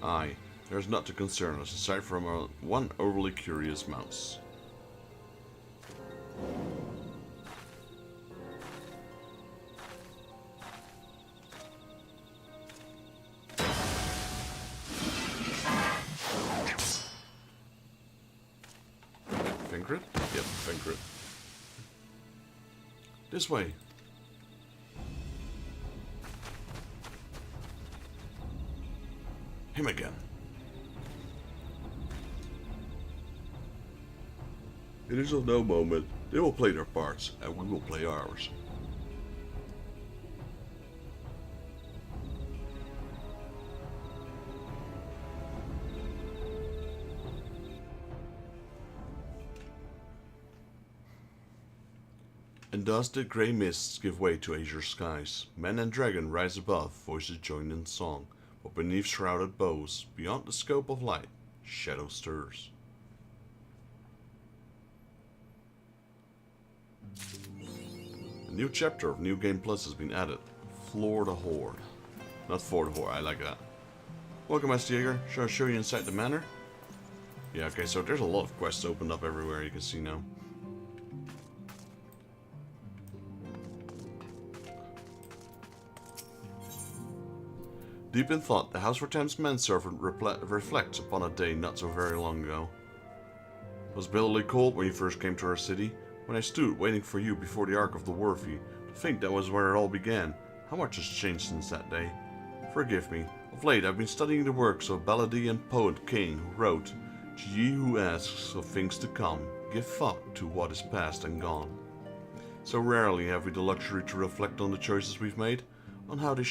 Aye, there is naught to concern us, aside from one overly curious mouse. Fingrid? Yep, Fingrid. This way. Him again. It is of no moment. They will play their parts, and we will play ours. And thus the grey mists give way to azure skies. Man and dragon rise above, voices join in song. But beneath shrouded bows, beyond the scope of light, shadow stirs. A new chapter of New Game Plus has been added. Floor the Horde. Not for the Horde, I like that. Welcome, Master Jaeger. Shall I show you inside the manor? Yeah, okay, so there's a lot of quests opened up everywhere, you can see now. Deep in thought, the House for Thames manservant reflects upon a day not so very long ago. It was bitterly cold when you first came to our city, when I stood waiting for you before the Ark of the Worthy. To think that was where it all began. How much has changed since that day? Forgive me. Of late I've been studying the works of Balladian poet King, who wrote, "To ye who asks of things to come, give thought to what is past and gone." So rarely have we the luxury to reflect on the choices we've made, on how they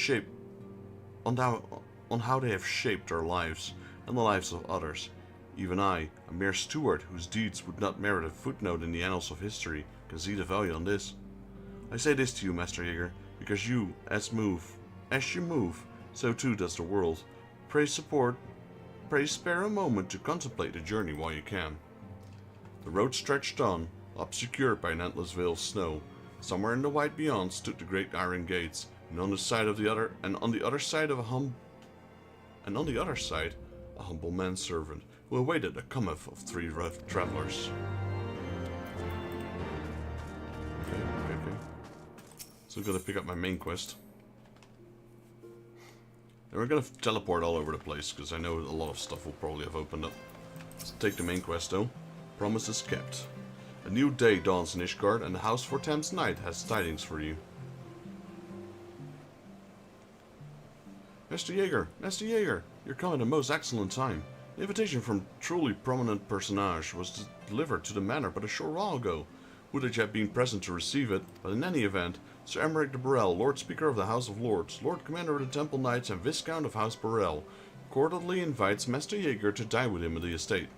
have shaped our lives and the lives of others. Even I, a mere steward whose deeds would not merit a footnote in the annals of history, can see the value on this. I say this to you, Master Jaeger, because you, as you move, so too does the world. Pray spare a moment to contemplate the journey while you can. The road stretched on, obscured by an endless veil of snow. Somewhere in the white beyond stood the great iron gates, and on the other side a humble manservant who awaited the cometh of three rough travelers. Okay. So I'm gonna pick up my main quest. And we're gonna teleport all over the place, because I know a lot of stuff will probably have opened up. Let's take the main quest though. Promise is kept. A new day dawns in Ishgard, and the House for Thames Knight has tidings for you. Master Jaeger, you're coming at a most excellent time. The invitation from truly prominent personage was delivered to the manor but a short while ago. Would that you had been present to receive it, but in any event, Sir Emmerich de Burrell, Lord Speaker of the House of Lords, Lord Commander of the Temple Knights and Viscount of House Burrell, cordially invites Master Jaeger to dine with him at the estate.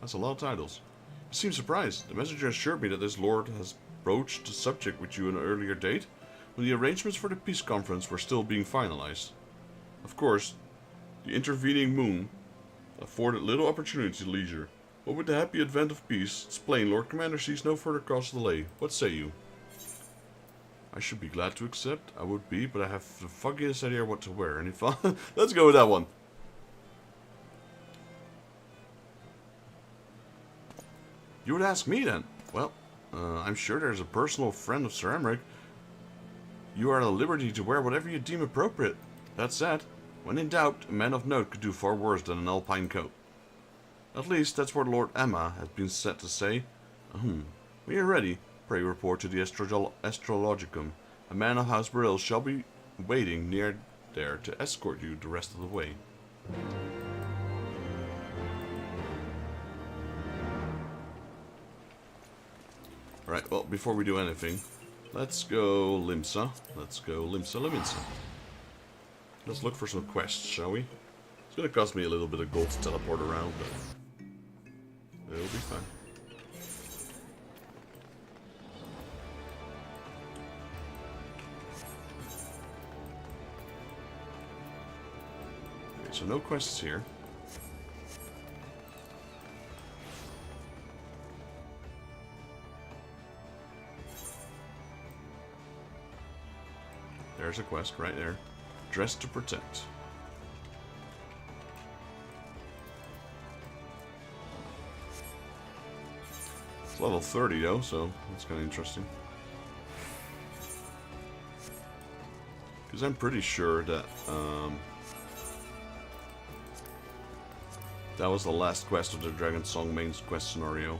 That's a lot of titles. You seem surprised. The messenger assured me that this lord has broached the subject with you at an earlier date, when the arrangements for the peace conference were still being finalized. Of course, the intervening moon afforded little opportunity to leisure, but with the happy advent of peace, it's plain Lord Commander sees no further cause to delay. What say you? I should be glad to accept, I would be, but I have the foggiest idea what to wear. Any fun? Let's go with that one. You would ask me then? Well, I'm sure there's a personal friend of Sir Emmerich. You are at liberty to wear whatever you deem appropriate. That said, when in doubt, a man of note could do far worse than an alpine coat. At least, that's what Lord Emma has been said to say. When you're ready, pray report to the Astrologicum. A man of House Burrell shall be waiting near there to escort you the rest of the way. Alright, well, before we do anything, let's go Limsa. Let's go Limsa. Let's look for some quests, shall we? It's gonna cost me a little bit of gold to teleport around, but it'll be fine. Okay, so no quests here. There's a quest right there. Dress to protect. It's level 30 though, so that's kind of interesting. Because I'm pretty sure that that was the last quest of the Dragon Song main quest scenario.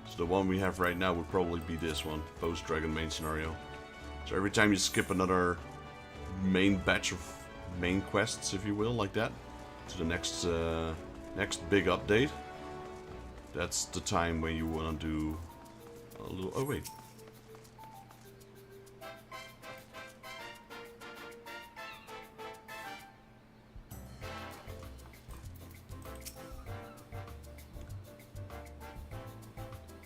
So the one we have right now would probably be this one, post-Dragon main scenario. So every time you skip another main batch of main quests, if you will, like that, to the next next big update, that's the time when you want to do a little... Oh wait.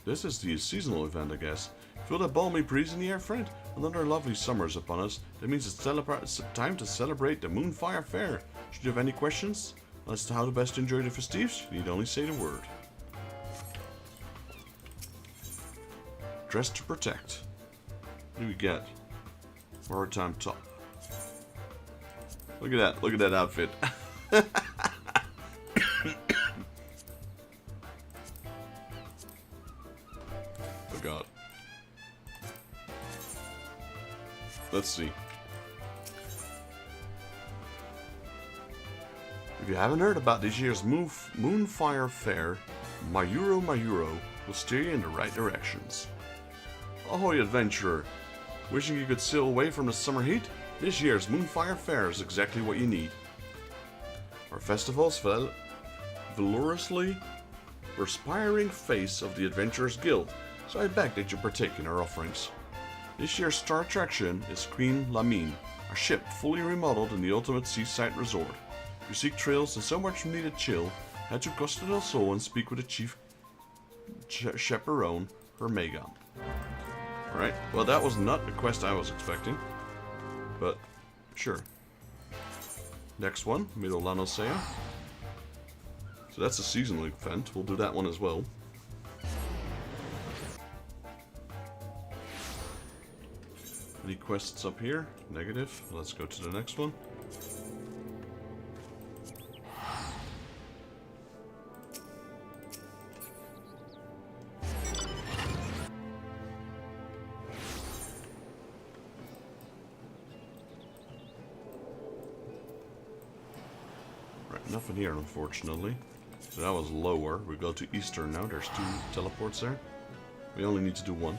This is the seasonal event, I guess. Feel that balmy breeze in the air, friend? Another lovely summer's upon us. That means it's time to celebrate the Moonfire Fair. Should you have any questions as to how to best enjoy the festivities, you need only say the word. Dress to protect. What do we get? Maritime top. Look at that outfit. Oh god. Let's see. If you haven't heard about this year's Moonfire Fair, Mayuro will steer you in the right directions. Ahoy, adventurer! Wishing you could sail away from the summer heat? This year's Moonfire Fair is exactly what you need. Our festival's valorously perspiring face of the Adventurers Guild, so I beg that you partake in our offerings. This year's star attraction is Queen Lamine, a ship fully remodeled in the ultimate seaside resort. If you seek trails and so much needed chill, head to Costa del Sol and speak with the chief chaperone, her Megan. Alright, well that was not the quest I was expecting, but sure. Next one, Eorzea. So that's a seasonal event, we'll do that one as well. Any quests up here? Negative. Let's go to the next one. Right, nothing here unfortunately. So that was lower. We go to Eastern now. There's 2 teleports there. We only need to do 1.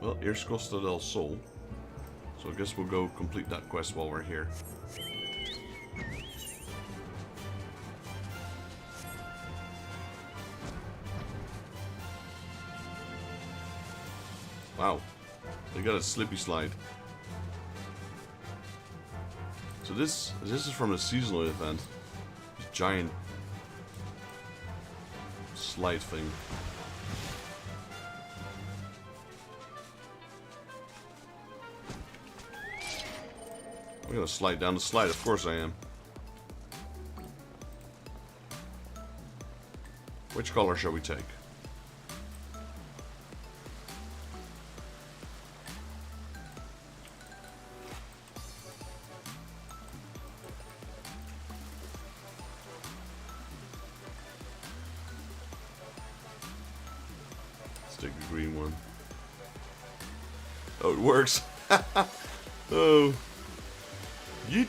Well, here's Costa del Sol. So I guess we'll go complete that quest while we're here. Wow. They got a slippy slide. So this is from the seasonal event. This giant slide thing. I'm gonna slide down the slide, of course I am. Which color shall we take? Let's take the green one. Oh, it works! Oh. Yeet.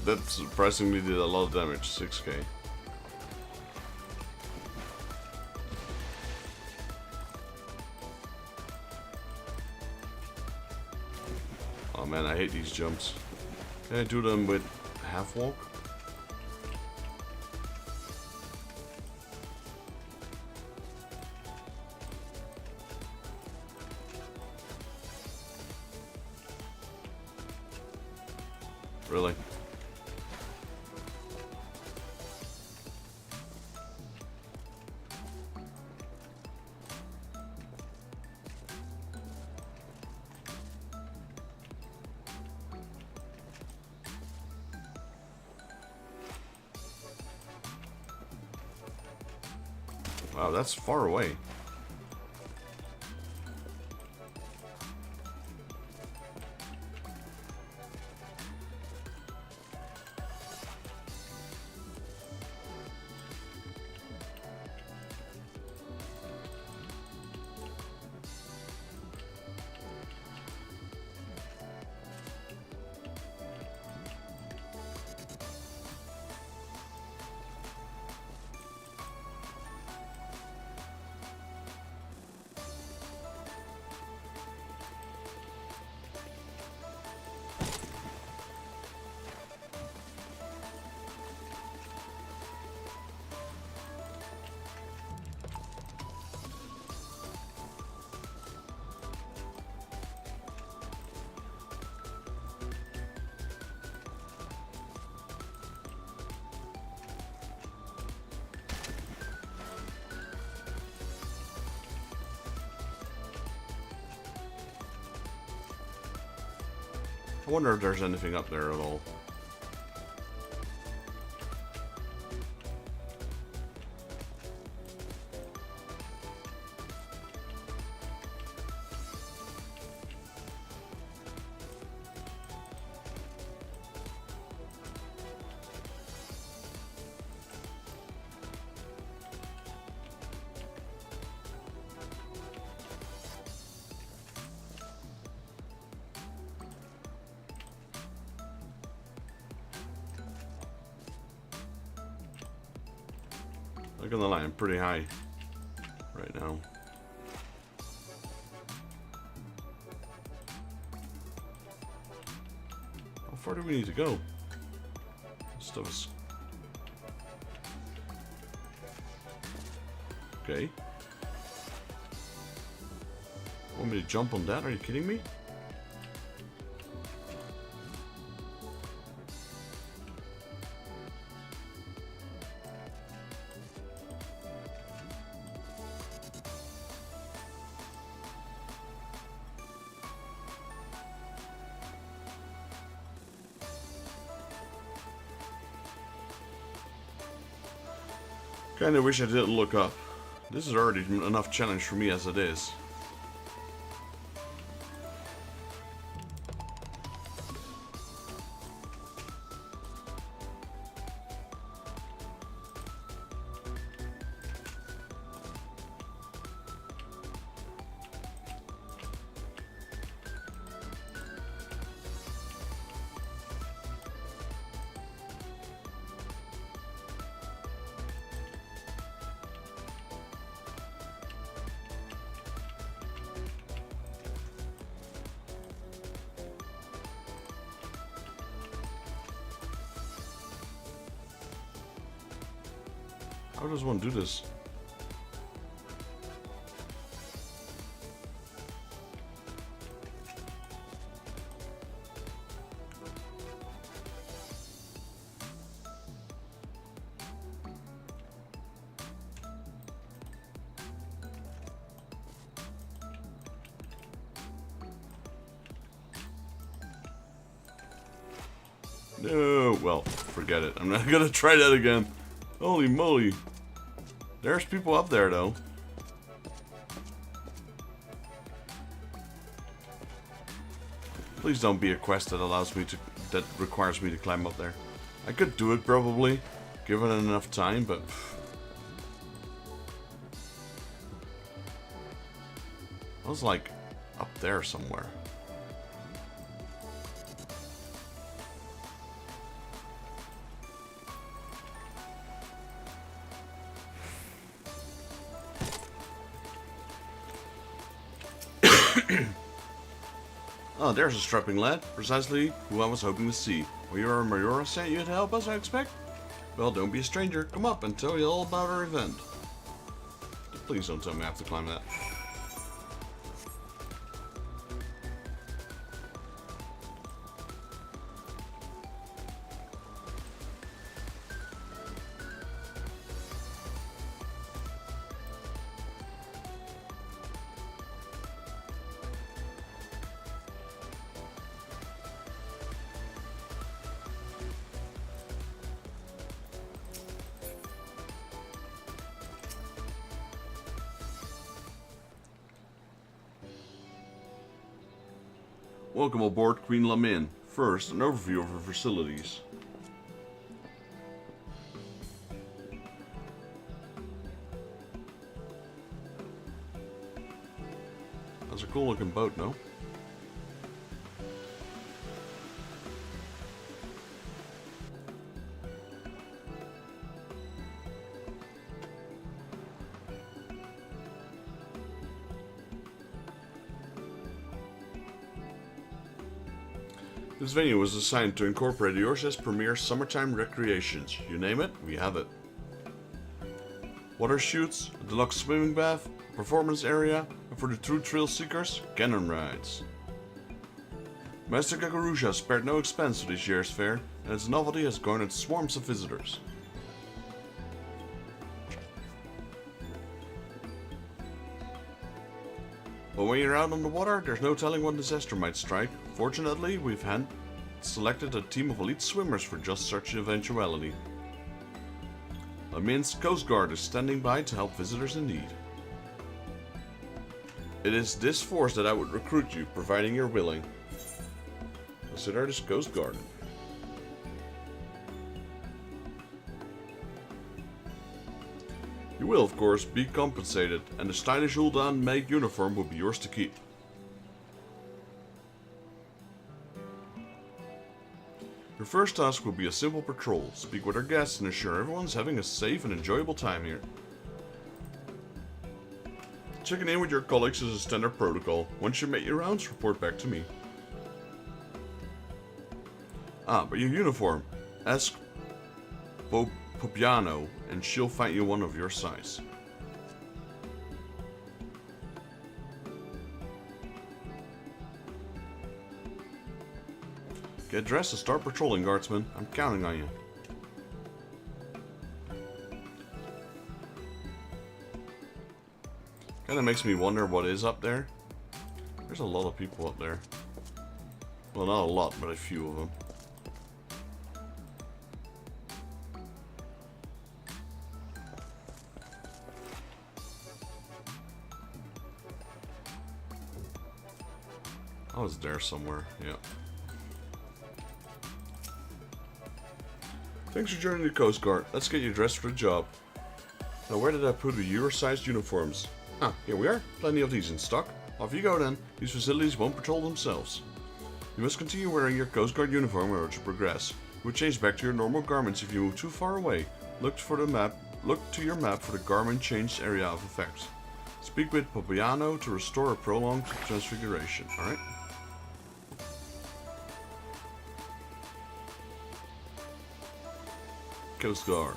that surprisingly did a lot of damage, 6k. Oh man, I hate these jumps. Can I do them with half walk? Really? Wow, that's far away. I wonder if there's anything up there at all. Not gonna lie, I'm pretty high right now. How far do we need to go? This stuff is... Okay. Want me to jump on that? Are you kidding me? Kinda wish I didn't look up. This is already enough challenge for me as it is. How does one do this? No, well, forget it. I'm not gonna try that again. Holy moly. There's people up there, though. Please don't be a quest that allows me to... that requires me to climb up there. I could do it, probably, given enough time, but... I was, like, up there somewhere. Oh, there's a strapping lad, precisely who I was hoping to see. Well, your Mayora sent you to help us, I expect? Well, don't be a stranger. Come up and tell you all about our event. Please don't tell me I have to climb that. Welcome aboard Queen Lamin. First, an overview of her facilities. That's a cool looking boat, no? This venue was assigned to incorporate Eorzea's premier summertime recreations. You name it, we have it. Water shoots, a deluxe swimming bath, performance area, and for the true thrill seekers, cannon rides. Master Kakarusha spared no expense for this year's fair, and its novelty has garnered swarms of visitors. But when you're out on the water, there's no telling what disaster might strike. Fortunately, we've selected a team of elite swimmers for just such an eventuality. Lamin's Coast Guard is standing by to help visitors in need. It is this force that I would recruit you, providing you're willing. Consider this Coast Guard. You will, of course, be compensated, and the stylish Ul'dan made uniform will be yours to keep. Your first task will be a simple patrol. Speak with our guests and ensure everyone's having a safe and enjoyable time here. Checking in with your colleagues is a standard protocol. Once you make your rounds, report back to me. But your uniform. Ask Popiano, and she'll find you one of your size. Get dressed and start patrolling, guardsmen. I'm counting on you. Kinda makes me wonder what is up there. There's a lot of people up there. Well, not a lot, but a few of them. I was there somewhere, yeah. Thanks for joining the Coast Guard. Let's get you dressed for the job. Now, where did I put the Euro-sized uniforms? Here we are. Plenty of these in stock. Off you go then. These facilities won't patrol themselves. You must continue wearing your Coast Guard uniform in order to progress. You will change back to your normal garments if you move too far away. Look to your map for the garment change area of effect. Speak with Popiano to restore a prolonged transfiguration. Alright? Coast Guard.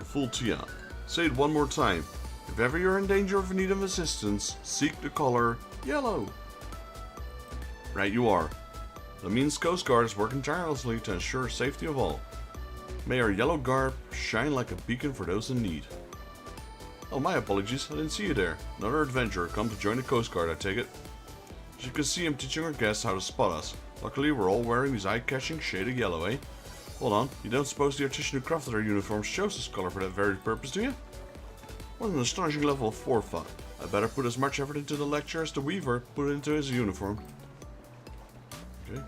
Full Tia. Say it one more time. If ever you're in danger of need of assistance, seek the color yellow. Right you are. Lamin's Coast Guard is working tirelessly to ensure safety of all. May our yellow garb shine like a beacon for those in need. Oh, my apologies, I didn't see you there. Another adventurer come to join the Coast Guard, I take it. As you can see, I'm teaching our guests how to spot us. Luckily, we're all wearing these eye-catching shade of yellow, eh? Hold on, you don't suppose the artisan who crafted our uniforms chose this color for that very purpose, do you? What an astonishing level of forethought. I better put as much effort into the lecture as the weaver put into his uniform. Okay.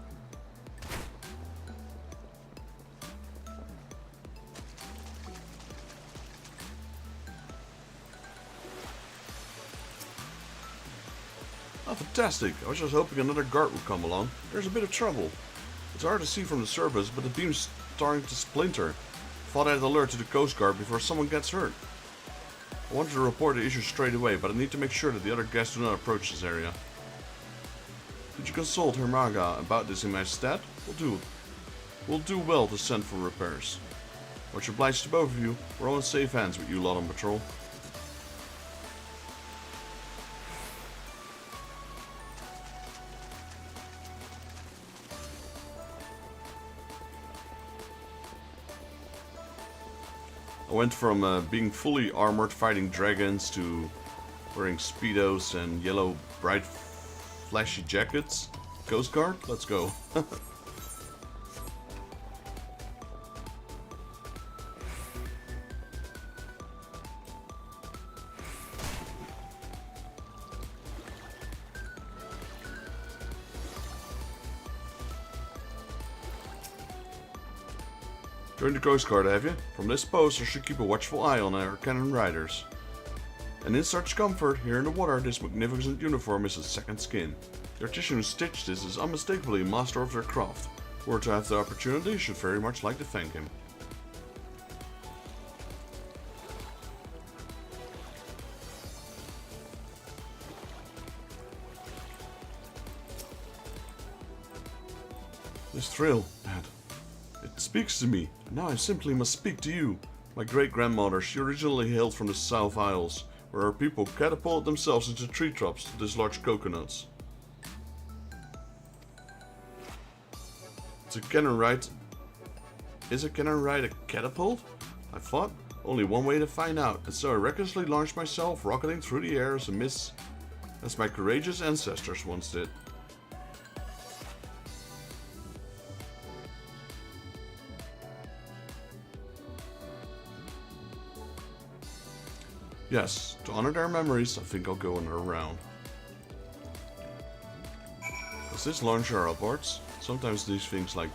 Oh, fantastic. I was just hoping another guard would come along. There's a bit of trouble. It's hard to see from the surface, but the beam's starting to splinter. Thought I'd alert to the Coast Guard before someone gets hurt. I wanted to report the issue straight away, but I need to make sure that the other guests do not approach this area. Did you consult Hermaga about this in my stead? We'll do well to send for repairs. Much obliged to both of you. We're all in safe hands with you lot on patrol. I went from being fully armored fighting dragons to wearing speedos and yellow bright flashy jackets. Coast Guard? Let's go. Joined the Coast Guard, have you? From this post, I should keep a watchful eye on our cannon riders. And in such comfort, here in the water, this magnificent uniform is a second skin. The artisan who stitched this is unmistakably a master of their craft. Were to have the opportunity, should very much like to thank him. This thrill, Dad. It speaks to me, and now I simply must speak to you. My great-grandmother, she originally hailed from the South Isles, where our people catapulted themselves into tree tops to dislodge coconuts. Is a cannon ride a catapult? I thought. Only one way to find out, and so I recklessly launched myself, rocketing through the air as my courageous ancestors once did. Yes, to honor their memories, I think I'll go another round. Does this launch our upwards? Sometimes these things like...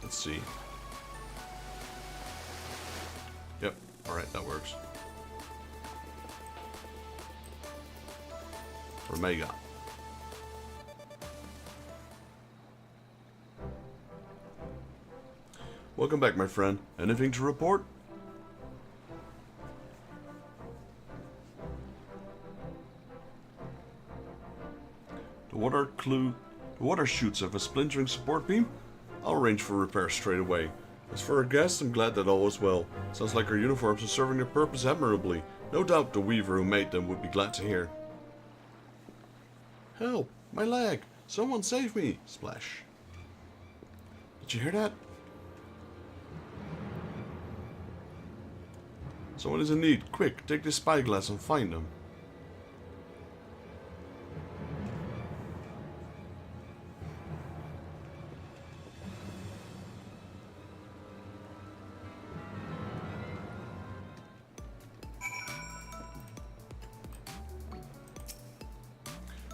Let's see. Yep, alright, that works. Omega. Welcome back, my friend. Anything to report? The water chutes have a splintering support beam? I'll arrange for repairs straight away. As for our guests, I'm glad that all is well. Sounds like our uniforms are serving their purpose admirably. No doubt the weaver who made them would be glad to hear. Help! My leg! Someone save me! Splash. Did you hear that? Someone is in need. Quick, take this spyglass and find them.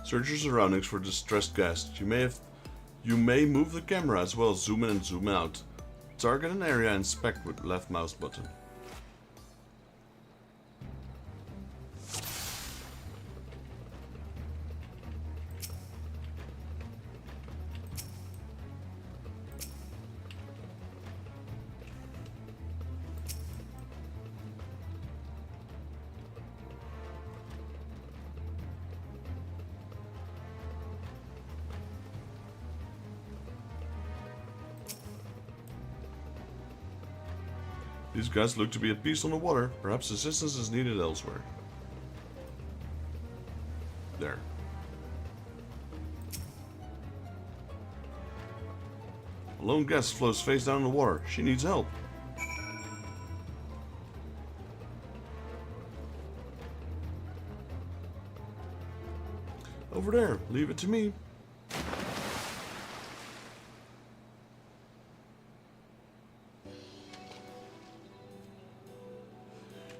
Search your surroundings for distressed guests. You may move the camera as well as zoom in and zoom out. Target an area and inspect with left mouse button. These guys look to be at peace on the water. Perhaps assistance is needed elsewhere. There. A lone guest floats face down in the water. She needs help. Over there. Leave it to me.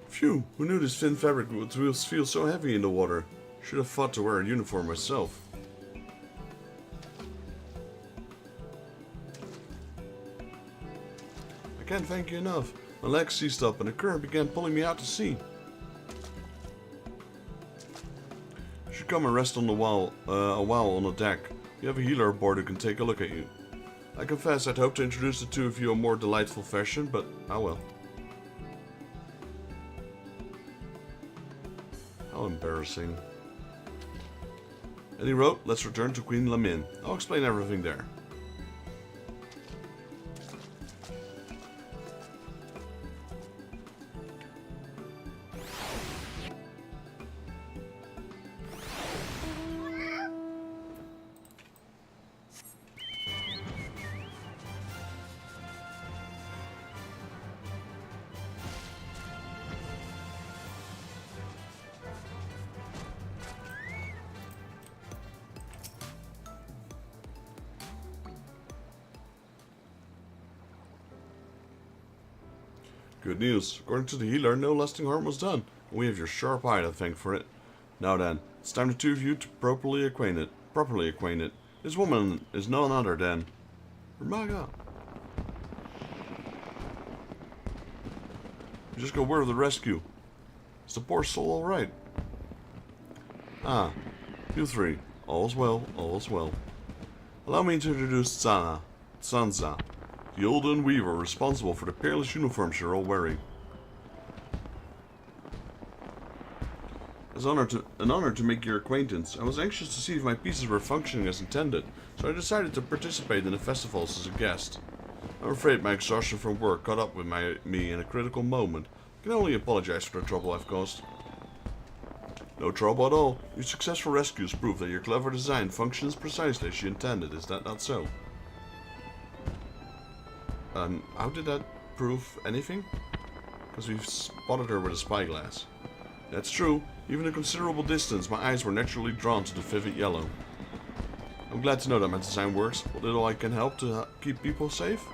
Phew, who knew this thin fabric would feel so heavy in the water? Should have thought to wear a uniform myself. I can't thank you enough. My legs seized up and the current began pulling me out to sea. come and rest on the wall, a while on the deck. You have a healer aboard who can take a look at you. I confess I'd hoped to introduce the two of you in a more delightful fashion, but oh well. How embarrassing. And he wrote, let's return to Queen Lamin. I'll explain everything there. Good news. According to the healer, no lasting harm was done. We have your sharp eye to thank for it. Now then, it's time the two of you to properly acquainted. This woman is none other than Raga. You just got word of the rescue. Is the poor soul alright? Ah, you three. All's well, all's well. Allow me to introduce Sansa, the Olden Weaver responsible for the peerless uniforms you're all wearing. It's an honor to make your acquaintance. I was anxious to see if my pieces were functioning as intended, so I decided to participate in the festivals as a guest. I'm afraid my exhaustion from work caught up with me in a critical moment. I can only apologize for the trouble I've caused. No trouble at all. Your successful rescues prove that your clever design functions precisely as you intended. Is that not so? How did that prove anything? Because we've spotted her with a spyglass. That's true. Even at considerable distance, my eyes were naturally drawn to the vivid yellow. I'm glad to know that my design works. What little I can help to keep people safe?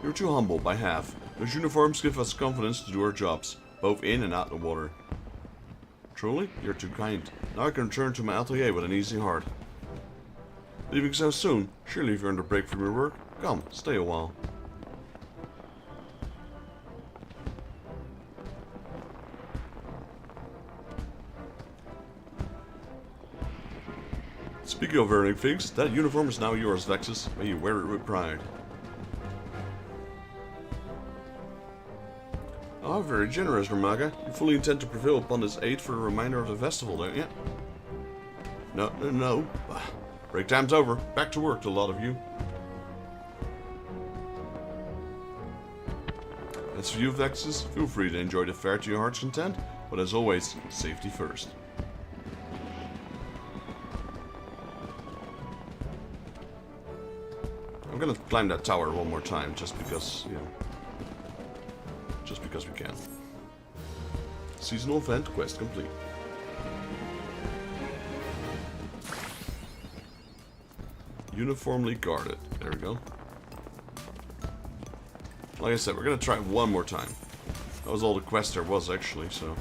You're too humble, by half. Those uniforms give us confidence to do our jobs, both in and out the water. Truly, you're too kind. Now I can return to my atelier with an easy heart. Leaving so soon? Surely you've earned a break from your work. Come, stay a while. Speaking of earning things, that uniform is now yours, Vexus. May you wear it with pride. Oh, very generous, Ramaga. You fully intend to prevail upon this aid for the remainder of the festival, don't you? No. Break time's over. Back to work, the lot of you. As for you, Vexus, feel free to enjoy the fair to your heart's content, but as always, safety first. I'm gonna climb that tower one more time, just because, you know, just because we can. Seasonal event quest complete. Uniformly guarded. There we go. Like I said, we're gonna try it one more time. That was all the quest there was, actually, so.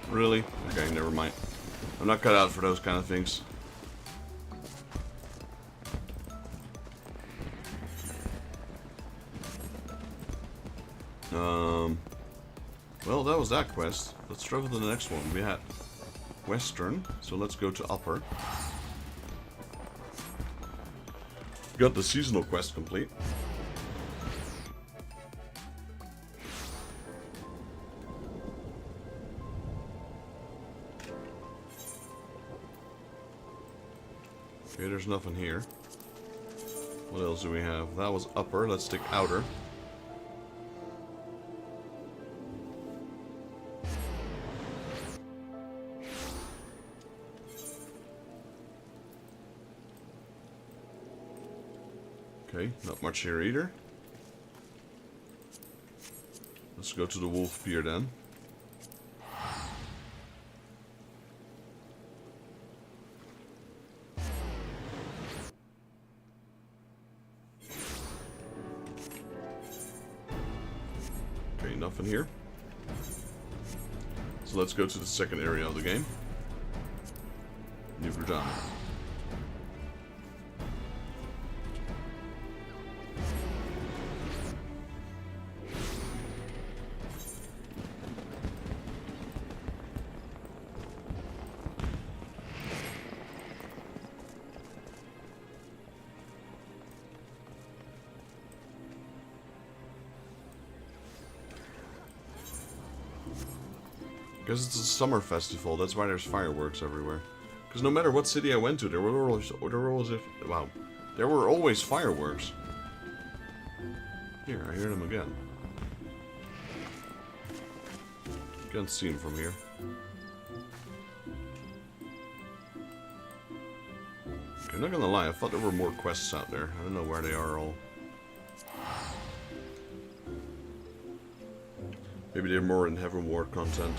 Really? Okay, never mind. I'm not cut out for those kind of things. Well, that was that quest. Let's travel to the next one. We had Western, so let's go to Upper. Got the seasonal quest complete. Okay, there's nothing here. What else do we have? That was Upper. Let's take Outer. Okay, not much here either. Let's go to the Wolf Pier then. Okay, nothing here. So let's go to the second area of the game. New Verdana. Because it's a summer festival, that's why there's fireworks everywhere. Because no matter what city I went to, there were always fireworks. Here, I hear them again. You can't see them from here. Okay, I'm not gonna lie, I thought there were more quests out there. I don't know where they are all. Maybe they're more in Heaven Ward content.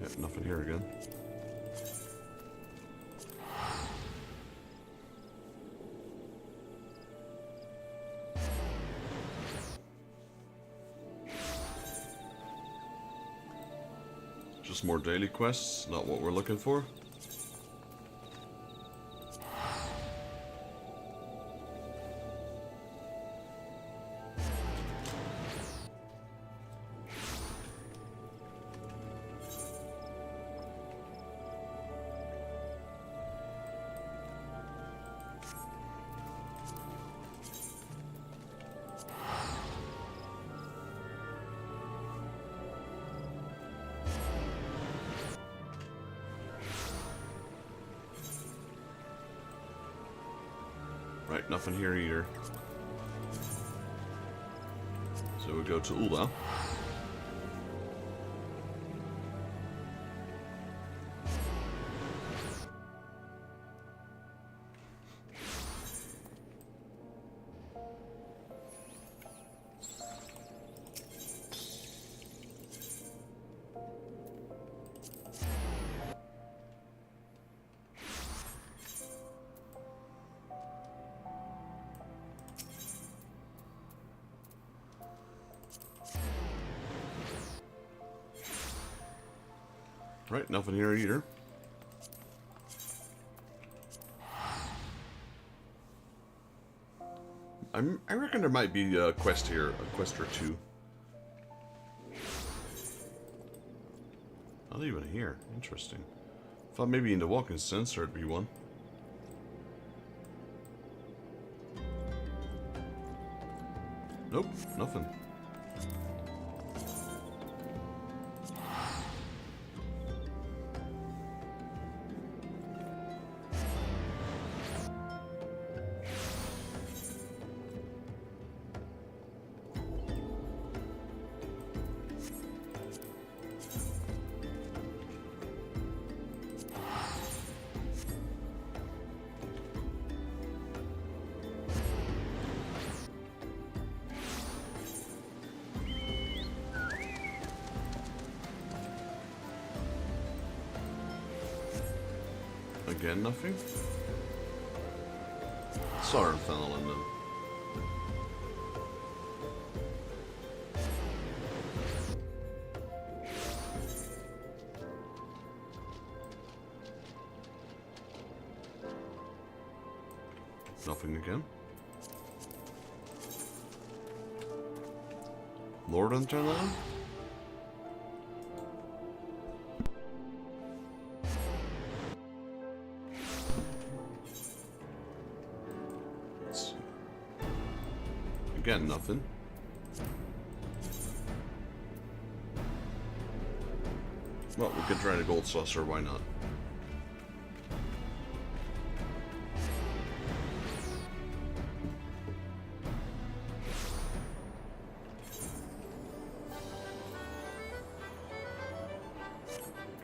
Yeah, nothing here again. Just more daily quests, not what we're looking for. Right, nothing here either. So we go to Ulda. Right, nothing here either. I reckon there might be a quest here, a quest or two. Not even here. Interesting. Thought maybe in the walking sensor it'd be one. Nope, nothing. Again, nothing? Sorry, London. nothing again. Lord Antenna? Let's see. Again, nothing. Well, we could try the gold saucer, why not?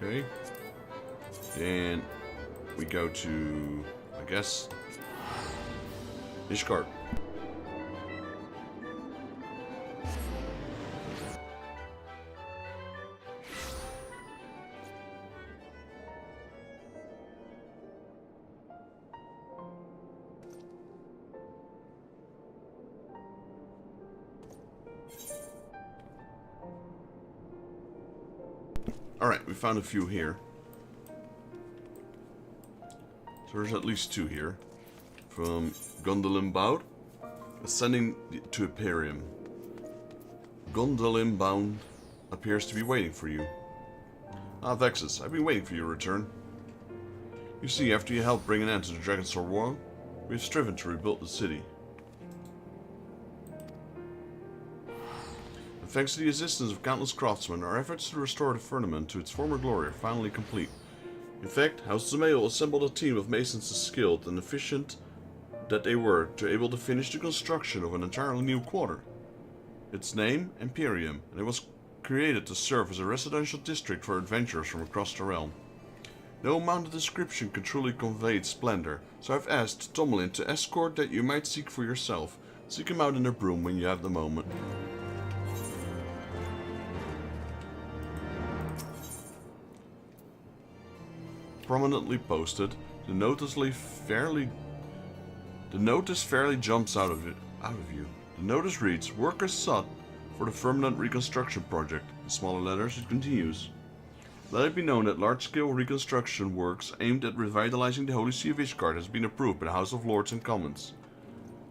Okay. And we go to, I guess, Ishgard. Alright, we found a few here. So there's at least two here. From Gondolinbound, ascending to Imperium. Gondolinbound appears to be waiting for you. Ah, Vexus, I've been waiting for your return. You see, after you helped bring an end to the Dragonsword War, we have striven to rebuild the city. Thanks to the assistance of countless craftsmen, our efforts to restore the firmament to its former glory are finally complete. In fact, House Zamael assembled a team of masons as skilled and efficient that they were to able to finish the construction of an entirely new quarter. Its name, Imperium, and it was created to serve as a residential district for adventurers from across the realm. No amount of description can truly convey its splendor, so I've asked Tomlin to escort that you might seek for yourself. Seek him out in a broom when you have the moment. Prominently posted, the notice fairly jumps out of you. The notice reads, "Workers sought for the firmament reconstruction project." In smaller letters, it continues. Let it be known that large-scale reconstruction works aimed at revitalizing the Holy See of Ishgard has been approved by the House of Lords and Commons.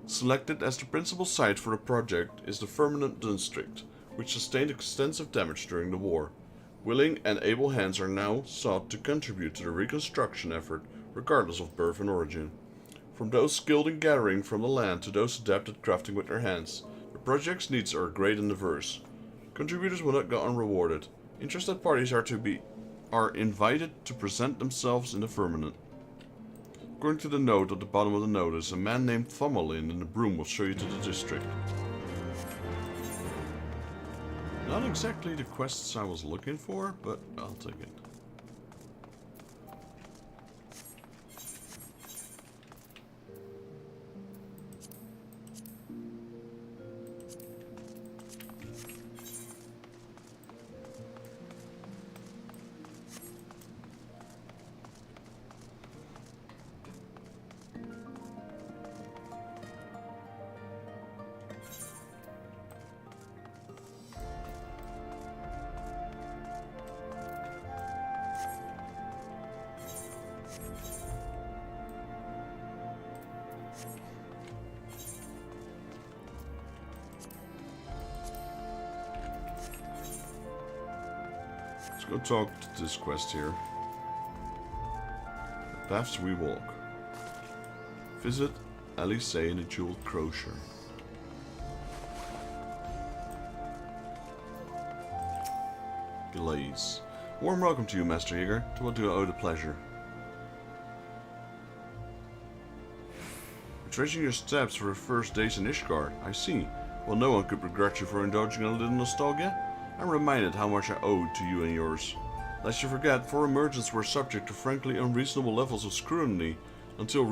Selected as the principal site for the project is the Firmament District, which sustained extensive damage during the war. Willing and able hands are now sought to contribute to the reconstruction effort, regardless of birth and origin. From those skilled in gathering from the land to those adept at crafting with their hands, the project's needs are great and diverse. Contributors will not go unrewarded. Interested parties are invited to present themselves in the firmament. According to the note at the bottom of the notice, a man named Thomalin in the broom will show you to the district. Not exactly the quests I was looking for, but I'll take it. Let's go talk to this quest here. The paths we walk. Visit Alice in the Jeweled Crosier. Glaze. Warm welcome to you, Master Eager. To what do I owe the pleasure? Retracing your steps for the first days in Ishgard, I see. Well, no one could regret you for indulging a little nostalgia. I'm reminded how much I owe to you and yours. Lest you forget, foreign merchants were subject to frankly unreasonable levels of scrutiny until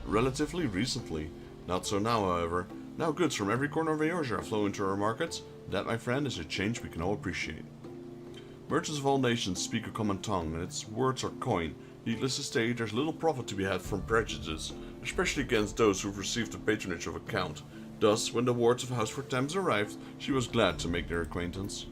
relatively recently. Not so now, however. Now goods from every corner of Eorzea flow into our markets. That, my friend, is a change we can all appreciate. Merchants of all nations speak a common tongue, and its words are coin. Needless to state, there's little profit to be had from prejudice, especially against those who've received the patronage of a count. Thus, when the wards of House Thames arrived, she was glad to make their acquaintance.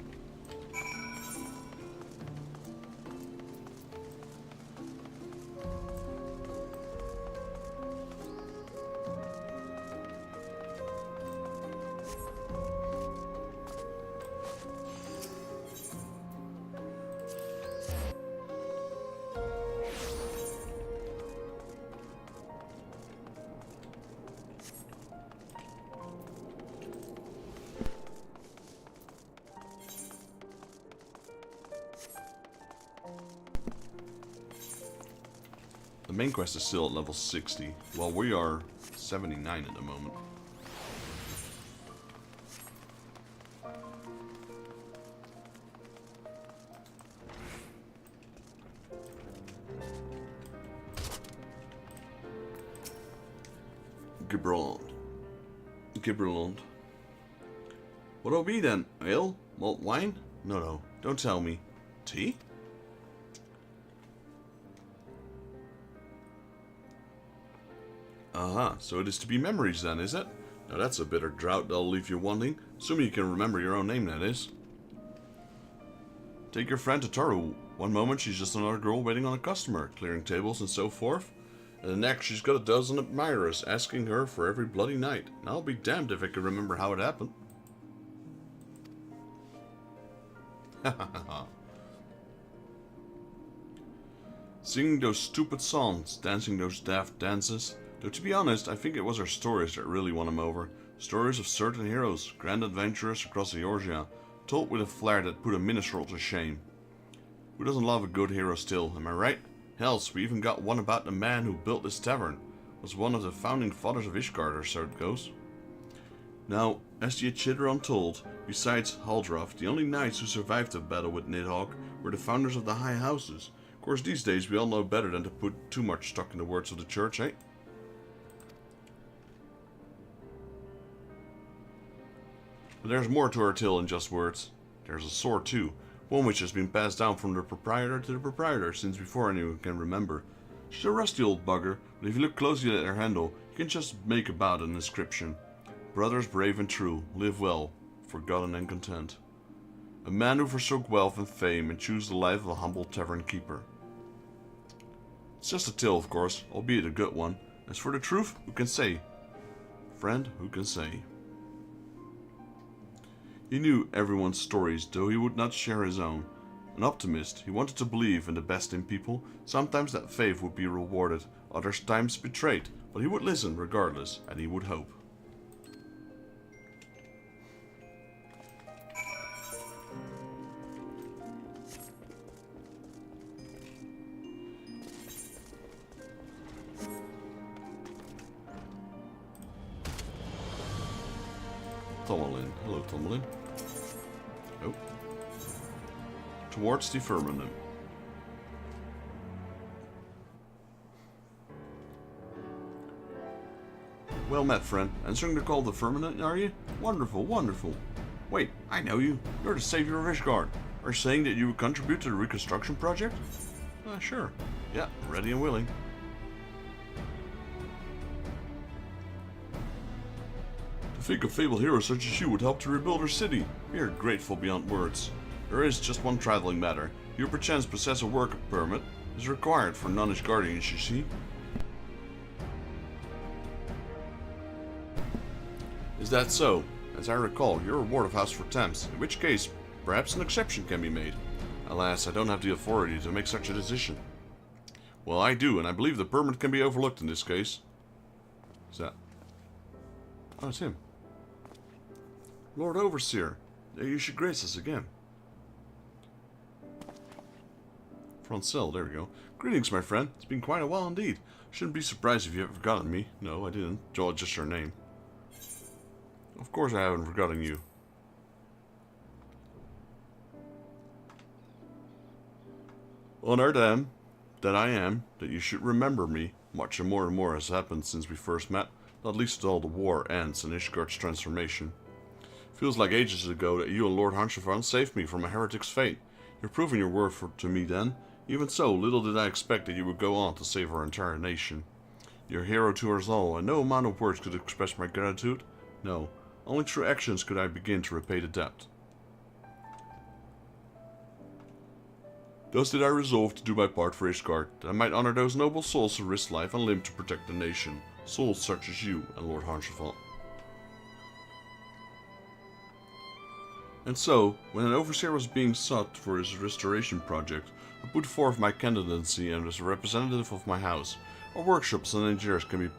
The main quest is still at level 60, while we are 79 at the moment. Gibralond. What'll be then? Ale? Malt wine? No, don't tell me. Tea? So it is to be memories then, is it? Now that's a bitter drought that'll leave you wanting. Assuming you can remember your own name, that is. Take your friend Tataru. One moment she's just another girl waiting on a customer, clearing tables and so forth. And the next she's got a dozen admirers asking her for every bloody night. And I'll be damned if I can remember how it happened. Singing those stupid songs, dancing those daft dances. Though to be honest, I think it was her stories that really won him over. Stories of certain heroes, grand adventurers across Eorzea, told with a flair that put a minstrel to shame. Who doesn't love a good hero still, am I right? Hells, we even got one about the man who built this tavern. Was one of the founding fathers of Ishgard, or so it goes. Now, as the Echidron told, besides Haldroth, the only knights who survived the battle with Nidhogg were the founders of the High Houses. Of course, these days we all know better than to put too much stock in the words of the church, eh? But there's more to our tale than just words. There's a sword too, one which has been passed down from the proprietor to the proprietor since before anyone can remember. She's a rusty old bugger, but if you look closely at her handle, you can just make about an inscription. Brothers brave and true, live well, forgotten and content. A man who forsook wealth and fame and chose the life of a humble tavern keeper. It's just a tale, of course, albeit a good one. As for the truth, who can say? Friend, who can say? He knew everyone's stories, though he would not share his own. An optimist, he wanted to believe in the best in people. Sometimes that faith would be rewarded, other times betrayed, but he would listen regardless, and he would hope. Tomlin. Hello, Tomlin. Oh. Towards the firmament. Well met, friend. Answering the call of the firmament, are you? Wonderful, wonderful. Wait, I know you. You're the savior of Ishgard. Are you saying that you would contribute to the reconstruction project? Sure. Yeah, ready and willing. To think a fabled hero such as you would help to rebuild our city. We are grateful beyond words. There is just one trifling matter. You perchance possess a work permit. It is required for non-Ishgardians, you see. Is that so? As I recall, you're a ward of House for Thames, in which case, perhaps an exception can be made. Alas, I don't have the authority to make such a decision. Well, I do, and I believe the permit can be overlooked in this case. Is that? Oh, it's him. Lord Overseer, you should grace us again. Front cell, there we go. Greetings, my friend. It's been quite a while indeed. Shouldn't be surprised if you haven't forgotten me. No, I didn't. Just your name. Of course I haven't forgotten you. Honored am, that I am, that you should remember me. Much and more has happened since we first met, not least with all the war, ends, and Ishgard's transformation. Feels like ages ago that you and Lord Hanshavan saved me from a heretic's fate. You've proven your worth to me then. Even so, little did I expect that you would go on to save our entire nation. You're a hero to us all, and no amount of words could express my gratitude. No, only through actions could I begin to repay the debt. Thus did I resolve to do my part for Ishgard, that I might honor those noble souls who risked life and limb to protect the nation. Souls such as you and Lord Hanshavan. And so, when an overseer was being sought for his restoration project, I put forth my candidacy and as a representative of my house. Our workshops and engineers can be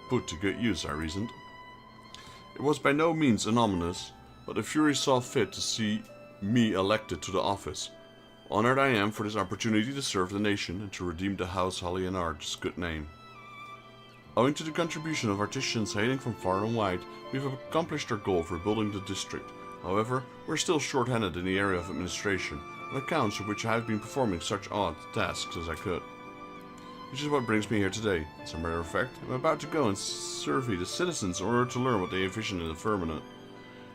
put to good use, I reasoned. It was by no means anomalous, but the Fury saw fit to see me elected to the office. Honored I am for this opportunity to serve the nation and to redeem the House Hallianard's good name. Owing to the contribution of artisans hailing from far and wide, we have accomplished our goal of rebuilding the district. However, we're still short-handed in the area of administration, on accounts of which I have been performing such odd tasks as I could. Which is what brings me here today. As a matter of fact, I'm about to go and survey the citizens in order to learn what they envision in the firmament.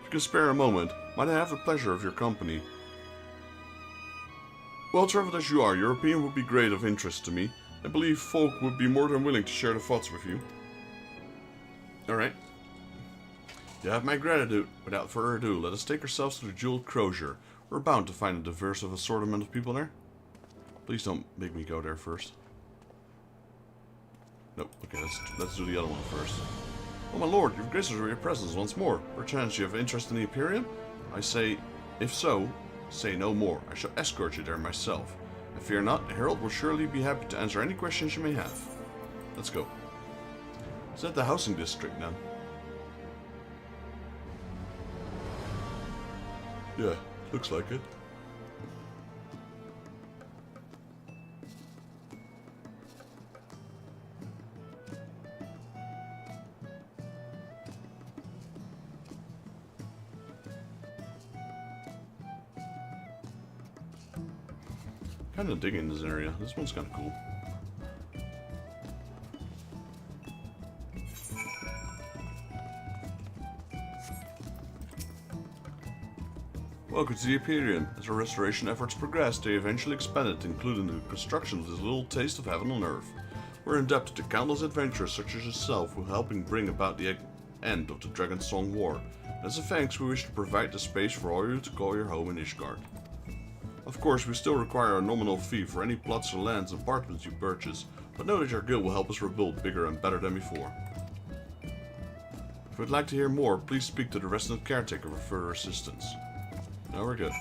If you can spare a moment, might I have the pleasure of your company? Well-traveled as you are, your opinion would be great of interest to me. I believe folk would be more than willing to share the thoughts with you. Alright. You have my gratitude. Without further ado, let us take ourselves to the Jeweled Crozier. We're bound to find a diverse of assortment of people there. Please don't make me go there first. Nope. Okay, let's do the other one first. Oh my lord, you've graced us with your presence once more. Perchance you have interest in the Imperium? I say, if so, say no more. I shall escort you there myself. And fear not, the Herald will surely be happy to answer any questions you may have. Let's go. Is that the housing district now? Yeah, looks like it. Kind of digging this area. This one's kind of cool. Welcome to the Imperium. As our restoration efforts progressed, they eventually expanded, including the construction of this little taste of heaven on earth. We're indebted to countless adventurers such as yourself who helping bring about the end of the Dragonsong War. As a thanks, we wish to provide the space for all you to call your home in Ishgard. Of course, we still require a nominal fee for any plots or lands and apartments you purchase, but know that your guild will help us rebuild bigger and better than before. If you'd like to hear more, please speak to the resident caretaker for further assistance. Now we're good.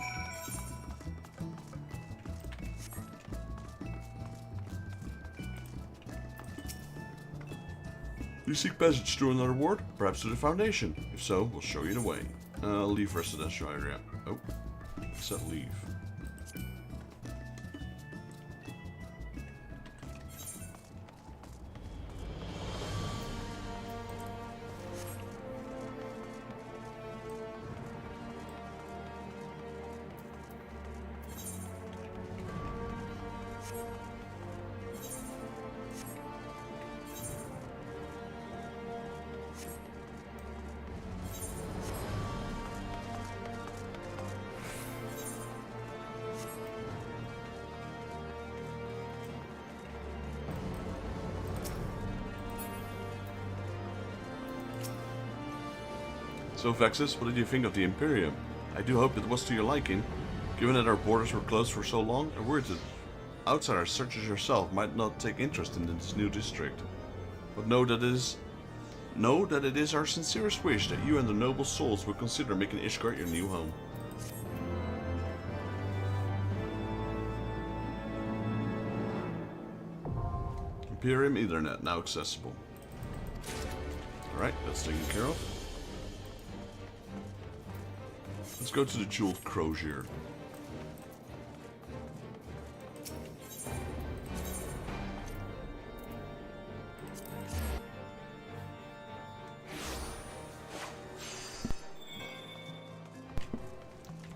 You seek passage through another ward? Perhaps to the Foundation? If so, we'll show you the way. Leave residential area. Oh, I said leave. So Vexus, what did you think of the Imperium? I do hope it was to your liking. Given that our borders were closed for so long, I'm worried that outsiders such as yourself might not take interest in this new district. But know that it is our sincerest wish that you and the noble souls will consider making Ishgard your new home. Imperium Ethernet now accessible. Alright, that's taken care of. Let's go to the Jeweled Crozier.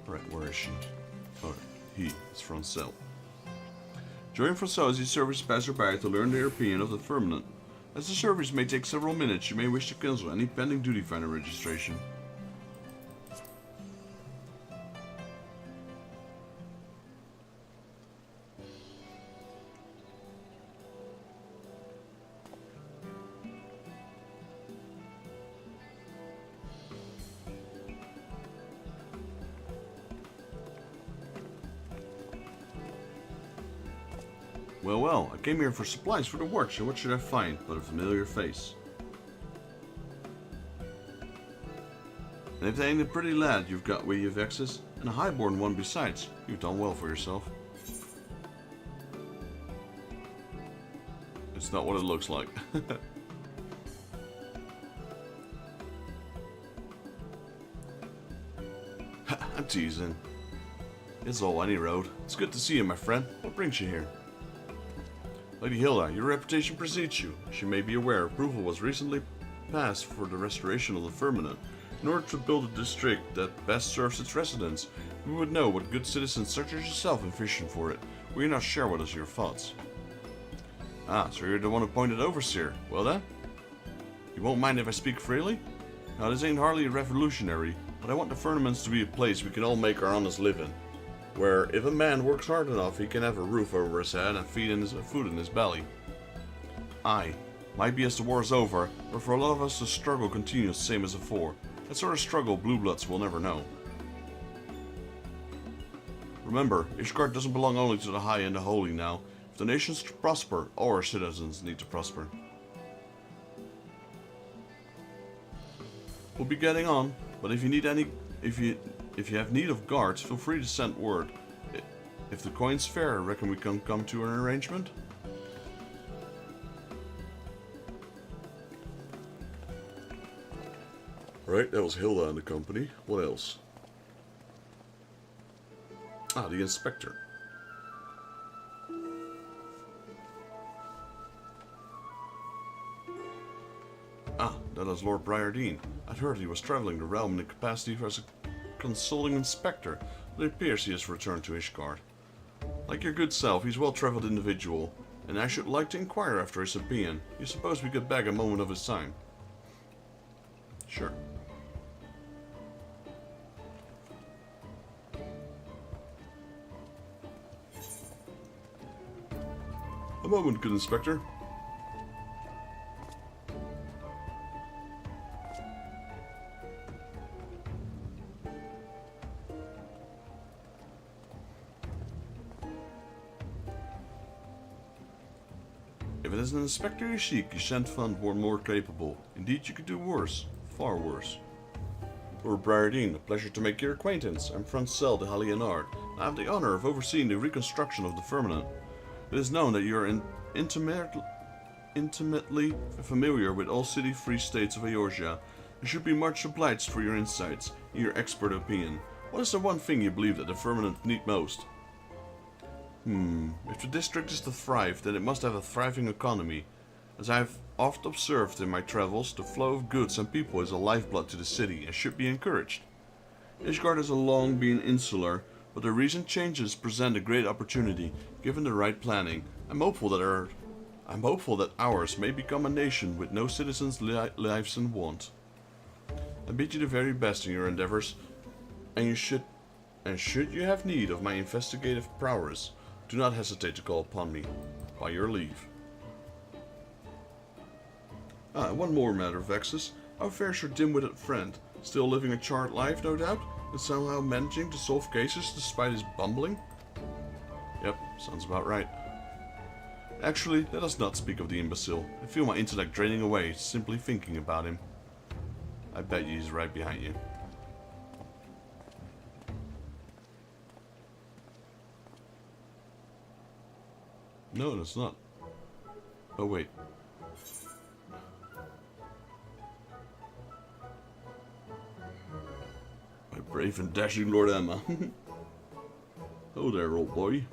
Right, where is she? Oh, he is Francel. Join Francel as you service passerby to learn their opinion of the firmament. As the service may take several minutes, you may wish to cancel any pending duty finder registration. Well, I came here for supplies for the work, so what should I find but a familiar face? And if they ain't a pretty lad you've got with you, Vexus, and a highborn one besides, you've done well for yourself. It's not what it looks like. I'm teasing. It's all any road. It's good to see you, my friend. What brings you here? Lady Hilda, your reputation precedes you. As you may be aware, approval was recently passed for the restoration of the firmament. In order to build a district that best serves its residents, we would know what good citizens such as yourself envision for it. Will you now share with us your thoughts? Ah, so you're the one appointed overseer. Well then, you won't mind if I speak freely? Now this ain't hardly revolutionary, but I want the firmaments to be a place we can all make our honest living. Where, if a man works hard enough, he can have a roof over his head and food in his belly. Aye, might be as the war's over, but for a lot of us the struggle continues the same as before. That sort of struggle blue bloods will never know. Remember, Ishgard doesn't belong only to the high and the holy now. If the nations prosper, all our citizens need to prosper. We'll be getting on, but if you have need of guards, feel free to send word. If the coin's fair, I reckon we can come to an arrangement. Right, that was Hilda and the company. What else? Ah, the inspector. Ah, that is Lord Briardine. I'd heard he was traveling the realm in the capacity as a consulting inspector, but it appears he has returned to Ishgard. Like your good self, he's a well-traveled individual, and I should like to inquire after his opinion. You suppose we could beg a moment of his time? Sure. A moment, good inspector. If it is an inspector you seek, you shan't find one more capable. Indeed, you could do worse. Far worse. Lord Briardine, a pleasure to make your acquaintance. I'm Francel de Halionard. I have the honor of overseeing the reconstruction of the firmament. It is known that you are intimately familiar with all city-free states of Eorzea. You should be much obliged for your insights and your expert opinion. What is the one thing you believe that the firmament need most? If the district is to thrive, then it must have a thriving economy. As I have oft observed in my travels, the flow of goods and people is a lifeblood to the city and should be encouraged. Ishgard has long been insular, but the recent changes present a great opportunity, given the right planning. I'm hopeful that ours may become a nation with no citizens' lives in want. I bid you the very best in your endeavors, and should you have need of my investigative prowess, do not hesitate to call upon me. By your leave. One more matter vexes. How fares your dim-witted friend? Still living a charred life, no doubt, and somehow managing to solve cases despite his bumbling? Yep, sounds about right. Actually, let us not speak of the imbecile. I feel my intellect draining away simply thinking about him. I bet he's right behind you. No, it's not. Oh, wait. My brave and dashing Lord Emma. Oh there, old boy.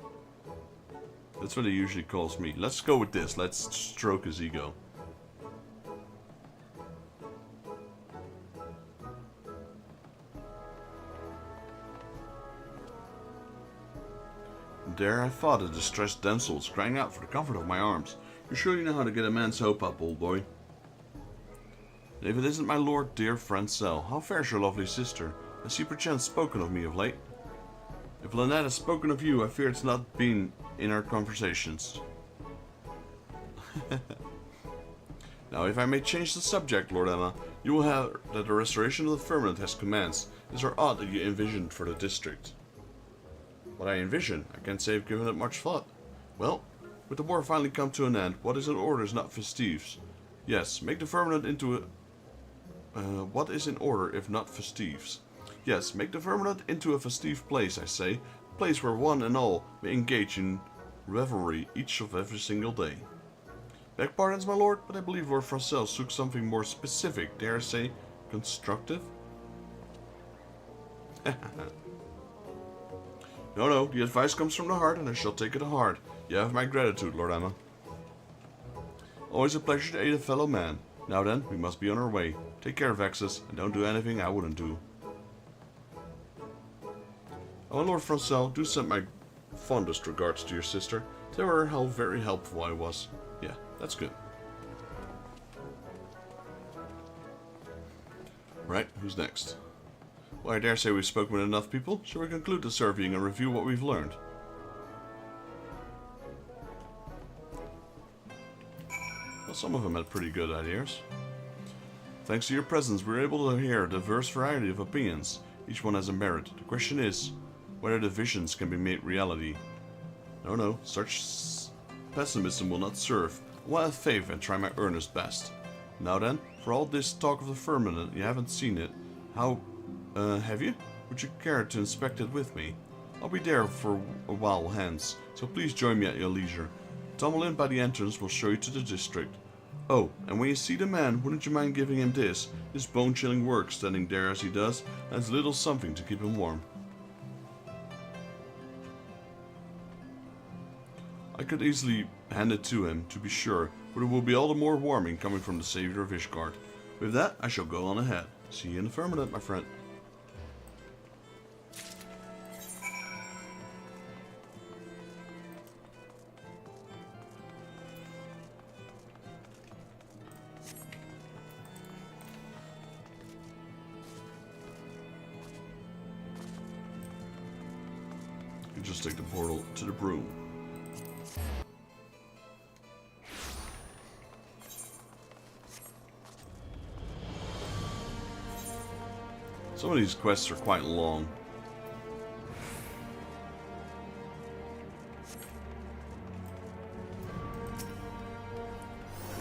That's what he usually calls me. Let's go with this. Let's stroke his ego. There I thought a distressed damsel was crying out for the comfort of my arms. You surely know how to get a man's hope up, old boy. If it isn't my lord, dear Francel, how fares your lovely sister? Has she perchance spoken of me of late? If Lynette has spoken of you, I fear it's not been in our conversations. Now, if I may change the subject, Lord Emma, you will have that the restoration of the firmament has commenced. Is there aught that you envisioned for the district? What I envision, I can't say I've given it much thought. Well, with the war finally come to an end, what is in order is not festives. Yes, make the firmament into a... what is in order if not festives? Yes, make the firmament into a festive place, I say. A place where one and all may engage in revelry each of every single day. Beg pardons, my lord, but I believe Lord Francel took something more specific, dare I say, constructive? No, the advice comes from the heart, and I shall take it to heart. You have my gratitude, Lord Emma. Always a pleasure to aid a fellow man. Now then, we must be on our way. Take care, Vexus, and don't do anything I wouldn't do. Oh, Lord Francel, do send my fondest regards to your sister. Tell her how very helpful I was. Yeah, that's good. Right, who's next? Well, I dare say we've spoken with enough people. Shall we conclude the surveying and review what we've learned? Well, some of them had pretty good ideas. Thanks to your presence, we were able to hear a diverse variety of opinions. Each one has a merit. The question is, whether the visions can be made reality. No, such pessimism will not serve. I will have faith and try my earnest best. Now then, for all this talk of the firmament, you haven't seen it. How, have you? Would you care to inspect it with me? I'll be there for a while hence, so please join me at your leisure. Tumble in by the entrance will show you to the district. Oh, and when you see the man, wouldn't you mind giving him this bone-chilling work standing there as he does, and a little something to keep him warm. I could easily hand it to him, to be sure, but it will be all the more warming coming from the savior of Ishgard. With that, I shall go on ahead. See you in the firmament, my friend. You just take the portal to the broom. Some of these quests are quite long.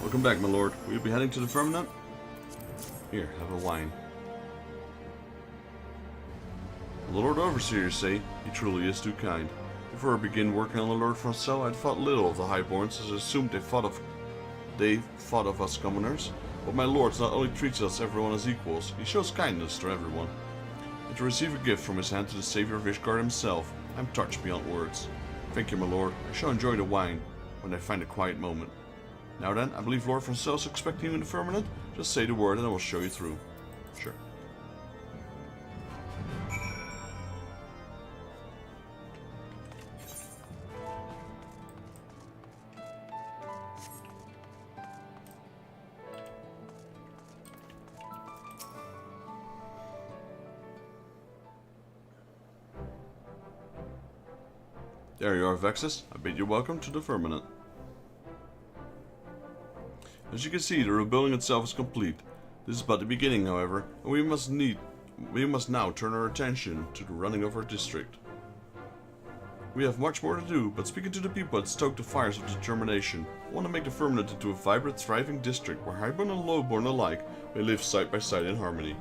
Welcome back, my lord. Will you be heading to the firmament? Here, have a wine. The Lord Overseer, say, he truly is too kind. Before I begin working on the Lord Francel, I'd thought little of the Highborns, as I assumed they thought of us commoners. But my lord not only treats us everyone as equals, he shows kindness to everyone. And to receive a gift from his hand to the savior of Ishgard himself, I'm touched beyond words. Thank you, my lord. I shall enjoy the wine when I find a quiet moment. Now then, I believe Lord Francel's expecting you in the firmament. Just say the word and I will show you through. Sure. There you are, Vexus. I bid you welcome to the firmament. As you can see, the rebuilding itself is complete. This is but the beginning, however, and we must now turn our attention to the running of our district. We have much more to do, but speaking to the people had stoked the fires of determination. I want to make the firmament into a vibrant, thriving district where highborn and lowborn alike may live side by side in harmony.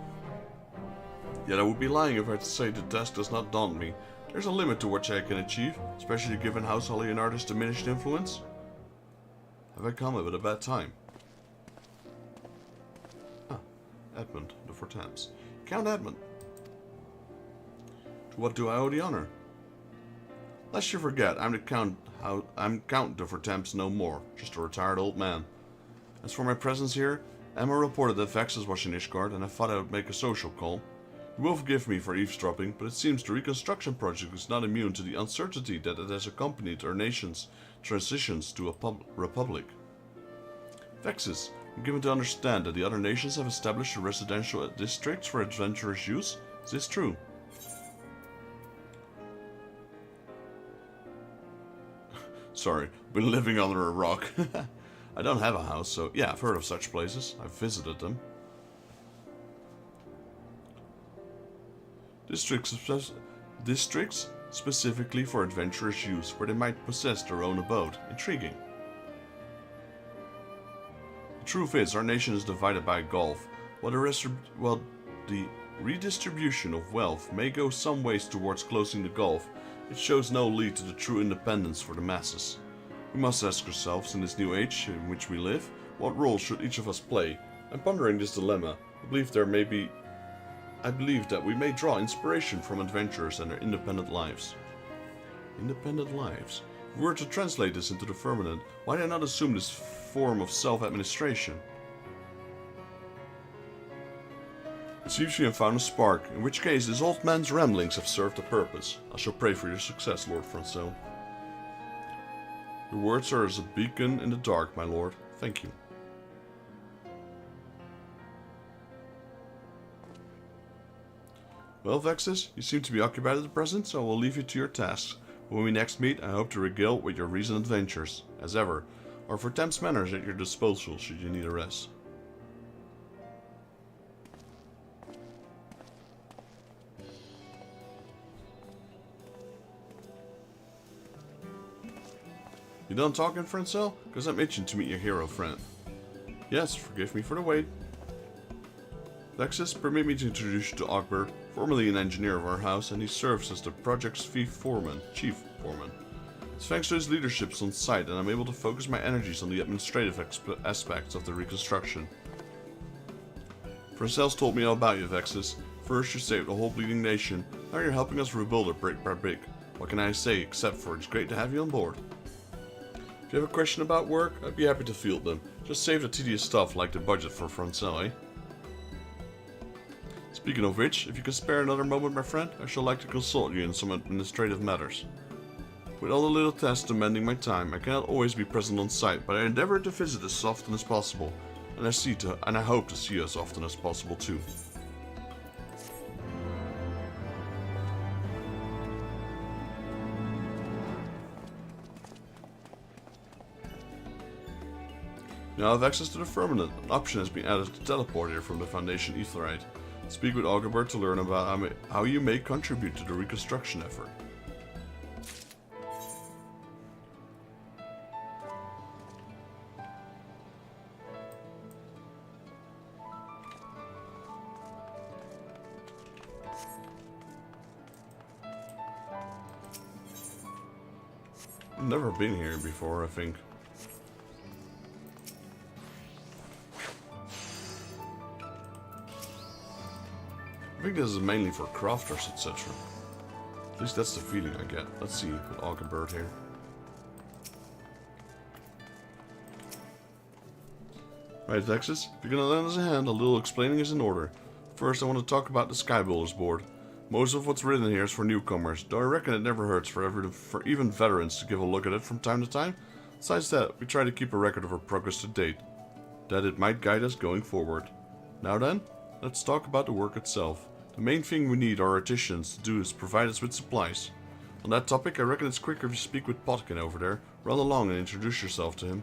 Yet I would be lying if I had to say the task does not daunt me. There's a limit to what I can achieve, especially given House Leonardo's diminished influence. Have I come at a bad time? Edmund, the Fortemps. Count Edmund. To what do I owe the honor? Lest you forget, I'm Count de Fortemps no more, just a retired old man. As for my presence here, Emma reported that Vexus was in Ishgard, and I thought I would make a social call. You will forgive me for eavesdropping, but it seems the reconstruction project is not immune to the uncertainty that it has accompanied our nation's transitions to a republic. Vexus, I'm given to understand that the other nations have established residential districts for adventurous use. Is this true? Sorry, been living under a rock. I don't have a house, so yeah, I've heard of such places. I've visited them. Districts specifically for adventurous use, where they might possess their own abode. Intriguing. The truth is, our nation is divided by a gulf. While the redistribution of wealth may go some ways towards closing the gulf, it shows no lead to the true independence for the masses. We must ask ourselves, in this new age in which we live, what role should each of us play? I'm pondering this dilemma. I believe that we may draw inspiration from adventurers and their independent lives. Independent lives. If we were to translate this into the firmament, why did I not assume this form of self-administration? It seems we have found a spark, in which case this old man's ramblings have served a purpose. I shall pray for your success, Lord Francel. Your words are as a beacon in the dark, my lord. Thank you. Well, Vexus, you seem to be occupied at the present, so I will leave you to your tasks. When we next meet, I hope to regale with your recent adventures, as ever, or for Thames Manors at your disposal should you need a rest. You done talking, Francel? Because I'm itching to meet your hero friend. Yes, forgive me for the wait. Vexus, permit me to introduce you to Ogbert, formerly an engineer of our house, and he serves as the project's chief foreman. It's thanks to his leadership on site that I'm able to focus my energies on the administrative aspects of the reconstruction. Francel's told me all about you, Vexus. First you saved the whole bleeding nation, now you're helping us rebuild it brick by brick. What can I say except for it's great to have you on board. If you have a question about work, I'd be happy to field them. Just save the tedious stuff like the budget for Francel, eh? Speaking of which, if you can spare another moment, my friend, I shall like to consult you in some administrative matters. With all the little tasks demanding my time, I cannot always be present on site, but I endeavor to visit as often as possible, and I hope to see you as often as possible too. You now have access to the firmament. An option has been added to teleport here from the Foundation Aetherite. Speak with Augabert to learn about how you may contribute to the reconstruction effort. I've never been here before, I think. I think this is mainly for crafters, etc. At least that's the feeling I get. Let's see with Augabert here. Right, Vexus, if you're gonna lend us a hand, a little explaining is in order. First, I want to talk about the Skybuilders board. Most of what's written here is for newcomers, though I reckon it never hurts for even veterans to give a look at it from time to time. Besides that, we try to keep a record of our progress to date, that it might guide us going forward. Now then, let's talk about the work itself. The main thing we need our artisans to do is provide us with supplies. On that topic, I reckon it's quicker if you speak with Potkin over there. Run along and introduce yourself to him.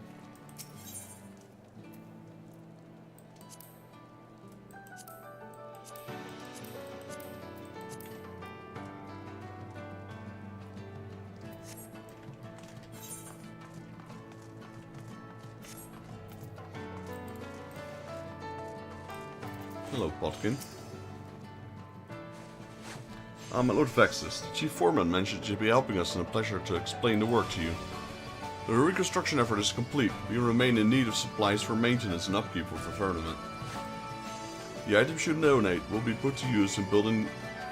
Hello, Potkin. My Lord Vexus, the Chief Foreman mentioned you'd be helping us, and a pleasure to explain the work to you. The reconstruction effort is complete. We remain in need of supplies for maintenance and upkeep of the firmament. The items you donate will be put to use in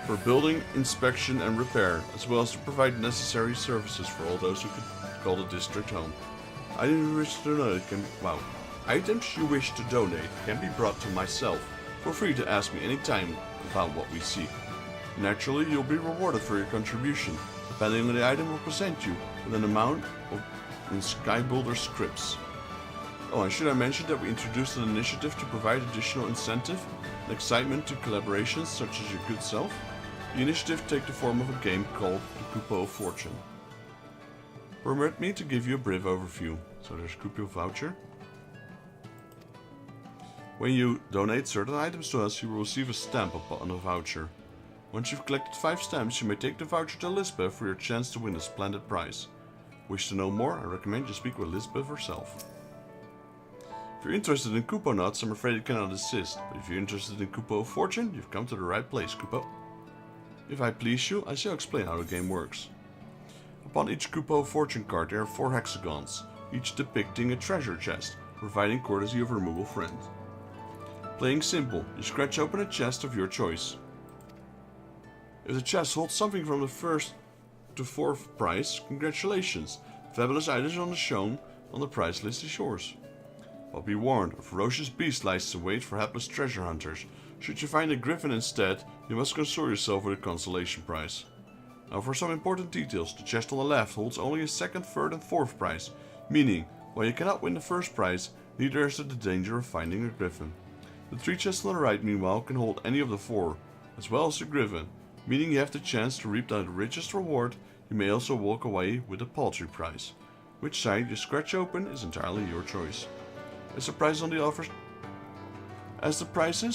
for building, inspection, and repair, as well as to provide necessary services for all those who could call the district home. Items you wish to donate can be brought to myself. Feel free to ask me any time about what we seek. Naturally, you'll be rewarded for your contribution, depending on the item we'll present you, with an amount in Skybuilder scripts. Oh, and should I mention that we introduced an initiative to provide additional incentive and excitement to collaborations such as your good self? The initiative takes the form of a game called the Coupo of Fortune. Permit me to give you a brief overview. So there's Coupo Voucher. When you donate certain items to us, you will receive a stamp upon the voucher. Once you've collected 5 stamps, you may take the voucher to Lisbeth for your chance to win a splendid prize. Wish to know more? I recommend you speak with Lisbeth herself. If you're interested in Coupo nuts, I'm afraid it cannot assist, but if you're interested in Coupo of Fortune, you've come to the right place, Coupo. If I please you, I shall explain how the game works. Upon each Coupo of Fortune card there are 4 hexagons, each depicting a treasure chest, providing courtesy of a removal friend. Playing simple, you scratch open a chest of your choice. If the chest holds something from the first to 4th prize, congratulations. Fabulous items on the shown on the prize list is yours. But be warned, a ferocious beast lies to wait for hapless treasure hunters. Should you find a griffin instead, you must console yourself with a consolation prize. Now for some important details, the chest on the left holds only a 2nd, 3rd and 4th prize, meaning, while you cannot win the 1st prize, neither is there the danger of finding a griffin. The 3 chests on the right, meanwhile, can hold any of the 4, as well as the griffin, meaning you have the chance to reap the richest reward. You may also walk away with a paltry prize. Which side you scratch open is entirely your choice. As the prices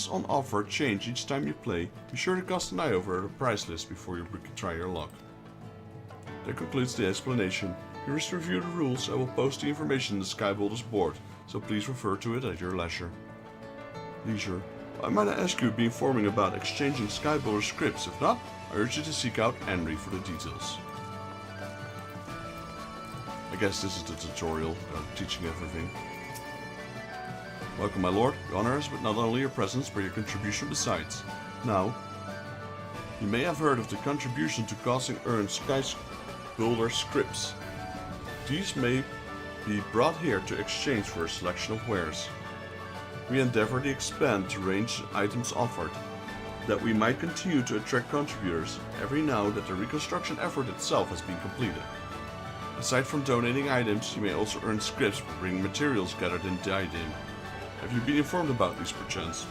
on offer change each time you play, be sure to cast an eye over the prize list before you try your luck. That concludes the explanation. If you wish to review the rules, I will post the information in the Skybuilders board, so please refer to it at your leisure. I might ask you to be informing about exchanging Skybuilder scripts. If not, I urge you to seek out Henry for the details. I guess this is the tutorial, teaching everything. Welcome, my lord. You honor us with not only your presence, but your contribution besides. Now, you may have heard of the contribution to causing earned Skybuilder scripts. These may be brought here to exchange for a selection of wares. We endeavor to expand the range of items offered, that we might continue to attract contributors every now that the reconstruction effort itself has been completed. Aside from donating items, you may also earn scripts for bringing materials gathered in Diadem. Have you been informed about these perchance?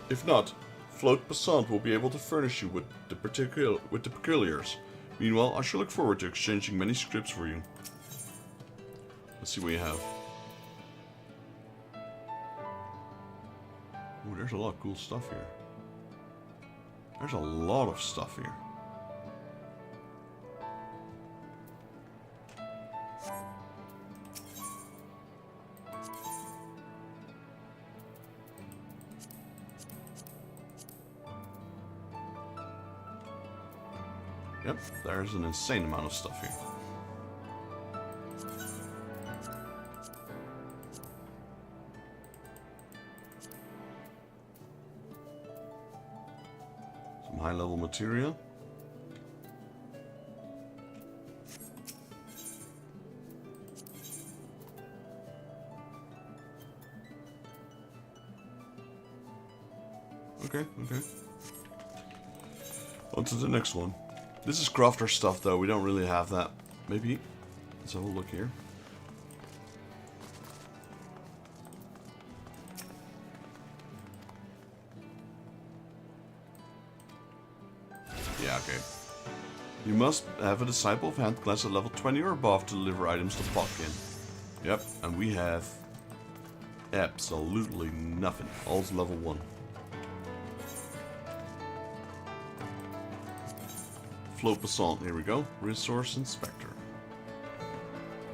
If not, Float Passant will be able to furnish you with the peculiars. Meanwhile, I shall look forward to exchanging many scripts for you. Let's see what you have. Ooh, there's a lot of cool stuff here. There's a lot of stuff here. Yep, there's an insane amount of stuff here. Some high-level material. Okay. On to the next one. This is crafter stuff, though. We don't really have that. Maybe. Let's have a look here. Yeah, okay. You must have a Disciple of Hand class at level 20 or above to deliver items to Potkin. Yep, and we have absolutely nothing. All's level 1. Float Basalt, here we go. Resource Inspector.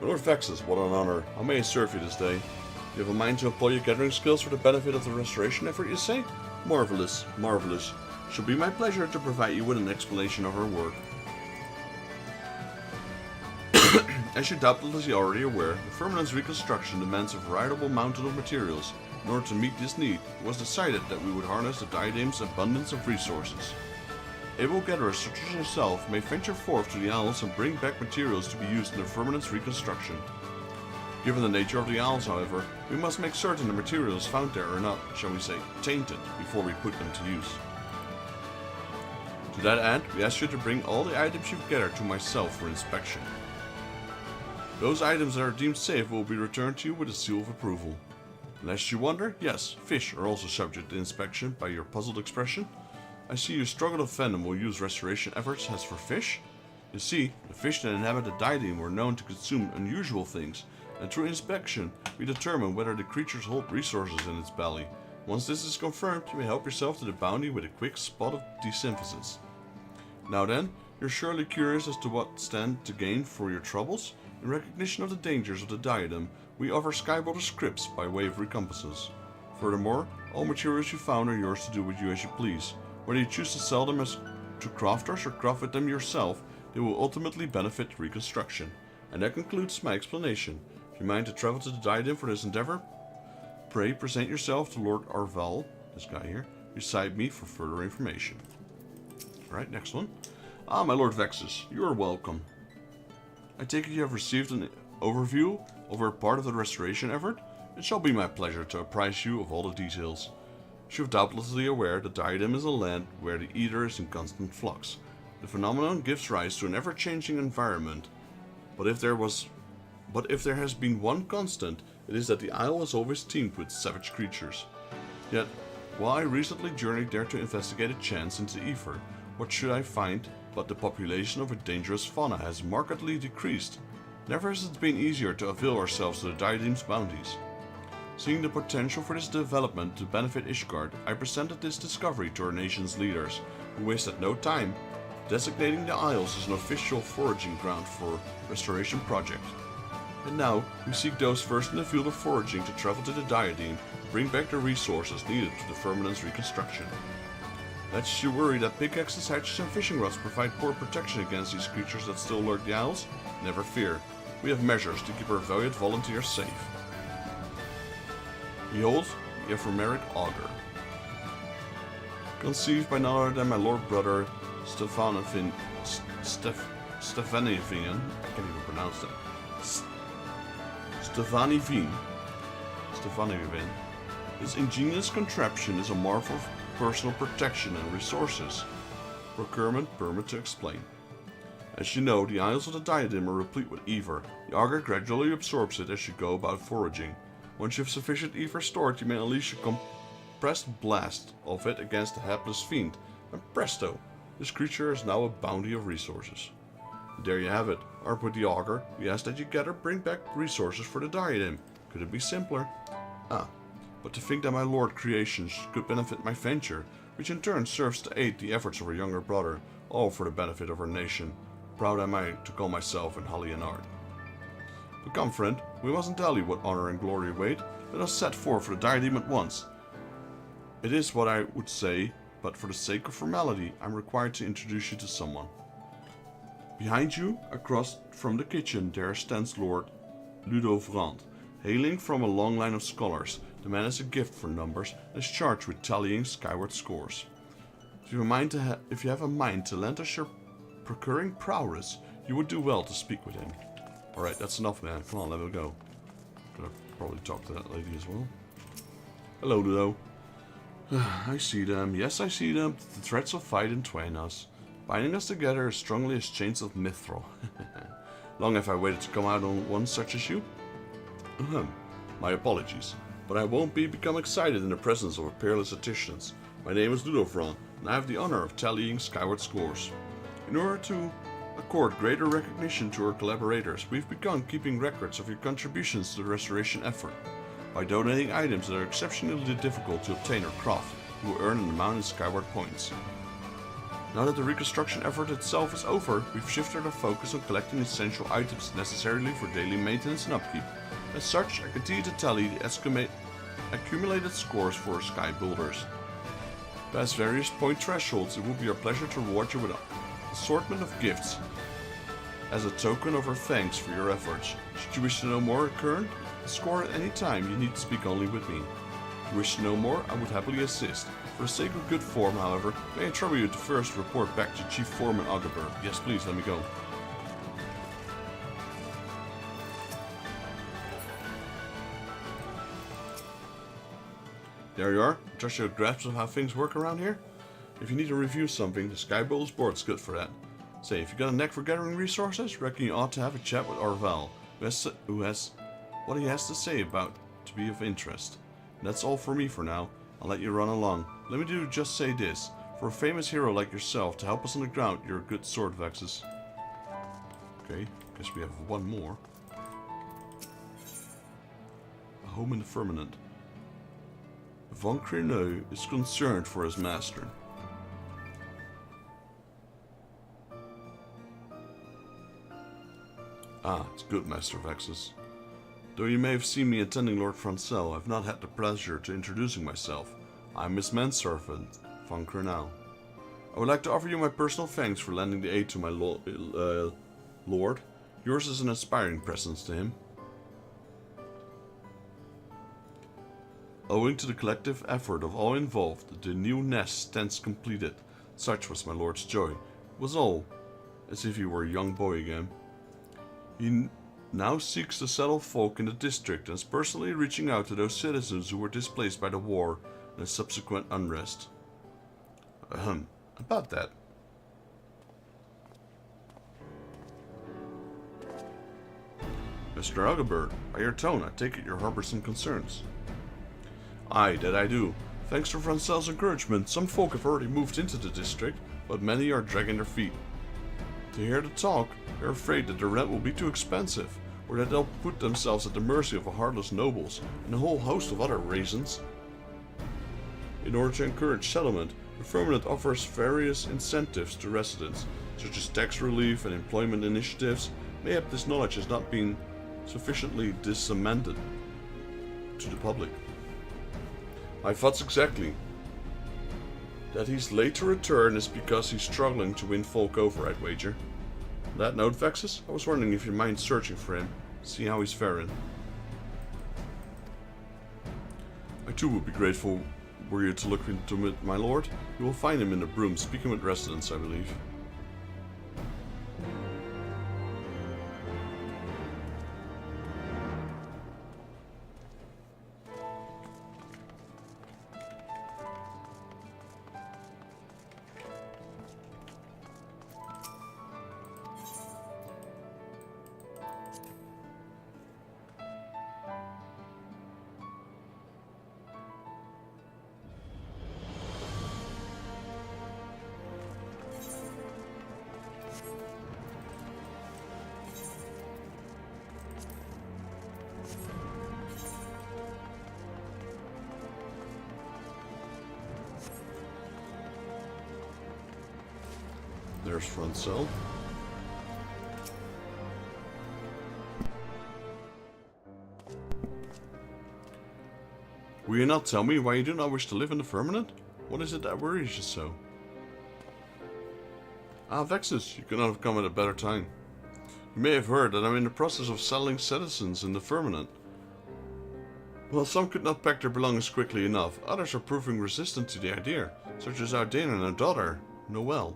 Lord Vexus, what an honor. How may I serve you this day? You have a mind to employ your gathering skills for the benefit of the restoration effort, you say? Marvelous, marvelous. It shall be my pleasure to provide you with an explanation of our work. As you doubtlessly already aware, the Firmamen's reconstruction demands a veritable mountain of materials. In order to meet this need, it was decided that we would harness the Diadem's abundance of resources. Able gatherers such as yourself may venture forth to the Isles and bring back materials to be used in the Firmamen's reconstruction. Given the nature of the Isles, however, we must make certain the materials found there are not, shall we say, tainted before we put them to use. To that end, we ask you to bring all the items you've gathered to myself for inspection. Those items that are deemed safe will be returned to you with a seal of approval. Lest you wonder, yes, fish are also subject to inspection by your puzzled expression. I see you struggle to fend and will use restoration efforts as for fish. You see, the fish that inhabit the Diadem were known to consume unusual things, and through inspection, we determine whether the creatures hold resources in its belly. Once this is confirmed, you may help yourself to the bounty with a quick spot of desymphysis. Now then, you're surely curious as to what stand to gain for your troubles? In recognition of the dangers of the Diadem, we offer Skybuilder scripts by way of recompenses. Furthermore, all materials you found are yours to do with you as you please. Whether you choose to sell them as to crafters or craft with them yourself, they will ultimately benefit reconstruction. And that concludes my explanation. If you mind to travel to the Diadem for this endeavor, pray present yourself to Lord Arval, this guy here, beside me for further information. Alright, next one. Ah, my Lord Vexus, you are welcome. I take it you have received an overview over a part of the restoration effort? It shall be my pleasure to apprise you of all the details. You are doubtlessly aware that Diadem is a land where the Ether is in constant flux. The phenomenon gives rise to an ever-changing environment. But if there has been one constant, it is that the Isle is always teemed with savage creatures. Yet, while I recently journeyed there to investigate a chance into Ether, what should I find but the population of a dangerous fauna has markedly decreased. Never has it been easier to avail ourselves of the Diadem's bounties. Seeing the potential for this development to benefit Ishgard, I presented this discovery to our nation's leaders, who wasted no time, designating the Isles as an official foraging ground for restoration project. And now, we seek those first in the field of foraging to travel to the Diadem and bring back the resources needed to the firmamen's reconstruction. Lest you worry that pickaxes, hatchets, and fishing rods provide poor protection against these creatures that still lurk the Isles, never fear. We have measures to keep our valued volunteers safe. Behold, the ephemeric augur. Conceived by none other than my lord brother Stefanivian, I can't even pronounce that. Stefanivian. This ingenious contraption is a marvel of personal protection and resources. Procurement permit to explain. As you know, the Isles of the Diadem are replete with ether. The augur gradually absorbs it as you go about foraging. Once you have sufficient ether stored, you may unleash a compressed blast of it against the hapless fiend, and presto, this creature is now a bounty of resources. And there you have it. Armed with the augur, we ask that you bring back resources for the Diadem. Could it be simpler? But to think that my lord creations could benefit my venture, which in turn serves to aid the efforts of our younger brother, all for the benefit of our nation. Proud am I to call myself an Hallianard. But come, friend, we mustn't tell you what honor and glory await. Let us set forth for the Diadem at once. It is what I would say, but for the sake of formality, I'm required to introduce you to someone. Behind you, across from the kitchen, there stands Lord Ludovran. Hailing from a long line of scholars, the man has a gift for numbers and is charged with tallying skyward scores. If you have a mind to lend us your procuring prowess, you would do well to speak with him. Alright, that's enough, man. Come on, let me go. Gonna probably talk to that lady as well. Hello, Ludo. I see them. Yes, I see them. The threads of fight entwine us, binding us together as strongly as chains of mithril. Long have I waited to come out on one such as you. My apologies, but I won't become excited in the presence of a peerless Eticians. My name is Ludovran, and I have the honor of tallying skyward scores. In order to accord greater recognition to our collaborators, we've begun keeping records of your contributions to the restoration effort. By donating items that are exceptionally difficult to obtain or craft, you will earn an amount in skyward points. Now that the reconstruction effort itself is over, we've shifted our focus on collecting essential items necessarily for daily maintenance and upkeep. As such, I continue to tally the accumulated scores for our sky builders. Past various point thresholds, it will be our pleasure to reward you with an assortment of gifts as a token of our thanks for your efforts. Should you wish to know more, Kern, score at any time. You need to speak only with me. If you wish to know more, I would happily assist. For the sake of good form, however, may I trouble you to first report back to Chief Foreman Augerberg. Yes, please, let me go. There you are. Just your grasp of how things work around here. If you need to review something, the Skybolt's board's good for that. Say, if you got a knack for gathering resources, reckon you ought to have a chat with Orval, who has what he has to say about to be of interest. And that's all for me for now. I'll let you run along. Let me just say this. For a famous hero like yourself to help us on the ground, you're a good sword, Vexus. Okay, guess we have one more. A home in the firmament. Von Creneux is concerned for his master. Ah, it's good, Master Vexus. Though you may have seen me attending Lord Francel, I've not had the pleasure to introducing myself. I'm Miss Manservant, Von Creneux. I would like to offer you my personal thanks for lending the aid to my lord. Yours is an inspiring presence to him. Owing to the collective effort of all involved, the new nest stands completed. Such was my lord's joy. It was all as if he were a young boy again. He now seeks to settle folk in the district and is personally reaching out to those citizens who were displaced by the war and the subsequent unrest. About that. Mr. Uggabird, by your tone, I take it you harbor some concerns. Aye, that I do. Thanks to Francel's encouragement, some folk have already moved into the district, but many are dragging their feet. To hear the talk, they're afraid that the rent will be too expensive, or that they'll put themselves at the mercy of the heartless nobles and a whole host of other reasons. In order to encourage settlement, the firmament offers various incentives to residents, such as tax relief and employment initiatives. Mayhap this knowledge has not been sufficiently disseminated to the public. My thoughts exactly. That he's late to return is because he's struggling to win folk over, I'd wager. On that note, Vexus, I was wondering if you mind searching for him, see how he's faring. I too would be grateful were you to look into it, my lord. You will find him in the broom, speaking with residents, I believe. There's Francel. Will you not tell me why you do not wish to live in the firmament? What is it that worries you so? Ah, Vexus, you could not have come at a better time. You may have heard that I'm in the process of settling citizens in the firmament. While some could not pack their belongings quickly enough, others are proving resistant to the idea, such as Ardane and her daughter, Noelle.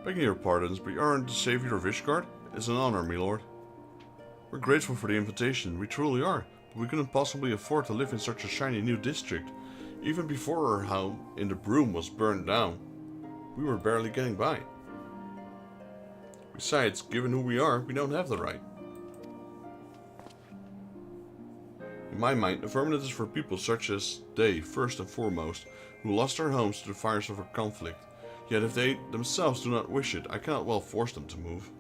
Begging your pardons, but you aren't the savior of Ishgard? It's an honor, my lord. We're grateful for the invitation, we truly are, but we couldn't possibly afford to live in such a shiny new district. Even before our home in the Broom was burned down, we were barely getting by. Besides, given who we are, we don't have the right. In my mind, the firmament is for people such as they, first and foremost, who lost their homes to the fires of a conflict. Yet if they themselves do not wish it, I cannot well force them to move.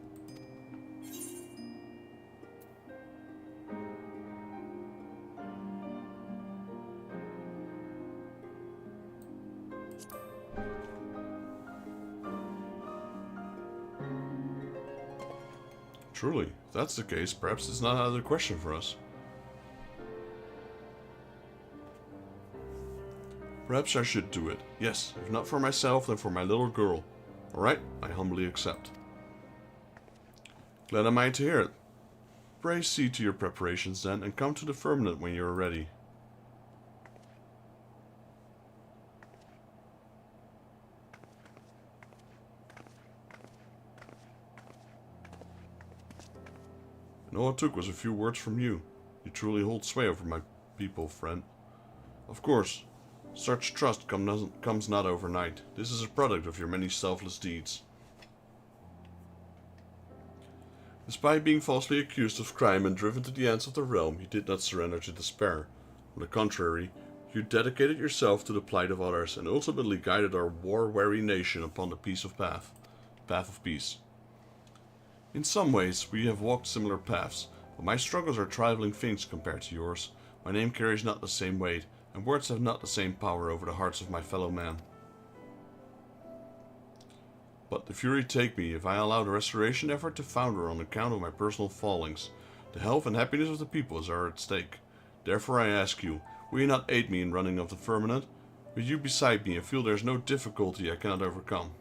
Truly, if that's the case, perhaps it's not out of the question for us. Perhaps I should do it. Yes, if not for myself, then for my little girl. Alright, I humbly accept. Glad am I to hear it. Pray see to your preparations then, and come to the firmament when you are ready. And all it took was a few words from you. You truly hold sway over my people, friend. Of course, such trust comes not overnight. This is a product of your many selfless deeds. Despite being falsely accused of crime and driven to the ends of the realm, you did not surrender to despair. On the contrary, you dedicated yourself to the plight of others and ultimately guided our war-weary nation upon the path of peace. In some ways, we have walked similar paths, but my struggles are trifling things compared to yours. My name carries not the same weight, and words have not the same power over the hearts of my fellow man. But the fury take me if I allow the restoration effort to founder on account of my personal fallings. The health and happiness of the peoples are at stake. Therefore I ask you, will you not aid me in running of the firmament? With you beside me, I feel there is no difficulty I cannot overcome.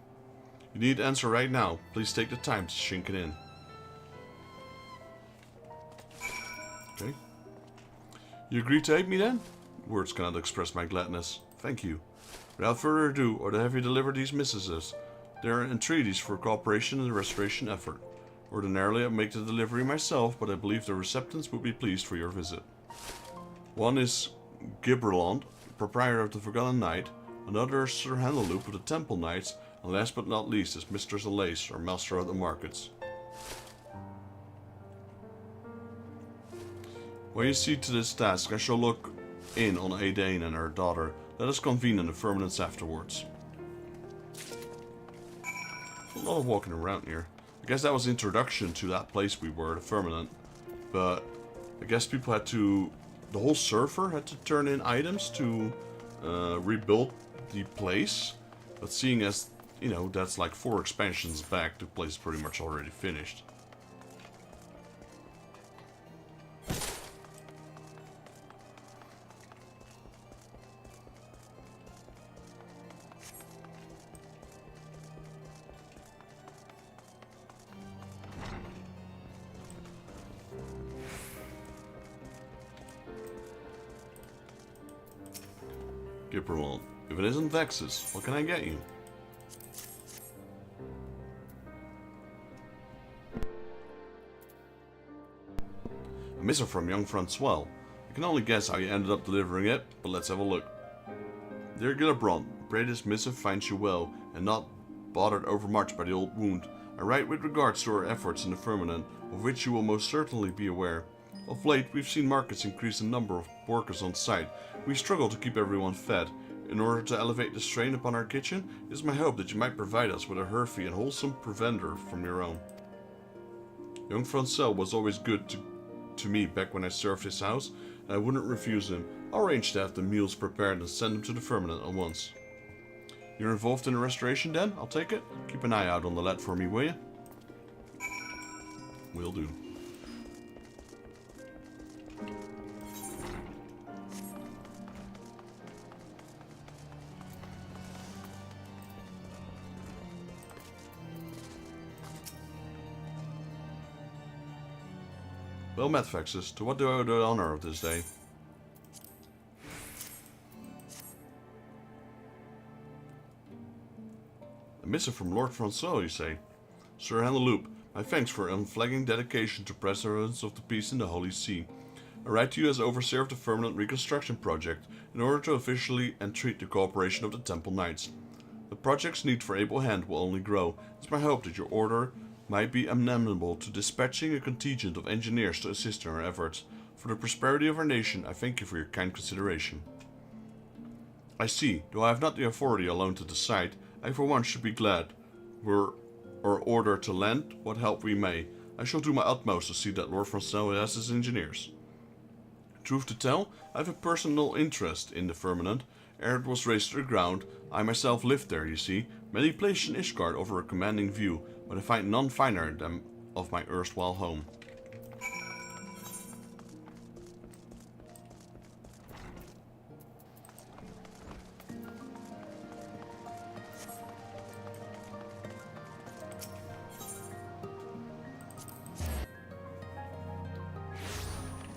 You need answer right now. Please take the time to sink it in. Okay. You agree to aid me then? Words cannot express my gladness. Thank you. Without further ado, or to have you deliver these missives, There are entreaties for cooperation in the restoration effort. Ordinarily, I make the delivery myself, but I believe the receptants would be pleased for your visit. One is Garlean, proprietor of the Forgotten Knight. Another is Sir Dalamud of the Temple Knights. And last but not least is Mistress Alace, or master of the markets. When you see to this task, I shall look in on Aidane and her daughter. Let us convene in the firmaments afterwards. A lot of walking around here. I guess that was the introduction to that place we were, the firmament. But I guess people had to... The whole server had to turn in items to rebuild the place. But seeing as, you know, that's like 4 expansions back, the place is pretty much already finished. Garlean, if it isn't Vexus, what can I get you? A missive from young Francois. I can only guess how you ended up delivering it, but let's have a look. Dear Garlean, pray this missive finds you well, and not bothered overmuch by the old wound. I write with regards to our efforts in the firmament, of which you will most certainly be aware. Of late, we've seen markets increase the number of workers on site. We struggle to keep everyone fed. In order to elevate the strain upon our kitchen, it is my hope that you might provide us with a hearty and wholesome provender from your own. Young Francois was always good to me back when I served his house, and I wouldn't refuse him. I'll arrange to have the meals prepared and send them to the firmament at once. You're involved in the restoration then? I'll take it. Keep an eye out on the lad for me, will you? Will do. Well met, Vexus. To what do I owe the honor of this day? A missive from Lord Francois, you say? Sir Dalamud, my thanks for unflagging dedication to preservance of the peace in the Holy See. I write to you as overseer of the Firmament Reconstruction Project in order to officially entreat the cooperation of the Temple Knights. The project's need for able hand will only grow. It's my hope that your order might be amenable to dispatching a contingent of engineers to assist in our efforts. For the prosperity of our nation, I thank you for your kind consideration. I see, though I have not the authority alone to decide, I for one should be glad were our order to lend what help we may. I shall do my utmost to see that Lord Francois has his engineers. Truth to tell, I have a personal interest in the firmament. Ere it was raised to the ground, I myself lived there, you see. Many places in Ishgard offer a commanding view, but I find none finer than of my erstwhile home.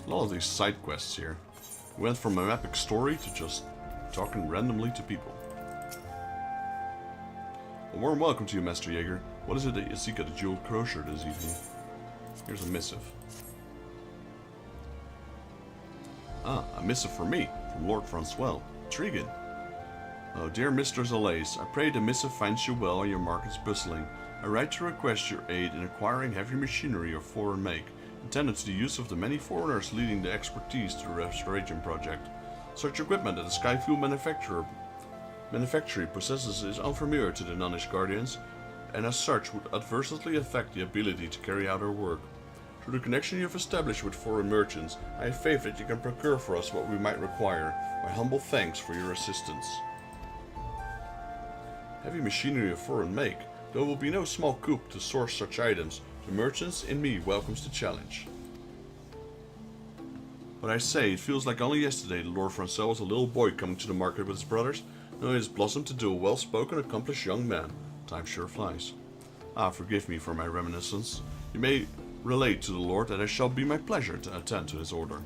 A lot of these side quests here. We went from an epic story to just talking randomly to people. A warm welcome to you, Master Jaeger. What is it that you seek at the Jeweled Crosier this evening? Here's a missive. Ah, a missive for me, from Lord Francois. Intriguing. Oh, dear Mistress Alace, I pray the missive finds you well and your markets bustling. I write to request your aid in acquiring heavy machinery of foreign make, intended to the use of the many foreigners leading the expertise to the restoration project. Such equipment that the Skyfuel manufactory possesses is unfamiliar to the non-Ishgardians, and as such would adversely affect the ability to carry out our work. Through the connection you have established with foreign merchants, I have faith that you can procure for us what we might require. My humble thanks for your assistance. Heavy machinery of foreign make. Though it will be no small coup to source such items, the merchants in me welcomes the challenge. But I say, it feels like only yesterday the Lord Francois was a little boy coming to the market with his brothers. Now he has blossomed into a well-spoken, accomplished young man. Time sure flies. Ah, forgive me for my reminiscence. You may relate to the Lord that it shall be my pleasure to attend to his order.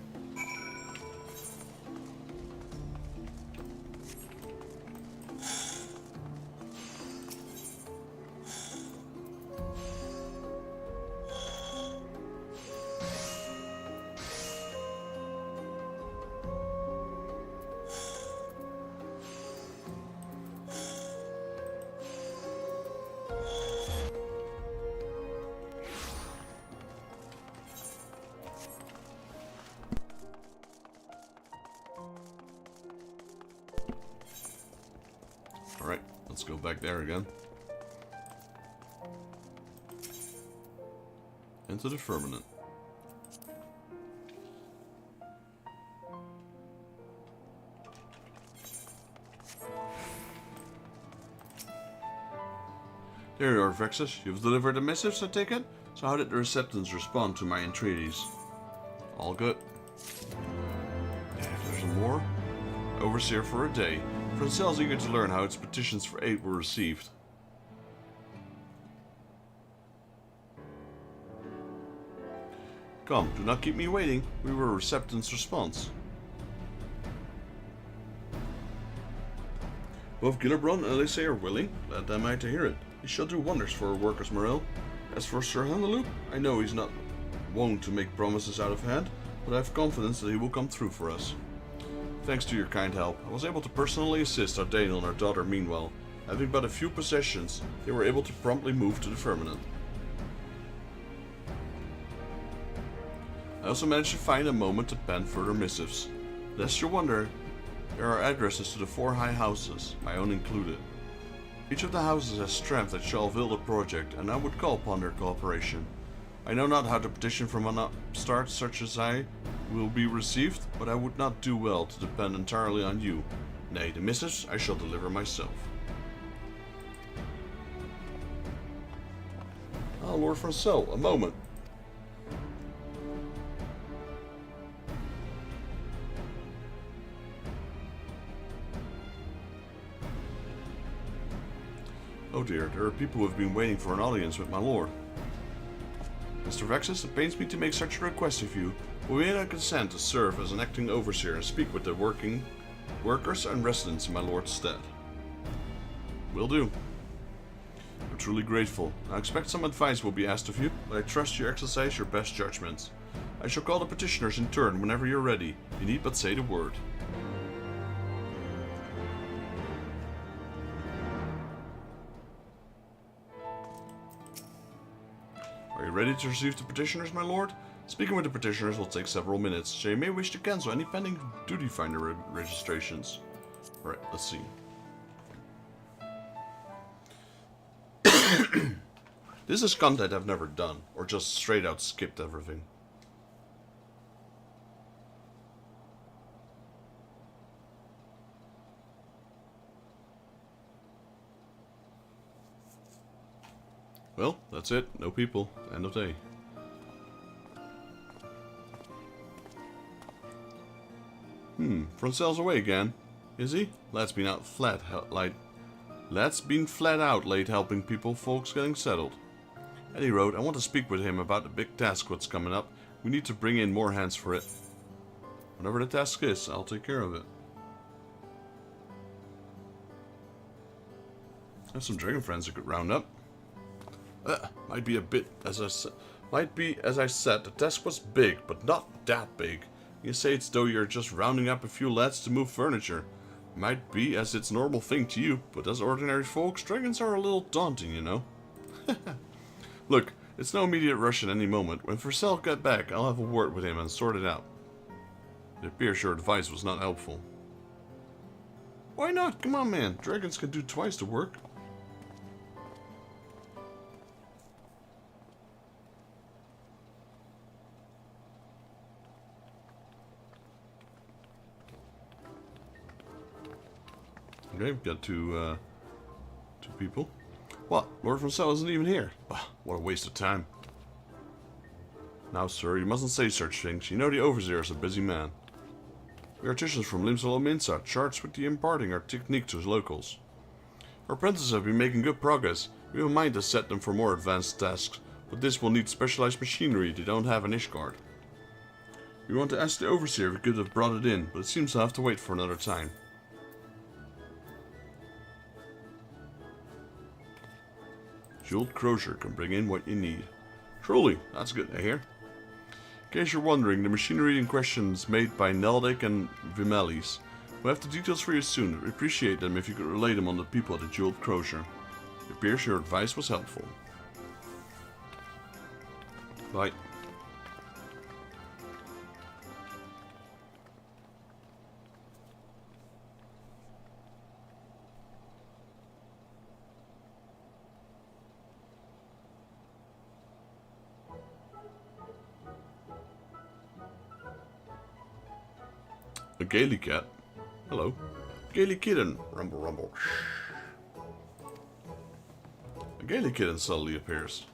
Alright, let's go back there again. Into the firmament. There you are, Vexus. You've delivered the missives, I take it? So how did the receptants respond to my entreaties? All good. If there's more, Overseer for a day. Francel's eager to learn how its petitions for aid were received. Come, do not keep me waiting. We were Receptant's response. Both Gillibrand and Eorzea are willing. Glad am I to hear it. He shall do wonders for our workers' morale. As for Sir Handelou, I know he's not wont to make promises out of hand, but I have confidence that he will come through for us. Thanks to your kind help, I was able to personally assist our Daniel and our daughter meanwhile. Having but a few possessions, they were able to promptly move to the firmament. I also managed to find a moment to pen further missives. Lest you wonder, there are addresses to the 4 high houses, my own included. Each of the houses has strength that shall avail the project, and I would call upon their cooperation. I know not how the petition from an upstart such as I will be received, but I would not do well to depend entirely on you. Nay, the missives I shall deliver myself. Ah, Lord Francel, a moment. Oh dear, there are people who have been waiting for an audience with my lord. Mr. Vexus, it pains me to make such a request of you, but we may not consent to serve as an acting overseer and speak with the workers and residents in my lord's stead. Will do. I'm truly grateful. I expect some advice will be asked of you, but I trust you exercise your best judgments. I shall call the petitioners in turn whenever you're ready. You need but say the word. Are you ready to receive the petitioners, my lord? Speaking with the petitioners will take several minutes, so you may wish to cancel any pending duty finder registrations. Alright, let's see. This is content I've never done, or just straight out skipped everything. Well, that's it. No people. End of day. Francel's away again. Is he? Lad's been flat out late helping folks getting settled. Eddie wrote, I want to speak with him about the big task what's coming up. We need to bring in more hands for it. Whatever the task is, I'll take care of it. I have some dragon friends I could round up. Might be, as I said, the task was big, but not that big. You say it's though you're just rounding up a few lads to move furniture. Might be as it's normal thing to you, but as ordinary folks, dragons are a little daunting, you know. Look, it's no immediate rush at any moment. When Francel got back, I'll have a word with him and sort it out. It appears your advice was not helpful. Why not? Come on, man. Dragons can do twice the work. Okay, we've got two people. What? Lord Francel isn't even here. What a waste of time. Now, sir, you mustn't say such things. You know the Overseer is a busy man. We artisans from Limsalo Minsa, charged with imparting our technique to locals. Our apprentices have been making good progress. We have a mind to set them for more advanced tasks, but this will need specialized machinery they don't have in Ishgard. We want to ask the Overseer if we could have brought it in, but it seems to have to wait for another time. Jeweled Crozier can bring in what you need. Truly, that's good to hear. In case you're wondering, the machinery in question is made by Neldik and Vimelis. We'll have the details for you soon. We appreciate them if you could relay them on the people at the Jeweled Crozier. It appears your advice was helpful. Bye. Gaily cat. Hello. Gaily kitten. Rumble, rumble. A Gaily kitten suddenly appears.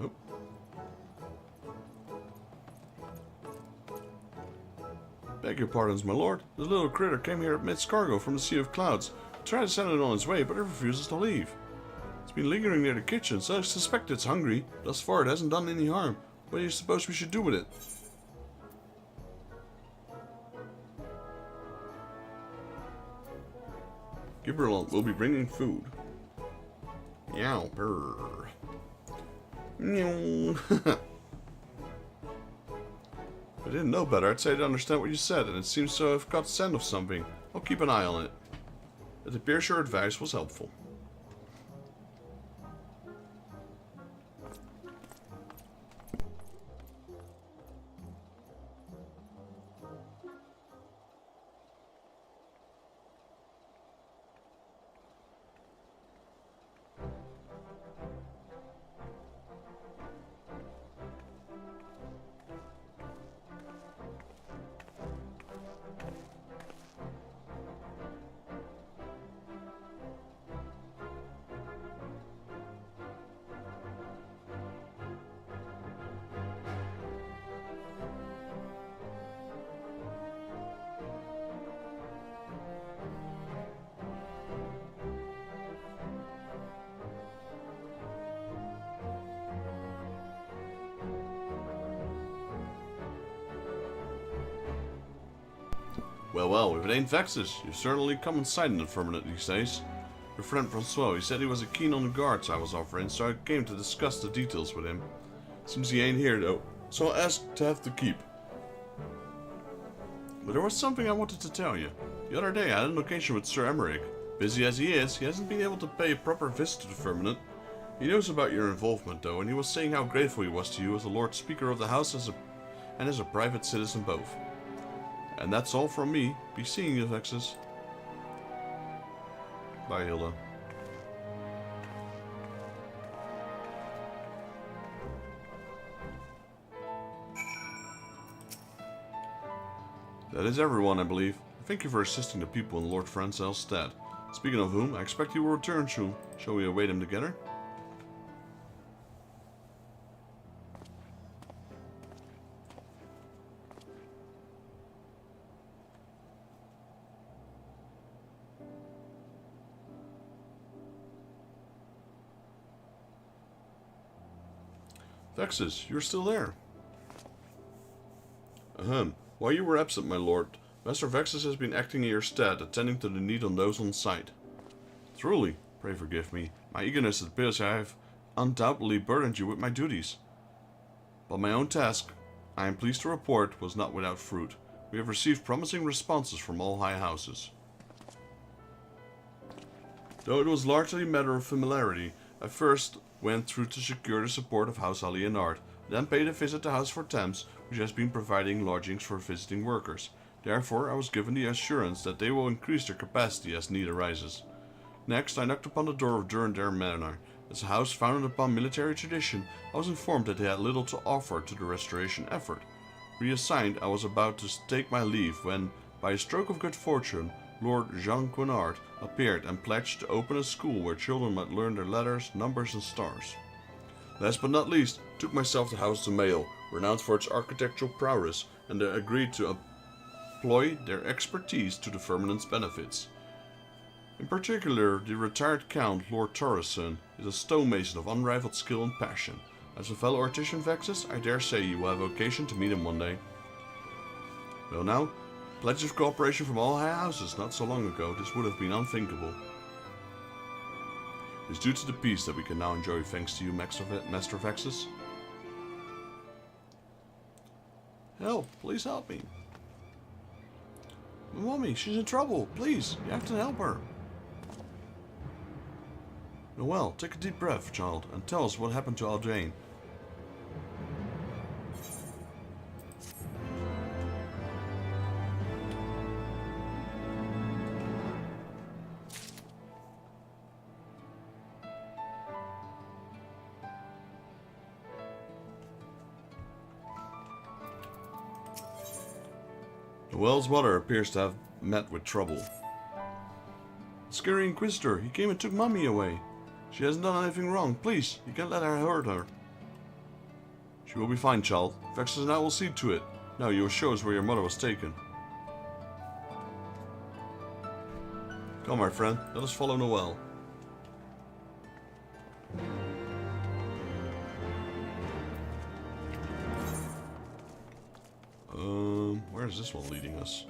Oh. Beg your pardons, my lord. The little critter came here amidst cargo from the Sea of Clouds. I tried to send it on its way, but it refuses to leave. It's been lingering near the kitchen, so I suspect it's hungry. Thus far, it hasn't done any harm. What do you suppose we should do with it? Gibberlant will be bringing food. Meow, purr. Meow. If I didn't know better, I'd say I'd understand what you said, and it seems to have got scent of something. I'll keep an eye on it. It appears your advice was helpful. Well, if it ain't Vexus, you've certainly come inside an infirmant these days. Your friend Francois, he said he was keen on the guards I was offering, so I came to discuss the details with him. Seems he ain't here though, so I asked to have the keep. But there was something I wanted to tell you. The other day I had an occasion with Sir Emmerich. Busy as he is, he hasn't been able to pay a proper visit to the firmament. He knows about your involvement though, and he was saying how grateful he was to you as the Lord Speaker of the House and as a private citizen both. And that's all from me. Be seeing you, Vexus. Bye, Hilda. That is everyone, I believe. Thank you for assisting the people in Lord Francel's stead. Speaking of whom, I expect he will return soon. Shall we await him together? Vexus, you're still there. Ahem. While you were absent, my lord, Master Vexus has been acting in your stead, attending to the need on those on site. Truly, pray forgive me. My eagerness appears I have undoubtedly burdened you with my duties. But my own task, I am pleased to report, was not without fruit. We have received promising responses from all high houses. Though it was largely a matter of familiarity, I first went through to secure the support of House Leonard, then paid a visit to House for Thames, which has been providing lodgings for visiting workers. Therefore, I was given the assurance that they will increase their capacity as need arises. Next, I knocked upon the door of Durandare Manor. As a house founded upon military tradition, I was informed that they had little to offer to the restoration effort. Reassigned, I was about to take my leave when, by a stroke of good fortune, Lord Jean Quinard appeared and pledged to open a school where children might learn their letters, numbers, and stars. Last but not least, took myself to House de Mail, renowned for its architectural prowess, and they agreed to employ their expertise to the firmamen's benefits. In particular, the retired Count, Lord Torreson, is a stonemason of unrivaled skill and passion. As a fellow artisan Vexus, I dare say you will have occasion to meet him one day. Well now, pledge of cooperation from all high houses. Not so long ago, this would have been unthinkable. It is due to the peace that we can now enjoy thanks to you, Master Vexus. Help! Please help me. My mommy, she's in trouble. Please, you have to help her. Noelle, take a deep breath, child, and tell us what happened to Aldraine. The well's mother appears to have met with trouble. The scary Inquisitor, he came and took Mommy away. She hasn't done anything wrong. Please, you can't let her hurt her. She will be fine, child. Vexus and I will see to it. Now you will show us where your mother was taken. Come, my friend, let us follow Noel. Where is this one leading us?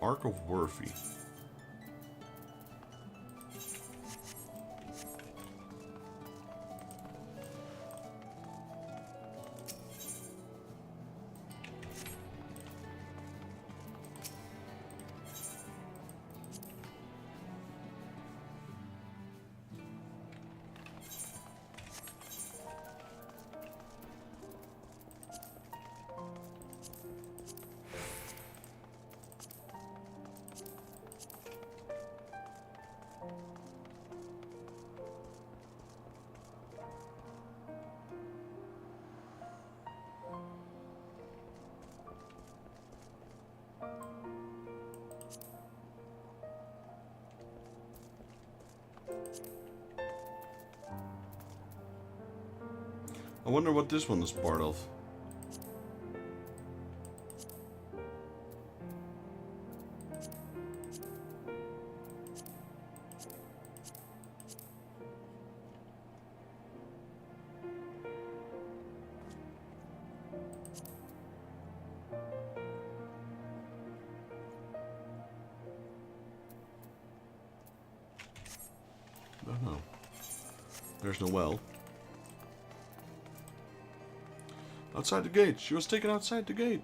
Ark of Worthy. I wonder what this one is part of. I don't know. There's no well. Outside the gate. She was taken outside the gate.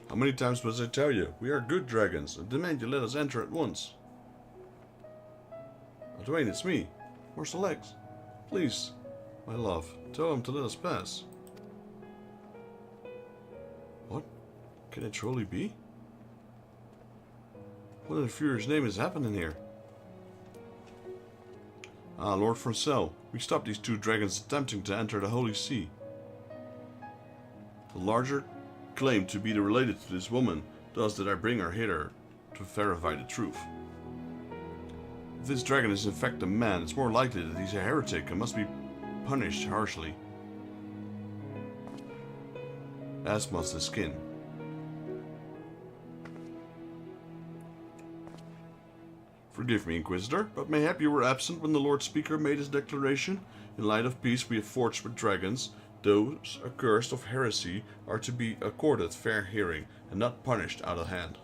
How many times must I tell you? We are good dragons, and demand you let us enter at once. Dwayne, it's me. Where's the legs? Please, my love, tell him to let us pass. What? Can it truly be? What in the furious name is happening here? Ah, Lord Francel, we stopped these two dragons attempting to enter the Holy See. The larger claim to be related to this woman, thus did I bring her hither to verify the truth. If this dragon is in fact a man, it's more likely that he's a heretic and must be punished harshly. As must the skin. Forgive me, Inquisitor, but mayhap you were absent when the Lord Speaker made his declaration. In light of peace we have forged with dragons. Those accursed of heresy are to be accorded fair hearing and not punished out of hand.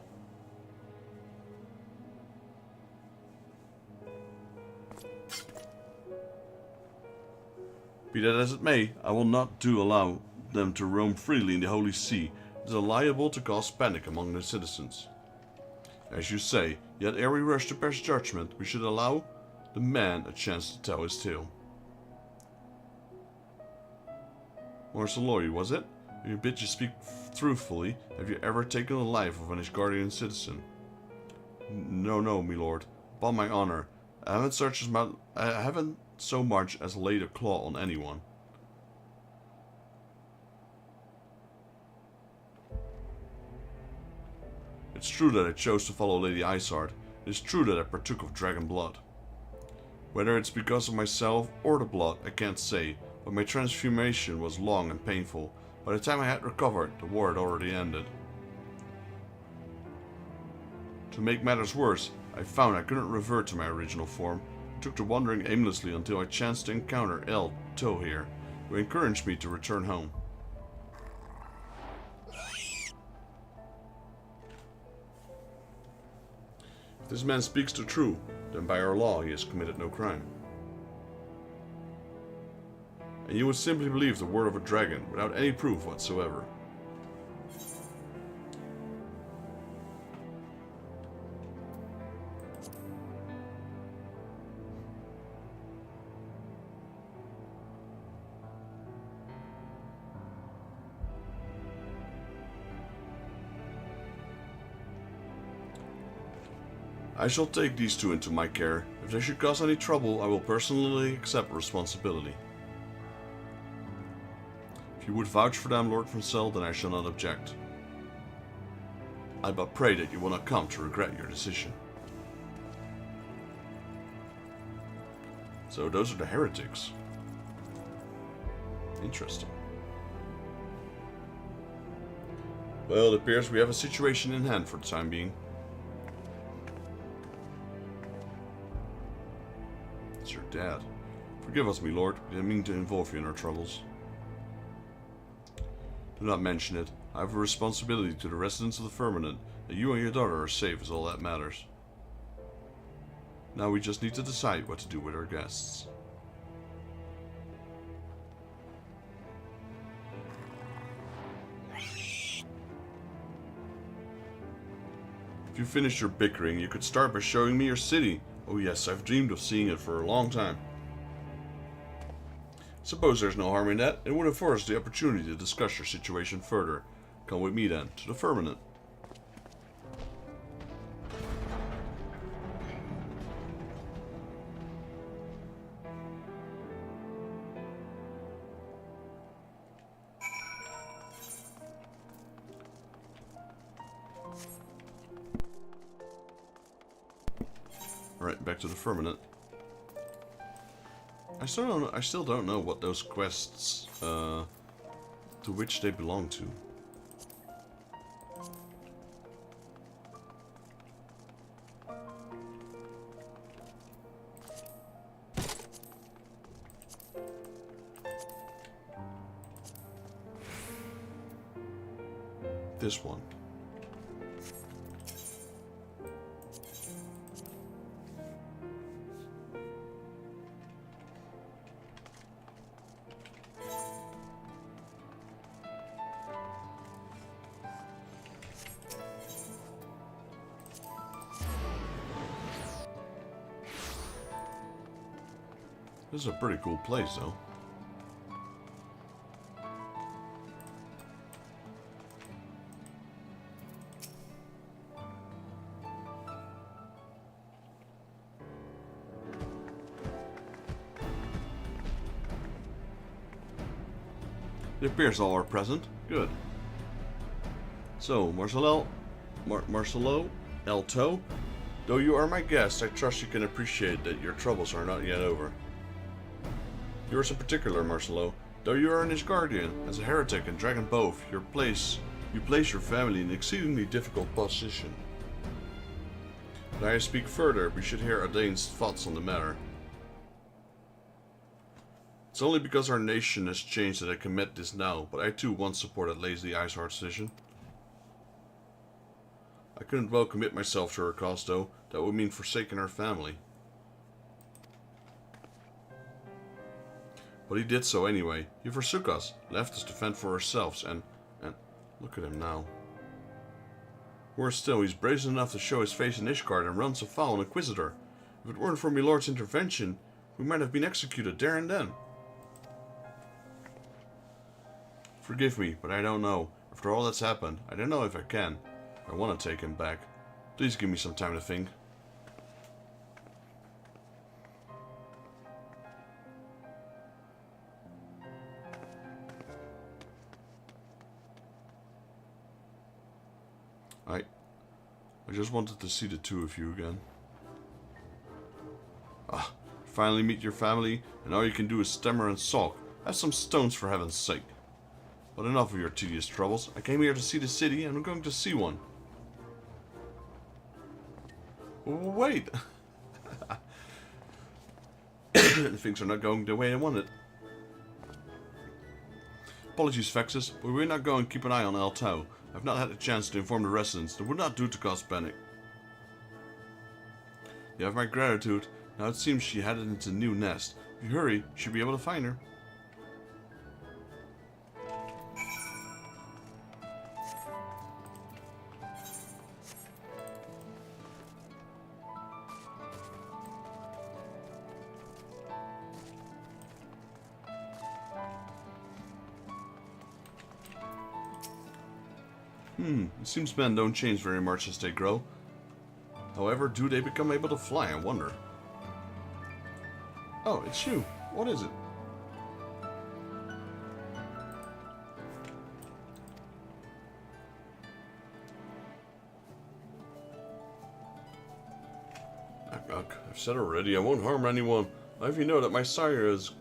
Be that as it may, I will not allow them to roam freely in the Holy See. It is liable to cause panic among the citizens. As you say, yet ere we rush to pass judgment, we should allow the man a chance to tell his tale. Marcel Lawyer, was it? You bid you speak truthfully. Have you ever taken the life of an Ishgardian citizen? No, my lord. Upon my honor, I haven't so much as laid a claw on anyone. It's true that I chose to follow Lady Isard. It is true that I partook of dragon blood. Whether it's because of myself or the blood, I can't say, but my transformation was long and painful. By the time I had recovered, the war had already ended. To make matters worse, I found I couldn't revert to my original form. I took to wandering aimlessly until I chanced to encounter El Tohir, who encouraged me to return home. If this man speaks the truth, then by our law he has committed no crime. and you would simply believe the word of a dragon without any proof whatsoever. I shall take these two into my care. If they should cause any trouble, I will personally accept responsibility. If you would vouch for them, Lord Francel, then I shall not object. I but pray that you will not come to regret your decision. So those are the heretics. Interesting. Well, it appears we have a situation in hand for the time being. It's your dad. Forgive us, my lord. We didn't mean to involve you in our troubles. Do not mention it. I have a responsibility to the residents of the firmament. That you and your daughter are safe is all that matters. Now we just need to decide what to do with our guests. If you finished your bickering, you could start by showing me your city. Oh yes, I've dreamed of seeing it for a long time. Suppose there's no harm in that. It would afford us the opportunity to discuss your situation further. Come with me then, to the firmament. Alright, back to the firmament. I still don't know what those quests, to which they belong to. This one. This is a pretty cool place, though. It appears all are present. Good. So, Marcelo Elto, though you are my guest, I trust you can appreciate that your troubles are not yet over. Yours in particular, Marcelo, though you are an Ishgardian, as a heretic and dragon both, you place your family in an exceedingly difficult position. When I speak further, we should hear Ardane's thoughts on the matter. It's only because our nation has changed that I commit this now, but I too once supported Lazy Iceheart's decision. I couldn't well commit myself to her cause, though. That would mean forsaking our family. But he did so anyway. He forsook us, left us to fend for ourselves, and look at him now. Worse still, he's brazen enough to show his face in Ishgard and runs afoul an Inquisitor. If it weren't for my lord's intervention, we might have been executed there and then. Forgive me, but I don't know. After all that's happened, I don't know if I can. I want to take him back. Please give me some time to think. I just wanted to see the two of you again. Ah, finally meet your family, and all you can do is stammer and sulk. Have some stones for heaven's sake. But enough of your tedious troubles. I came here to see the city, and I'm going to see one. Wait! Things are not going the way I wanted. Apologies, Vexus, but we're not going to keep an eye on El Tau. I've not had a chance to inform the residents. That would not do to cause panic. You have my gratitude. Now it seems she headed into a new nest. If you hurry, you should be able to find her. It seems men don't change very much as they grow. However, do they become able to fly, I wonder? Oh, it's you. What is it? I've said already, I won't harm anyone. I have you know that my sire is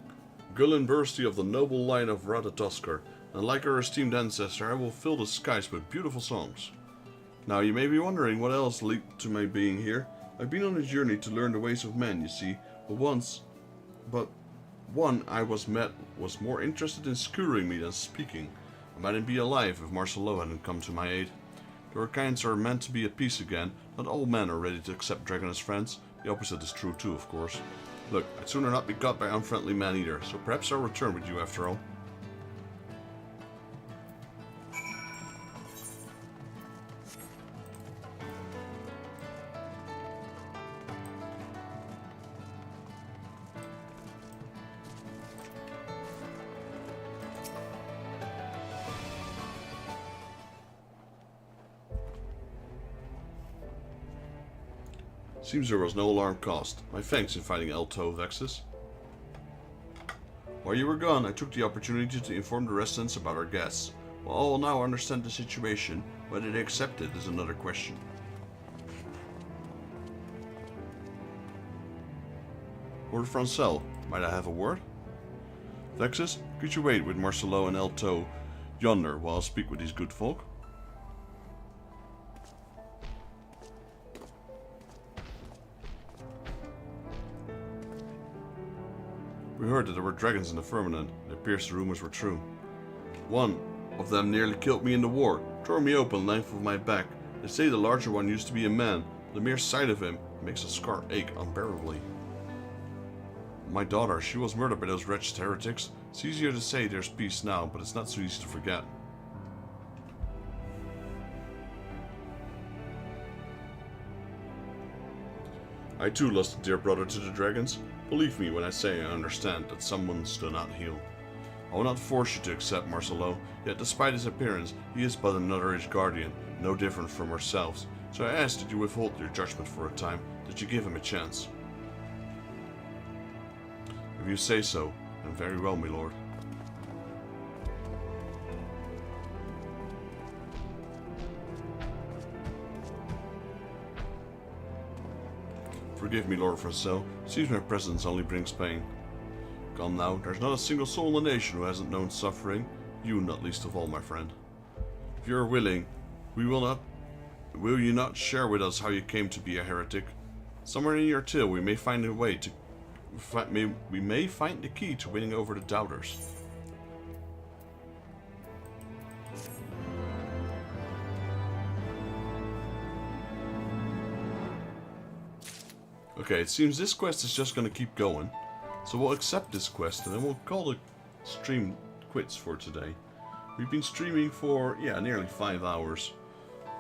Garlean Empire of the noble line of Ratatoskr, and like our esteemed ancestor, I will fill the skies with beautiful songs. Now, you may be wondering what else led to my being here. I've been on a journey to learn the ways of men, you see, but one I was more interested in skewering me than speaking. I mightn't be alive if Marcelo hadn't come to my aid. The Urkines are meant to be at peace again. Not all men are ready to accept Dragon as friends. The opposite is true too, of course. Look, I'd sooner not be got by unfriendly men either, so perhaps I'll return with you after all. Seems there was no alarm caused. My thanks in fighting Elto Vexus. While you were gone, I took the opportunity to inform the residents about our guests. While all now understand the situation, whether they accept it is another question. Lord Francel, might I have a word? Vexus, could you wait with Marcelo and Elto yonder while I speak with these good folk? We heard that there were dragons in the firmament. It appears the rumors were true. One of them nearly killed me in the war, tore me open length of my back. They say the larger one used to be a man. The mere sight of him makes a scar ache unbearably. My daughter, she was murdered by those wretched heretics. It's easier to say there's peace now, but it's not so easy to forget. I too lost a dear brother to the dragons. Believe me when I say I understand that some wounds do not heal. I will not force you to accept Marcelo, yet despite his appearance, he is but another age guardian, no different from ourselves. So I ask that you withhold your judgment for a time, that you give him a chance. If you say so, then very well, my lord. Forgive me, Lord Francel. Seems my presence only brings pain. Come now, there's not a single soul in the nation who hasn't known suffering. You not least of all, my friend. If you are willing, will you not share with us how you came to be a heretic? Somewhere in your tale we may find a way to... we may find the key to winning over the doubters. Okay, it seems this quest is just going to keep going. So we'll accept this quest and then we'll call the stream quits for today. We've been streaming for, nearly 5 hours.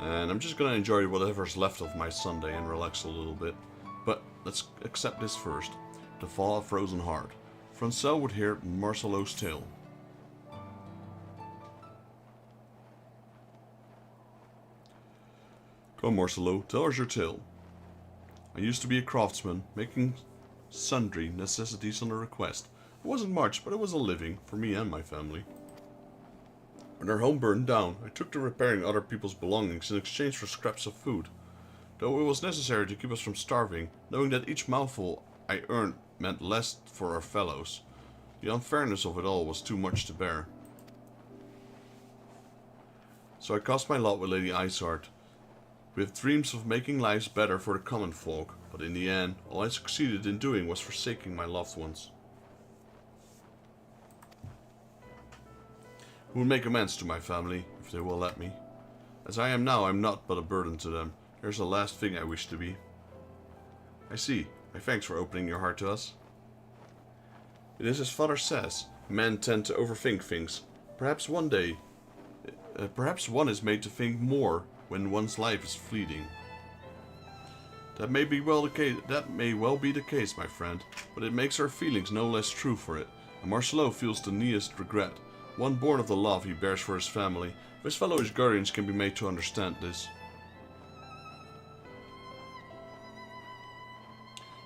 And I'm just going to enjoy whatever's left of my Sunday and relax a little bit. But let's accept this first. The Fall of Frozen Heart. Francel would hear Marcelo's tale. Come, Marcelo, tell us your tale. I used to be a craftsman, making sundry necessities on a request. It wasn't much, but it was a living for me and my family. When our home burned down, I took to repairing other people's belongings in exchange for scraps of food. Though it was necessary to keep us from starving, knowing that each mouthful I earned meant less for our fellows. The unfairness of it all was too much to bear. So I cast my lot with Lady Iceheart, with dreams of making lives better for the common folk, but in the end, all I succeeded in doing was forsaking my loved ones. Who will make amends to my family, if they will let me. As I am now, I am not but a burden to them. There's the last thing I wish to be. I see. My thanks for opening your heart to us. It is as father says, men tend to overthink things. Perhaps one is made to think more when one's life is fleeting. That may well be the case, my friend, but it makes our feelings no less true for it, and Marcelo feels the nearest regret. one born of the love he bears for his family. If his fellow Guardians can be made to understand this.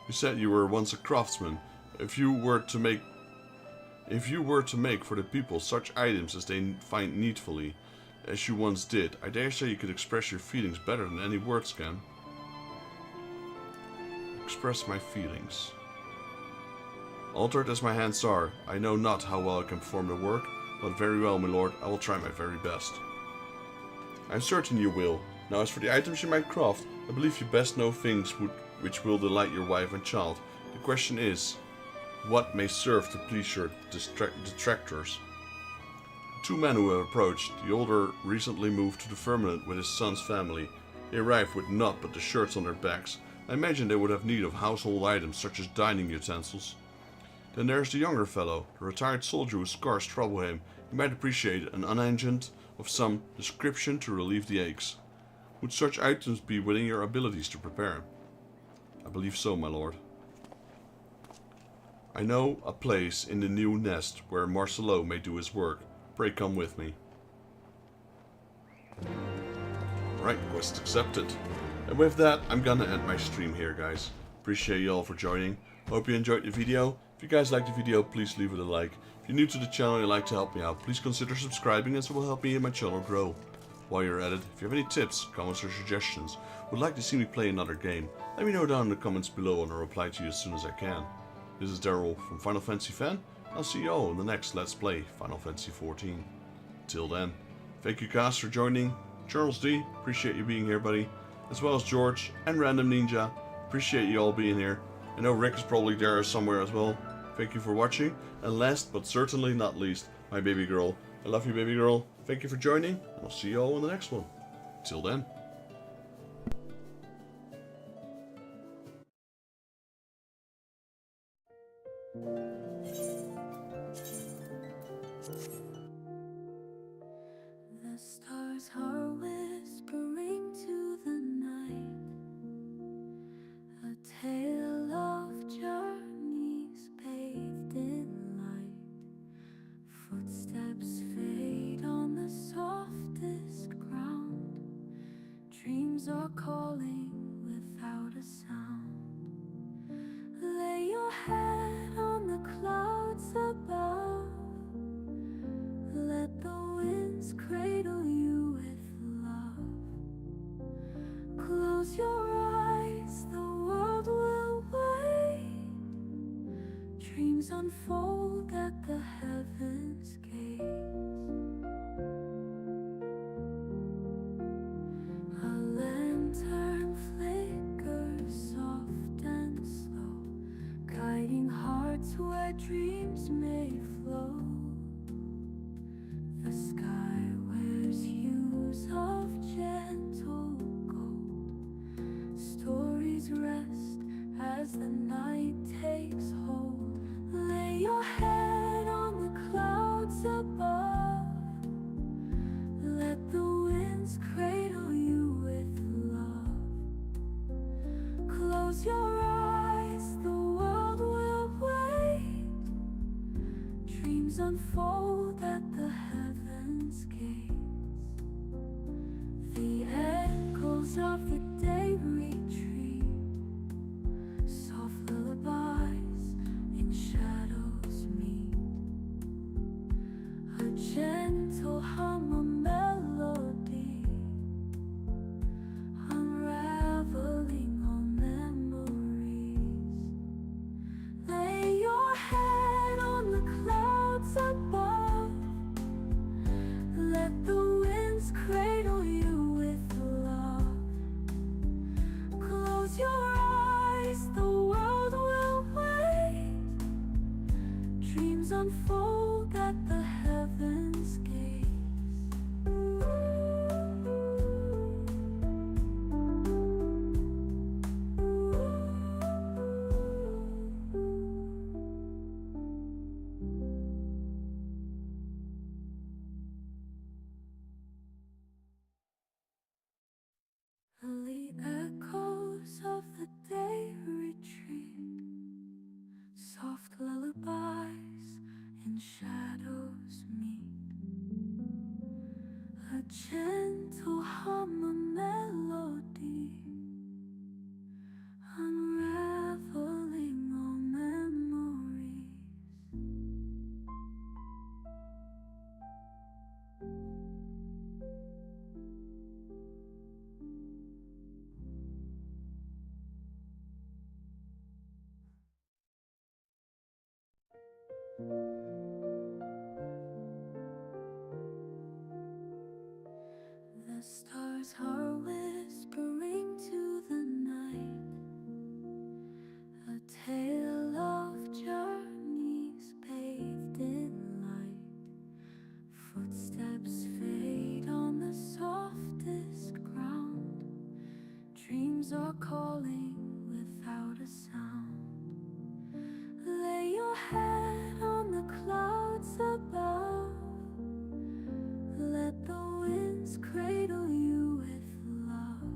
You said you were once a craftsman. If you were to make for the people such items as they find needfully, as you once did, I dare say you could express your feelings better than any words can. Express my feelings. Altered as my hands are, I know not how well I can perform the work, but very well, my lord, I will try my very best. I am certain you will. Now as for the items you might craft, I believe you best know things which will delight your wife and child. The question is, what may serve to please your detractors? Two men who have approached, the older recently moved to the firmament with his son's family. They arrived with naught but the shirts on their backs. I imagine they would have need of household items such as dining utensils. Then there's the younger fellow, the retired soldier whose scars trouble him. He might appreciate an unengine of some description to relieve the aches. Would such items be within your abilities to prepare? I believe so, my lord. I know a place in the new nest where Marcelo may do his work. Pray come with me. Right, quest accepted. And with that, I'm gonna end my stream here, guys. Appreciate you all for joining. Hope you enjoyed the video. If you guys liked the video, please leave it a like. If you're new to the channel and you'd like to help me out, please consider subscribing, as it will help me and my channel grow. While you're at it, if you have any tips, comments or suggestions, would like to see me play another game, let me know down in the comments below and I'll reply to you as soon as I can. This is Daryl from Final Fantasy Fan. I'll see you all in the next Let's Play Final Fantasy XIV. Till then, thank you guys for joining. Charles D, appreciate you being here, buddy. As well as George and Random Ninja, appreciate you all being here. I know Rick is probably there somewhere as well. Thank you for watching. And last but certainly not least, my baby girl. I love you, baby girl. Thank you for joining, and I'll see you all in the next one. Till then. The stars are whispering to the night, a tale of journeys bathed in light. Footsteps fade on the softest ground. Dreams are calling without a sound. Lay your head on the clouds above. Let the winds cradle you with love. Close your eyes, the world will wait. Dreams unfold at the heavens' gates. A lantern flickers soft and slow, guiding hearts where dreams may flow. The sky wears hues of gentle gold. Stories rest as the night takes hold. Lay your head on the clouds above. Let the winds cradle you with love. Close your eyes, the world will wait. Dreams unfold at the heavens' gates. The echoes of the day retreat. Soft lullabies in shadows meet. A gentle hum, a melody, unraveling all memories. Lay your head on the clouds above. Let the winds cradle you with love. Close your eyes, the world will wait. Dreams unfold at the heavens' gates. gentle hum of melody, unraveling all memories. The stars are whispering to the night, a tale of journeys bathed in light. Footsteps fade on the softest ground. Dreams are calling without a sound. Lay your head on the clouds above. Let the winds cradle you with love.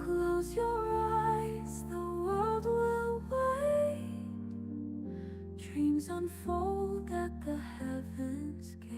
Close your eyes, the world will wait. Dreams unfold at the heavens' gate.